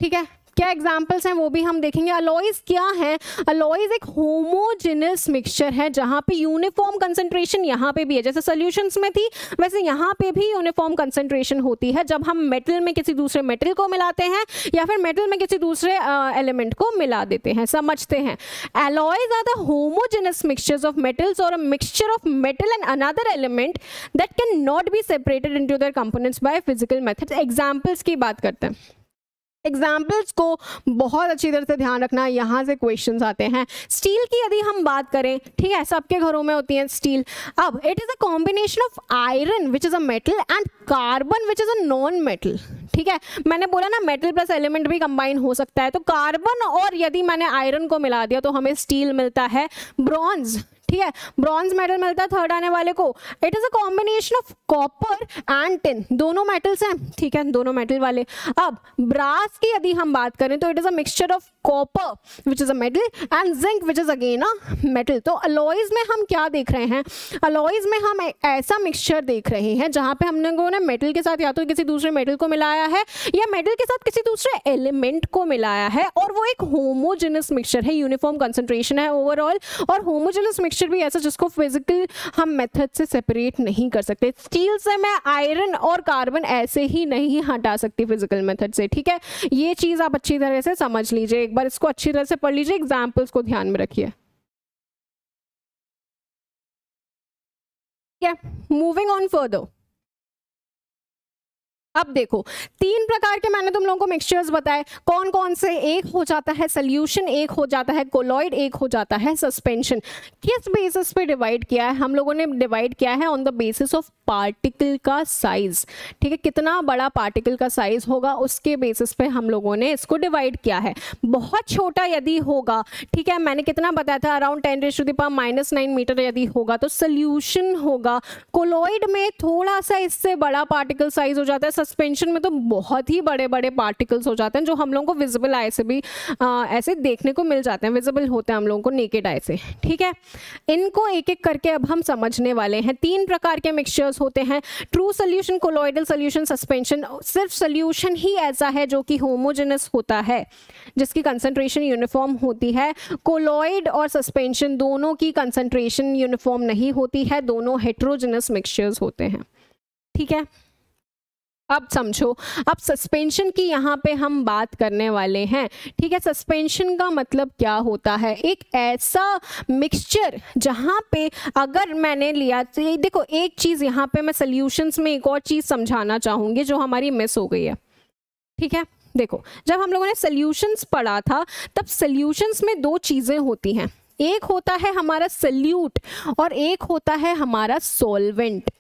ठीक है। क्या एग्जाम्पल्स हैं वो भी हम देखेंगे। अलॉयज क्या है? अलॉयज एक होमोजेनस मिक्सचर है जहाँ पे यूनिफॉर्म कंसंट्रेशन यहाँ पे भी है, जैसे सॉल्यूशंस में थी वैसे यहाँ पे भी यूनिफॉर्म कंसंट्रेशन होती है जब हम मेटल में किसी दूसरे मेटल को मिलाते हैं या फिर मेटल में किसी दूसरे एलिमेंट को मिला देते हैं। समझते हैं, alloys are the homogeneous mixtures of metals और a mixture of metal and another element that can not be separated into their components by physical methods. Examples की बात करते हैं। एग्जाम्पल्स को बहुत अच्छी तरह से ध्यान रखना, यहाँ से क्वेश्चंस आते हैं। स्टील की यदि हम बात करें, ठीक है, सबके घरों में होती है स्टील। अब it is a combination of iron which is a metal and carbon which is a non metal, ठीक है। मैंने बोला ना मेटल प्लस एलिमेंट भी कंबाइन हो सकता है, तो कार्बन और यदि मैंने आयरन को मिला दिया तो हमें स्टील मिलता है। ब्रॉन्ज, ठीक है, ब्रॉन्ज मेटल मिलता है थर्ड आने वाले को। It is a combination of copper and tin, दोनों मेटल्स हैं, ठीक है, दोनों मेटल वाले। अब ब्रास की यदि हम बात करें तो it is a mixture of copper which is a metal and zinc which is again a metal. तो अलॉयज में हम क्या देख रहे हैं? अलॉयज में हम ऐसा मिक्सचर देख रहे हैं जहां पे हम लोगों ने मेटल के साथ या तो किसी दूसरे मेटल को मिलाया है या मेटल के साथ किसी दूसरे एलिमेंट को मिलाया है, और वो एक होमोजेनस मिक्सचर है, यूनिफॉर्म कंसंट्रेशन है ओवरऑल। और होमोजेनस मिक्सचर भी ऐसा जिसको फिजिकल हम मेथड से सेपरेट नहीं कर सकते। स्टील से मैं आयरन और कार्बन ऐसे ही नहीं हटा सकती फिजिकल मेथड से, ठीक है। ये चीज आप अच्छी तरह से समझ लीजिए, एक बार इसको अच्छी तरह से पढ़ लीजिए, एग्जाम्पल्स को ध्यान में रखिए, ठीक है। मूविंग ऑन फर्दर, अब देखो 3 प्रकार के मैंने तुम लोगों को मिक्सचर्स बताए, कौन कौन से? एक हो जाता है सोल्यूशन, एक हो जाता है कोलॉइड, एक हो जाता है सस्पेंशन। किस बेसिस पे डिवाइड किया है? हम लोगों ने डिवाइड किया है on the basis of particle का साइज, ठीक है, कितना बड़ा पार्टिकल का साइज होगा उसके बेसिस पे हम लोगों ने इसको डिवाइड किया है। बहुत छोटा यदि होगा, ठीक है, मैंने कितना बताया था, अराउंड 10⁻⁹ मीटर यदि होगा तो सोल्यूशन होगा। कोलॉइड में थोड़ा सा इससे बड़ा पार्टिकल साइज हो जाता है, सस्पेंशन में तो बहुत ही बड़े बड़े पार्टिकल्स हो जाते हैं जो हम लोगों को विजिबल आई से भी ऐसे देखने को मिल जाते हैं, विजिबल होते हैं हम लोगों को नेकेड आई से। ठीक है, इनको एक एक करके अब हम समझने वाले हैं। 3 प्रकार के मिक्सचर्स होते हैं, true solution, colloidal solution, suspension. सिर्फ सोल्यूशन ही ऐसा है जो कि होमोजेनस होता है, जिसकी कंसंट्रेशन यूनिफॉर्म होती है। कोलॉइड और सस्पेंशन दोनों की कंसंट्रेशन यूनिफॉर्म नहीं होती है, दोनों हेट्रोजेनस मिक्सचर्स होते हैं। ठीक है, अब समझो, अब सस्पेंशन की यहाँ पे हम बात करने वाले हैं। ठीक है, सस्पेंशन का मतलब क्या होता है? एक ऐसा मिक्सचर जहाँ पे अगर मैंने लिया, तो देखो एक चीज़ यहाँ पे मैं सॉल्यूशंस में एक और चीज़ समझाना चाहूँगी जो हमारी मिस हो गई है। ठीक है, देखो जब हम लोगों ने सॉल्यूशंस पढ़ा था तब सॉल्यूशंस में 2 चीज़ें होती हैं, एक होता है हमारा सॉल्यूट और एक होता है हमारा सॉल्वेंट।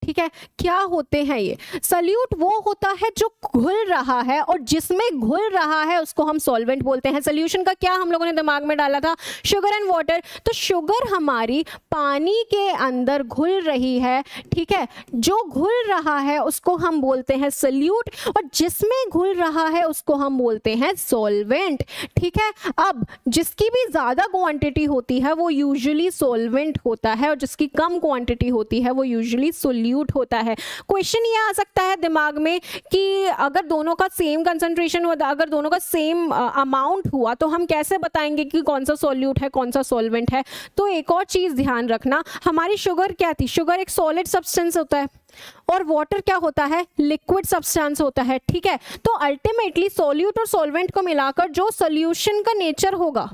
ठीक है, क्या होते हैं ये? सॉल्यूट वो होता है जो घुल रहा है, और जिसमें घुल रहा है उसको हम सॉल्वेंट बोलते हैं। सॉल्यूशन का क्या हम लोगों ने दिमाग में डाला था? Sugar and water. तो शुगर हमारी पानी के अंदर घुल रही है। ठीक है, जो घुल रहा है उसको हम बोलते हैं सॉल्यूट, और जिसमें घुल रहा है उसको हम बोलते हैं सॉल्वेंट। ठीक है, अब जिसकी भी ज्यादा क्वांटिटी होती है वो यूजुअली सॉल्वेंट होता है, और जिसकी कम क्वांटिटी होती है वो यूजुअली सॉल्यूट होता है। क्वेश्चन ये आ सकता है दिमाग में कि अगर दोनों का सेम कंसंट्रेशन हुआ, अगर दोनों का सेम अमाउंट हुआ तो हम कैसे बताएंगे कि कौन सा सॉल्यूट है कौन सा सॉल्वेंट है? तो एक और चीज ध्यान रखना, हमारी शुगर क्या थी? शुगर एक सॉलिड सब्सटेंस होता है और वाटर क्या होता है? लिक्विड सब्सटेंस होता है। ठीक है, तो अल्टीमेटली सॉल्यूट और सॉल्वेंट को मिलाकर जो सॉल्यूशन का नेचर होगा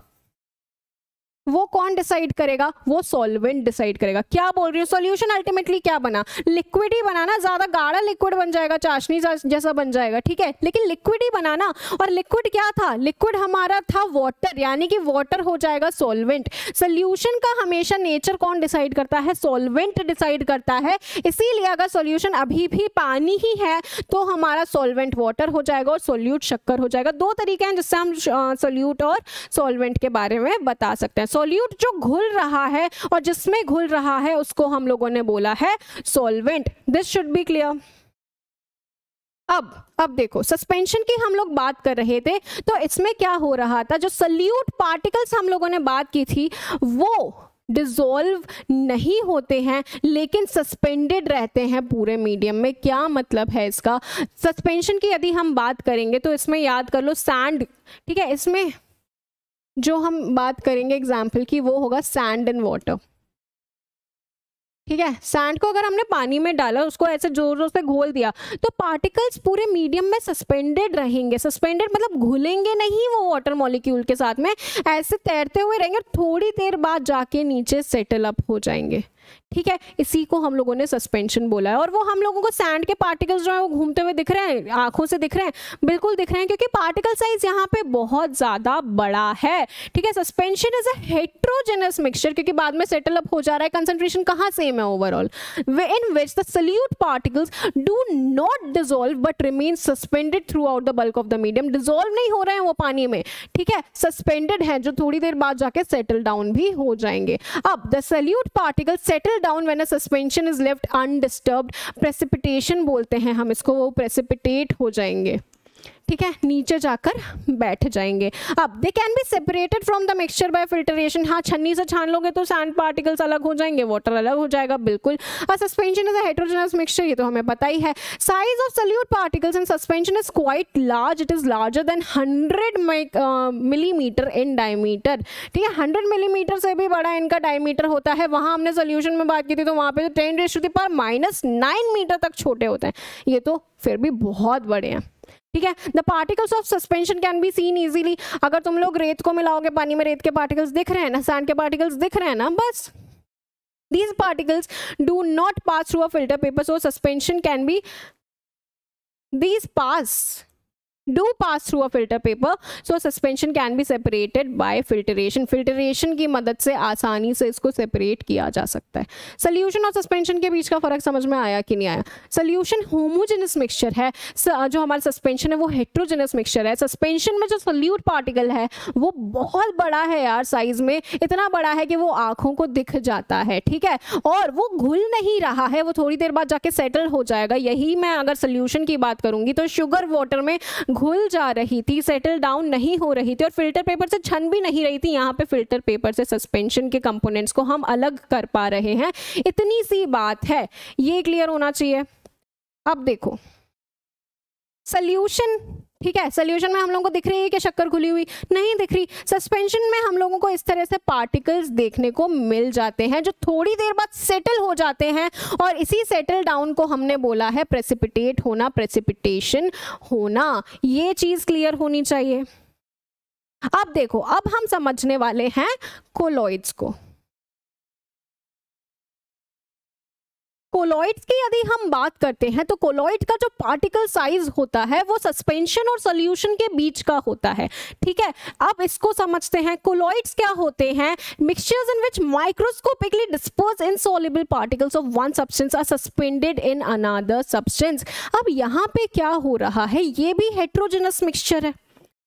वो कौन डिसाइड करेगा? वो सॉल्वेंट डिसाइड करेगा। क्या बोल रही हूँ? सॉल्यूशन अल्टीमेटली क्या बना? लिक्विड ही बनाना, ज्यादा गाढ़ा लिक्विड बन जाएगा, चाशनी जैसा बन जाएगा। ठीक है, लेकिन लिक्विड ही बनाना, और लिक्विड क्या था? लिक्विड हमारा था वाटर, यानी कि वाटर हो जाएगा सॉल्वेंट। सॉल्यूशन का हमेशा नेचर कौन डिसाइड करता है? सॉल्वेंट डिसाइड करता है। इसीलिए अगर सॉल्यूशन अभी भी पानी ही है तो हमारा सॉल्वेंट वाटर हो जाएगा और सॉल्यूट शक्कर हो जाएगा। 2 तरीके हैं जिससे हम सॉल्यूट और सॉल्वेंट के बारे में बता सकते हैं। सॉल्यूट जो घुल रहा है और जिसमें घुल रहा है उसको हम लोगों ने बोला है solvent. This should be clear. अब देखो, सस्पेंशन की हम लोग बात कर रहे थे, तो इसमें क्या हो रहा था? जो सॉल्यूट पार्टिकल्स हम लोगों ने बात की थी वो डिसॉल्व नहीं होते हैं लेकिन सस्पेंडेड रहते हैं पूरे मीडियम में। क्या मतलब है इसका? सस्पेंशन की यदि हम बात करेंगे तो इसमें याद कर लो सैंड। ठीक है, इसमें जो हम बात करेंगे एग्जाम्पल की वो होगा सैंड एंड वाटर। ठीक है, सैंड को अगर हमने पानी में डाला, उसको ऐसे जोर जोर से घोल दिया, तो पार्टिकल्स पूरे मीडियम में सस्पेंडेड रहेंगे। सस्पेंडेड मतलब घुलेंगे नहीं, वो वाटर मॉलिक्यूल के साथ में ऐसे तैरते हुए रहेंगे, थोड़ी देर बाद जाके नीचे सेटल अप हो जाएंगे। ठीक है, इसी को हम लोगों ने सस्पेंशन बोला है। और वो हम लोगों को सैंड के पार्टिकल्स जो है वो घूमते हुए दिख रहे हैं, आंखों से दिख रहे हैं? बिल्कुल दिख रहे हैं, क्योंकि पार्टिकल साइज यहाँ पे बहुत ज्यादा बड़ा है। ठीक है, suspension is a heterogeneous mixture, क्योंकि बाद में सेटल अप हो जा रहा है। कंसंट्रेशन कहाँ सेम है overall, in which the solute particles do not dissolve but remain suspended through out the bulk of the medium. Dissolve नहीं हो रहे हैं वो पानी में, ठीक है, सस्पेंडेड है, जो थोड़ी देर बाद जाके सेटल डाउन भी हो जाएंगे। अब the solute particles settle down when a suspension is left undisturbed। precipitation बोलते हैं हम इसको, वो precipitate हो जाएंगे। ठीक है, नीचे जाकर बैठ जाएंगे। अब they can be separated from the mixture by filtration. हाँ, छन्नी से छान लोगे तो सैंड पार्टिकल्स अलग हो जाएंगे, वाटर अलग हो जाएगा। बिल्कुल। Suspension is a heterogeneous mixture, ये तो हमें पता ही है। Size of solute particles in suspension is quite large, it is larger than 100 millimetre in diameter. ठीक है, 100 मिलीमीटर से भी बड़ा इनका डायमीटर होता है। वहां हमने सोल्यूशन में बात की थी तो वहां पे 10⁻⁻⁹ मीटर तक छोटे होते हैं, ये तो फिर भी बहुत बड़े हैं। ठीक है, the particles of suspension can be seen easily. अगर तुम लोग रेत को मिलाओगे पानी में, रेत के पार्टिकल्स दिख रहे हैं ना, सैंड के पार्टिकल्स दिख रहे हैं ना, बस। These particles do not pass through a filter paper, so suspension can be, these pass do pass through a filter paper, so suspension can be separated by filtration. Filtration की मदद से आसानी से इसको सेपरेट किया जा सकता है। सोल्यूशन और सस्पेंशन के बीच का फर्क समझ में आया कि नहीं आया? सोल्यूशन होमोजेनस मिक्सचर है, जो हमारा सस्पेंशन है वो हेट्रोजेनस मिक्सचर है। सस्पेंशन में जो सोल्यूट पार्टिकल है वो बहुत बड़ा है यार, साइज में इतना बड़ा है कि वो आंखों को दिख जाता है, ठीक है, और वो घुल नहीं रहा है, वो थोड़ी देर बाद जाके सेटल हो जाएगा। यही मैं अगर सोल्यूशन की बात करूंगी तो शुगर वाटर में घुल जा रही थी, सेटल डाउन नहीं हो रही थी और फिल्टर पेपर से छन भी नहीं रही थी। यहाँ पे फिल्टर पेपर से सस्पेंशन के कंपोनेंट्स को हम अलग कर पा रहे हैं। इतनी सी बात है, ये क्लियर होना चाहिए। अब देखो सोल्यूशन, ठीक है, सोल्यूशन में हम लोगों को दिख रही है कि शक्कर घुली हुई? नहीं दिख रही। सस्पेंशन में हम लोगों को इस तरह से पार्टिकल्स देखने को मिल जाते हैं जो थोड़ी देर बाद सेटल हो जाते हैं और इसी सेटल डाउन को हमने बोला है प्रेसिपिटेट होना, प्रेसिपिटेशन होना। ये चीज क्लियर होनी चाहिए। अब देखो, अब हम समझने वाले हैं कोलॉइड्स को। कोलॉइड्स की यदि हम बात करते हैं तो कोलॉइड का जो पार्टिकल साइज होता है वो सस्पेंशन और सॉल्यूशन के बीच का होता है, ठीक है। अब इसको समझते हैं। कोलॉइड्स क्या होते हैं? Mixtures in which microscopically disperse insoluble particles of one substance are suspended in another substance. अब यहाँ पे क्या हो रहा है? ये भी हेट्रोजेनस मिक्सचर है,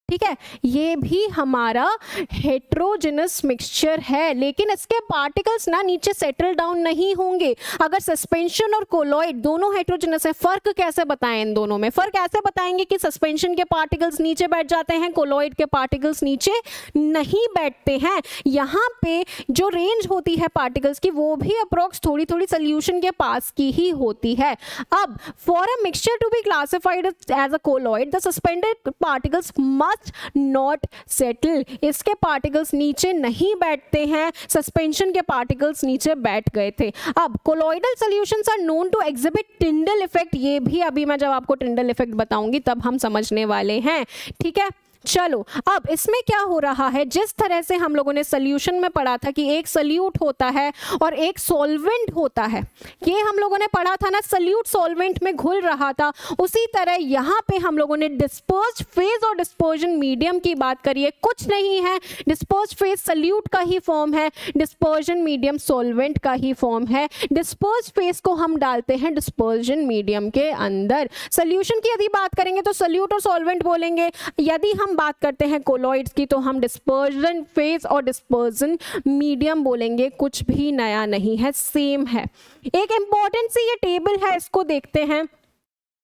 ठीक है, ये भी हमारा हेट्रोजेनस मिक्सचर है, लेकिन इसके पार्टिकल्स ना नीचे सेटल डाउन नहीं होंगे। अगर सस्पेंशन और कोलॉइड दोनों हेट्रोजेनस है, फर्क कैसे बताएं इन दोनों में? फर्क ऐसे बताएंगे कि सस्पेंशन के पार्टिकल्स नीचे बैठ जाते हैं, कोलॉइड के पार्टिकल्स नीचे नहीं बैठते हैं। यहाँ पे जो रेंज होती है पार्टिकल्स की वो भी अप्रोक्स थोड़ी थोड़ी सोल्यूशन के पास की ही होती है। अब for a mixture to be classified as a colloid, the suspended particles must not settle. इसके पार्टिकल्स नीचे नहीं बैठते हैं, सस्पेंशन के पार्टिकल्स नीचे बैठ गए थे। अब colloidal solutions are known to exhibit Tyndall effect. ये भी अभी मैं जब आपको टिंडल इफेक्ट बताऊंगी तब हम समझने वाले हैं, ठीक है। चलो, अब इसमें क्या हो रहा है? जिस तरह से हम लोगों ने सोल्यूशन में पढ़ा था कि एक सॉल्यूट होता है और एक सॉल्वेंट होता है, ये हम लोगों ने पढ़ा था ना, सॉल्यूट सॉल्वेंट में घुल रहा था। उसी तरह यहाँ पे हम लोगों ने डिस्पर्स्ड फेज और डिस्पर्जन मीडियम की बात करी है। कुछ नहीं है, डिस्पर्स्ड फेज सॉल्यूट का ही फॉर्म है, डिस्पर्जन मीडियम सॉल्वेंट का ही फॉर्म है। डिस्पर्स्ड फेज को हम डालते हैं डिस्पर्जन मीडियम के अंदर। सोल्यूशन की यदि बात करेंगे तो सॉल्यूट और सॉल्वेंट बोलेंगे। यदि हम बात करते हैं कोलॉइड्स की तो हम डिस्पर्जन फेज और डिस्पर्जन मीडियम बोलेंगे। कुछ भी नया नहीं है, सेम है। एक इंपॉर्टेंट सी ये टेबल है, इसको देखते हैं,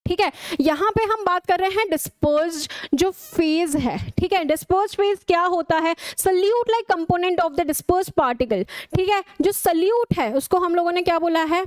ठीक है। यहाँ पे हम बात कर रहे हैं डिस्पर्स जो फेज है, ठीक है। डिस्पर्स फेज क्या होता है? Solute like component of the disperse particle, ठीक है। जो सल्यूट है उसको हम लोगों ने क्या बोला है?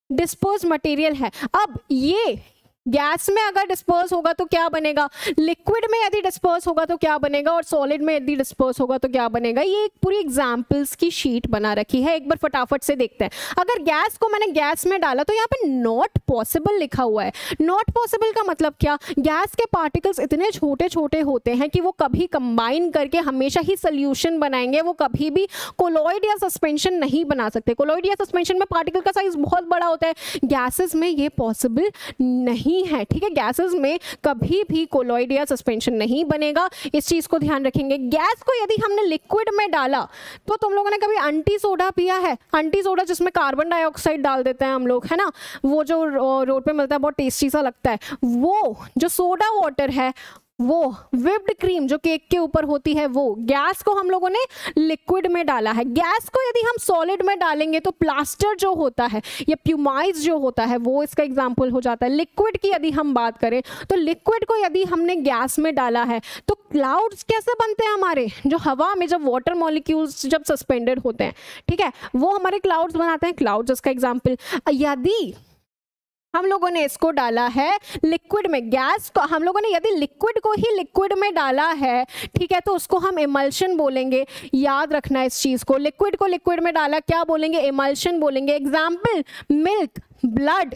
डिस्पर्स मटेरियल है। अब ये गैस में अगर डिस्पर्स होगा तो क्या बनेगा? लिक्विड में यदि डिस्पर्स होगा तो क्या बनेगा? और सॉलिड में यदि डिस्पर्स होगा तो क्या बनेगा? ये एक पूरी एग्जाम्पल्स की शीट बना रखी है, एक बार फटाफट से देखते हैं। अगर गैस को मैंने गैस में डाला तो यहाँ पे नॉट पॉसिबल लिखा हुआ है। नॉट पॉसिबल का मतलब क्या? गैस के पार्टिकल्स इतने छोटे छोटे होते हैं कि वो कभी कंबाइन करके हमेशा ही सोल्यूशन बनाएंगे, वो कभी भी कोलॉइड या सस्पेंशन नहीं बना सकते। कोलॉइड या सस्पेंशन में पार्टिकल का साइज बहुत बड़ा होता है, गैसेस में ये पॉसिबल नहीं है, ठीक है। गैसेस में कभी भी कोलॉइड या सस्पेंशन नहीं बनेगा, इस चीज को ध्यान रखेंगे। गैस को यदि हमने लिक्विड में डाला तो तुम लोगों ने कभी अंटी सोडा पिया है? अंटी सोडा जिसमें कार्बन डाइऑक्साइड डाल देते हैं हम लोग, है ना, वो जो रोड पे मिलता है, बहुत टेस्टी सा लगता है। वो जो सोडा वाटर है, वो व्हिप्ड क्रीम जो केक के ऊपर होती है, वो गैस को हम लोगों ने लिक्विड में डाला है। गैस को यदि हम सॉलिड में डालेंगे तो प्लास्टर जो होता है या प्यूमाइज जो होता है वो इसका एग्जाम्पल हो जाता है। लिक्विड की यदि हम बात करें तो लिक्विड को यदि हमने गैस में डाला है तो क्लाउड्स कैसे बनते हैं हमारे? जो हवा में जब वाटर मॉलिक्यूल्स जब सस्पेंडेड होते हैं, ठीक है, वो हमारे क्लाउड्स बनाते हैं। क्लाउड्स इसका एग्जाम्पल। यदि हम लोगों ने इसको डाला है लिक्विड में, गैस को हम लोगों ने यदि लिक्विड को ही लिक्विड में डाला है, ठीक है, तो उसको हम इमल्शन बोलेंगे। याद रखना इस चीज को, लिक्विड को लिक्विड में डाला क्या बोलेंगे? इमल्शन बोलेंगे। एग्जाम्पल, मिल्क, ब्लड,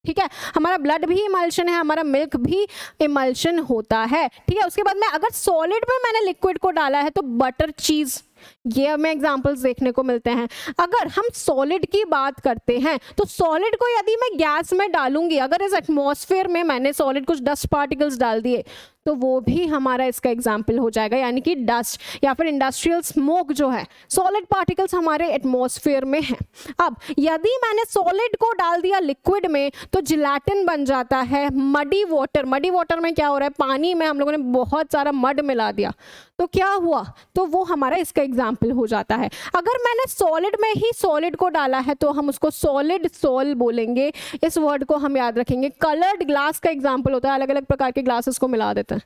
ठीक है, हमारा ब्लड भी इमल्शन है, हमारा मिल्क भी इमल्शन होता है, ठीक है। उसके बाद में अगर सॉलिड में मैंने लिक्विड को डाला है तो बटर, चीज, ये हमें एग्जांपल्स देखने को मिलते हैं। अगर हम सॉलिड की बात करते हैं तो सॉलिड को यदि मैं गैस में डालूंगी, अगर इस एटमॉस्फेयर में मैंने सॉलिड कुछ डस्ट पार्टिकल्स डाल दिए तो वो भी हमारा इसका एग्जाम्पल हो जाएगा, यानी कि डस्ट या फिर इंडस्ट्रियल स्मोक जो है, सॉलिड पार्टिकल्स हमारे एटमॉस्फेयर में हैं। अब यदि मैंने सॉलिड को डाल दिया लिक्विड में तो जिलेटिन बन जाता है। मडी वाटर, मडी वाटर में क्या हो रहा है, पानी में हम लोगों ने बहुत सारा मड मिला दिया तो क्या हुआ, तो वो हमारा इसका एग्जाम्पल हो जाता है। अगर मैंने सॉलिड में ही सॉलिड को डाला है तो हम उसको सॉलिड सोल बोलेंगे, इस वर्ड को हम याद रखेंगे। कलर्ड ग्लास का एग्जाम्पल होता है, अलग अलग प्रकार के ग्लासेस को मिला देते हैं,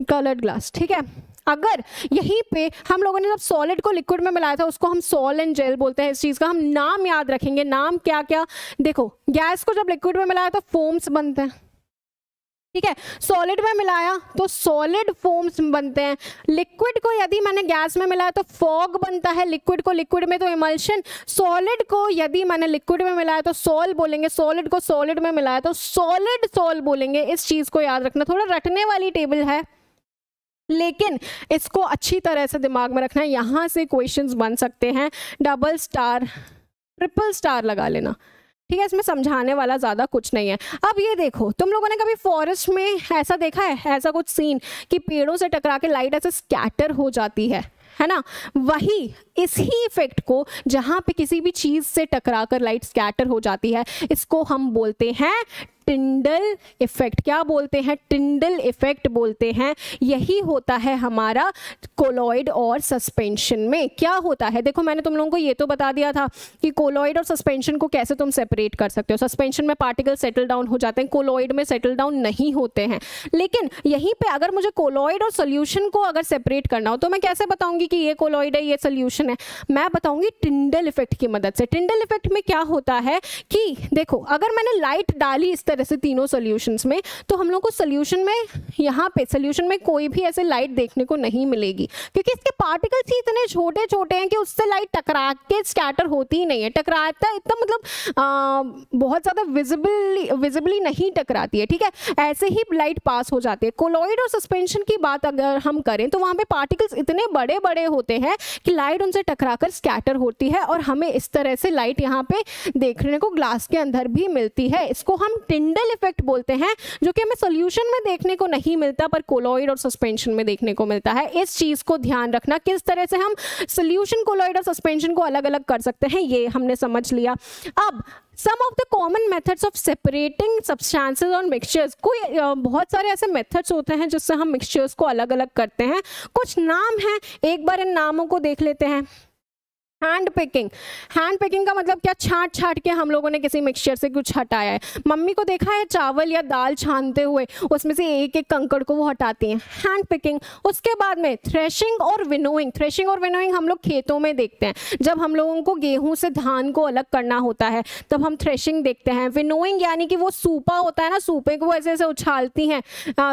कलर्ड ग्लास, ठीक है। अगर यहीं पे हम लोगों ने जब सॉलिड को लिक्विड में मिलाया था उसको हम सॉल एंड जेल बोलते हैं। इस चीज़ का हम नाम याद रखेंगे। नाम क्या क्या, देखो गैस को जब लिक्विड में मिलाया तो फोम्स बनते हैं, ठीक है। सॉलिड में मिलाया तो सॉलिड फोम्स बनते हैं। लिक्विड को यदि मैंने गैस में मिलाया तो फॉग बनता है। लिक्विड को लिक्विड में तो इमल्शन। सॉलिड को यदि मैंने लिक्विड में मिलाया तो सॉल बोलेंगे, सॉलिड को सॉलिड में मिलाया तो सॉलिड सॉल बोलेंगे। इस चीज़ को याद रखना, थोड़ा रटने वाली टेबल है लेकिन इसको अच्छी तरह से दिमाग में रखना है। यहाँ से क्वेश्चंस बन सकते हैं, डबल स्टार ट्रिपल स्टार लगा लेना, ठीक है। इसमें समझाने वाला ज़्यादा कुछ नहीं है। अब ये देखो, तुम लोगों ने कभी फॉरेस्ट में ऐसा देखा है, ऐसा कुछ सीन कि पेड़ों से टकरा के लाइट ऐसे स्कैटर हो जाती है ना। वही इसी इफेक्ट को जहाँ पे किसी भी चीज़ से टकरा कर लाइट स्कैटर हो जाती है, इसको हम बोलते हैं टिंडल इफेक्ट। क्या बोलते हैं, टिंडल इफेक्ट बोलते हैं। यही होता है हमारा कोलॉइड और सस्पेंशन में। क्या होता है, देखो मैंने तुम लोगों को ये तो बता दिया था कि कोलॉइड और सस्पेंशन को कैसे तुम सेपरेट कर सकते हो। सस्पेंशन में पार्टिकल सेटल डाउन हो जाते हैं, कोलॉइड में सेटल डाउन नहीं होते हैं। लेकिन यहीं पे अगर मुझे कोलॉइड और सोल्यूशन को अगर सेपरेट करना हो तो मैं कैसे बताऊंगी कि ये कोलॉइड है ये सोल्यूशन है, मैं बताऊंगी टिंडल इफेक्ट की मदद से। टिंडल इफेक्ट में क्या होता है कि देखो, अगर मैंने लाइट डाली इस तरह से तीनों सॉल्यूशंस में तो हम लोग को सॉल्यूशन में, यहाँ पे सॉल्यूशन में कोई भी ऐसे लाइट देखने को नहीं मिलेगी क्योंकि इसके पार्टिकल्स ही इतने छोटे छोटे हैं कि उससे लाइट टकरा के स्कैटर होती ही नहीं है। टकराता है इतना मतलब बहुत ज़्यादा विजिबली नहीं टकराती है, ठीक है। ऐसे ही लाइट पास हो जाती है। कोलॉइड और सस्पेंशन की बात अगर हम करें तो वहाँ पे पार्टिकल्स इतने बड़े बड़े होते हैं कि लाइट उनसे टकराकर स्कैटर होती है और हमें इस तरह से लाइट यहाँ पे देखने को ग्लास के अंदर भी मिलती है। इसको हम टिंडल इफेक्ट बोलते हैं, जो कि हमें सॉल्यूशन में देखने को नहीं मिलता पर कोलॉइड और सस्पेंशन में देखने को मिलता है। इस चीज को ध्यान रखना, किस तरह से हम सॉल्यूशन, कोलॉइड और सस्पेंशन को अलग अलग कर सकते हैं ये हमने समझ लिया। अब some of the common methods of separating substances और मिक्सचर्स, कोई बहुत सारे ऐसे मेथड्स होते हैं जिससे हम मिक्सचर्स को अलग अलग करते हैं। कुछ नाम हैं, एक बार इन नामों को देख लेते हैं। हैंड पिकिंग, हैंड पिकिंग का मतलब क्या, छांट छांट के हम लोगों ने किसी मिक्सचर से कुछ हटाया है। मम्मी को देखा है चावल या दाल छानते हुए उसमें से एक एक कंकड़ को वो हटाती हैं, हैंड पिकिंग। उसके बाद में थ्रेशिंग और विनोइंग। थ्रेशिंग और विनोइंग हम लोग खेतों में देखते हैं, जब हम लोगों को गेहूं से धान को अलग करना होता है तब हम थ्रेशिंग देखते हैं। विनोइंग यानी कि वो सूपा होता है ना, सूपे को ऐसे ऐसे उछालती हैं,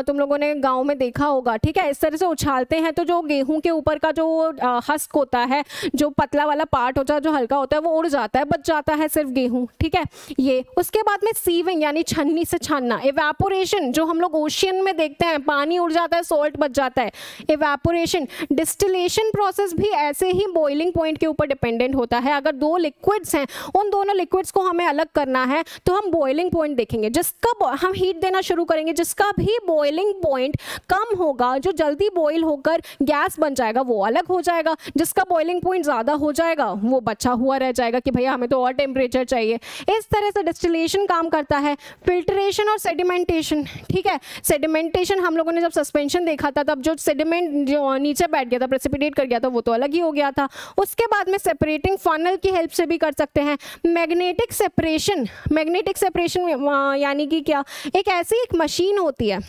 तुम लोगों ने गाँव में देखा होगा, ठीक है। इस तरह से उछालते हैं तो जो गेहूँ के ऊपर का जो हस्क होता है, जो पतला वाला पार्ट होता है, जो हल्का होता है, वो उड़ जाता है, बच जाता है सिर्फ गेहूं, ठीक है ये। उसके बाद में सीविंग यानी छन्नी से छानना। इवेपोरेशन, जो हम लोग ओशियन में देखते हैं, पानी उड़ जाता है, सॉल्ट बच जाता है, इवेपोरेशन। डिस्टिलेशन प्रोसेस भी ऐसे ही बॉइलिंग पॉइंट के ऊपर डिपेंडेंट होता है। अगर दो लिक्विड्स हैं, उन दोनों लिक्विड्स को हमें अलग करना है तो हम बॉइलिंग पॉइंट देखेंगे, जिसका हम हीट देना शुरू करेंगे, जिसका भी बॉइलिंग पॉइंट कम होगा, जो जल्दी बॉइल होकर गैस बन जाएगा वो अलग हो जाएगा, जिसका बॉइलिंग पॉइंट ज़्यादा हो जाएगा वो बचा हुआ रह जाएगा कि भैया हमें तो और टेम्परेचर चाहिए। इस तरह से डिस्टिलेशन काम करता है। फिल्ट्रेशन और सेडिमेंटेशन, ठीक है। सेडिमेंटेशन हम लोगों ने जब सस्पेंशन देखा था तब जो सेडिमेंट जो नीचे बैठ गया था, प्रेसिपिटेट कर गया था, वो तो अलग ही हो गया था। उसके बाद में सेपरेटिंग फनल की हेल्प से भी कर सकते हैं। मैग्नेटिक सेपरेशन, मैग्नेटिक सेपरेशन यानी कि क्या, एक ऐसी एक मशीन होती है,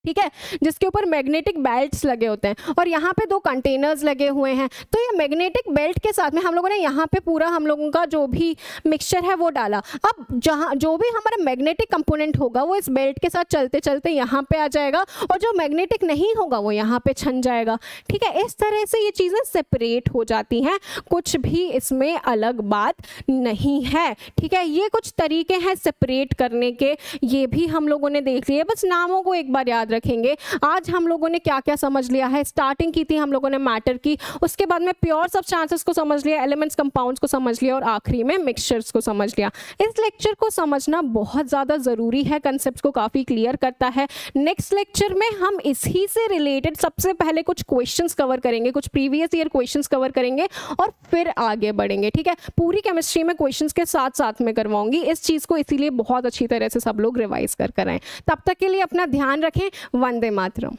ठीक है, जिसके ऊपर मैग्नेटिक बेल्ट्स लगे होते हैं और यहाँ पे दो कंटेनर्स लगे हुए हैं। तो ये मैग्नेटिक बेल्ट के साथ में हम लोगों ने यहाँ पे पूरा हम लोगों का जो भी मिक्सचर है वो डाला। अब जहाँ जो भी हमारा मैग्नेटिक कंपोनेंट होगा वो इस बेल्ट के साथ चलते चलते यहाँ पे आ जाएगा और जो मैग्नेटिक नहीं होगा वो यहाँ पे छन जाएगा, ठीक है। इस तरह से ये चीज़ें सेपरेट हो जाती हैं, कुछ भी इसमें अलग बात नहीं है, ठीक है। ये कुछ तरीके हैं सेपरेट करने के, ये भी हम लोगों ने देख लिए, बस नामों को एक बार याद याद रखेंगे। आज हम लोगों ने क्या क्या समझ लिया है, स्टार्टिंग की थी हम लोगों ने मैटर की, उसके बाद में प्योर सब्सटेंसेस को समझ लिया, एलिमेंट्स कंपाउंड्स को समझ लिया और आखिरी में मिक्सचर्स को समझ लिया। इस लेक्चर को समझना बहुत ज़्यादा ज़रूरी है, कंसेप्ट को काफ़ी क्लियर करता है। नेक्स्ट लेक्चर में हम इसी से रिलेटेड सबसे पहले कुछ क्वेश्चंस कवर करेंगे, कुछ प्रीवियस ईयर क्वेश्चंस कवर करेंगे और फिर आगे बढ़ेंगे। ठीक है, पूरी केमिस्ट्री में क्वेश्चंस के साथ साथ में करवाऊंगी इस चीज़ को, इसीलिए बहुत अच्छी तरह से सब लोग रिवाइज कर आएं। तब तक के लिए अपना ध्यान रखें। वंदे मातरम।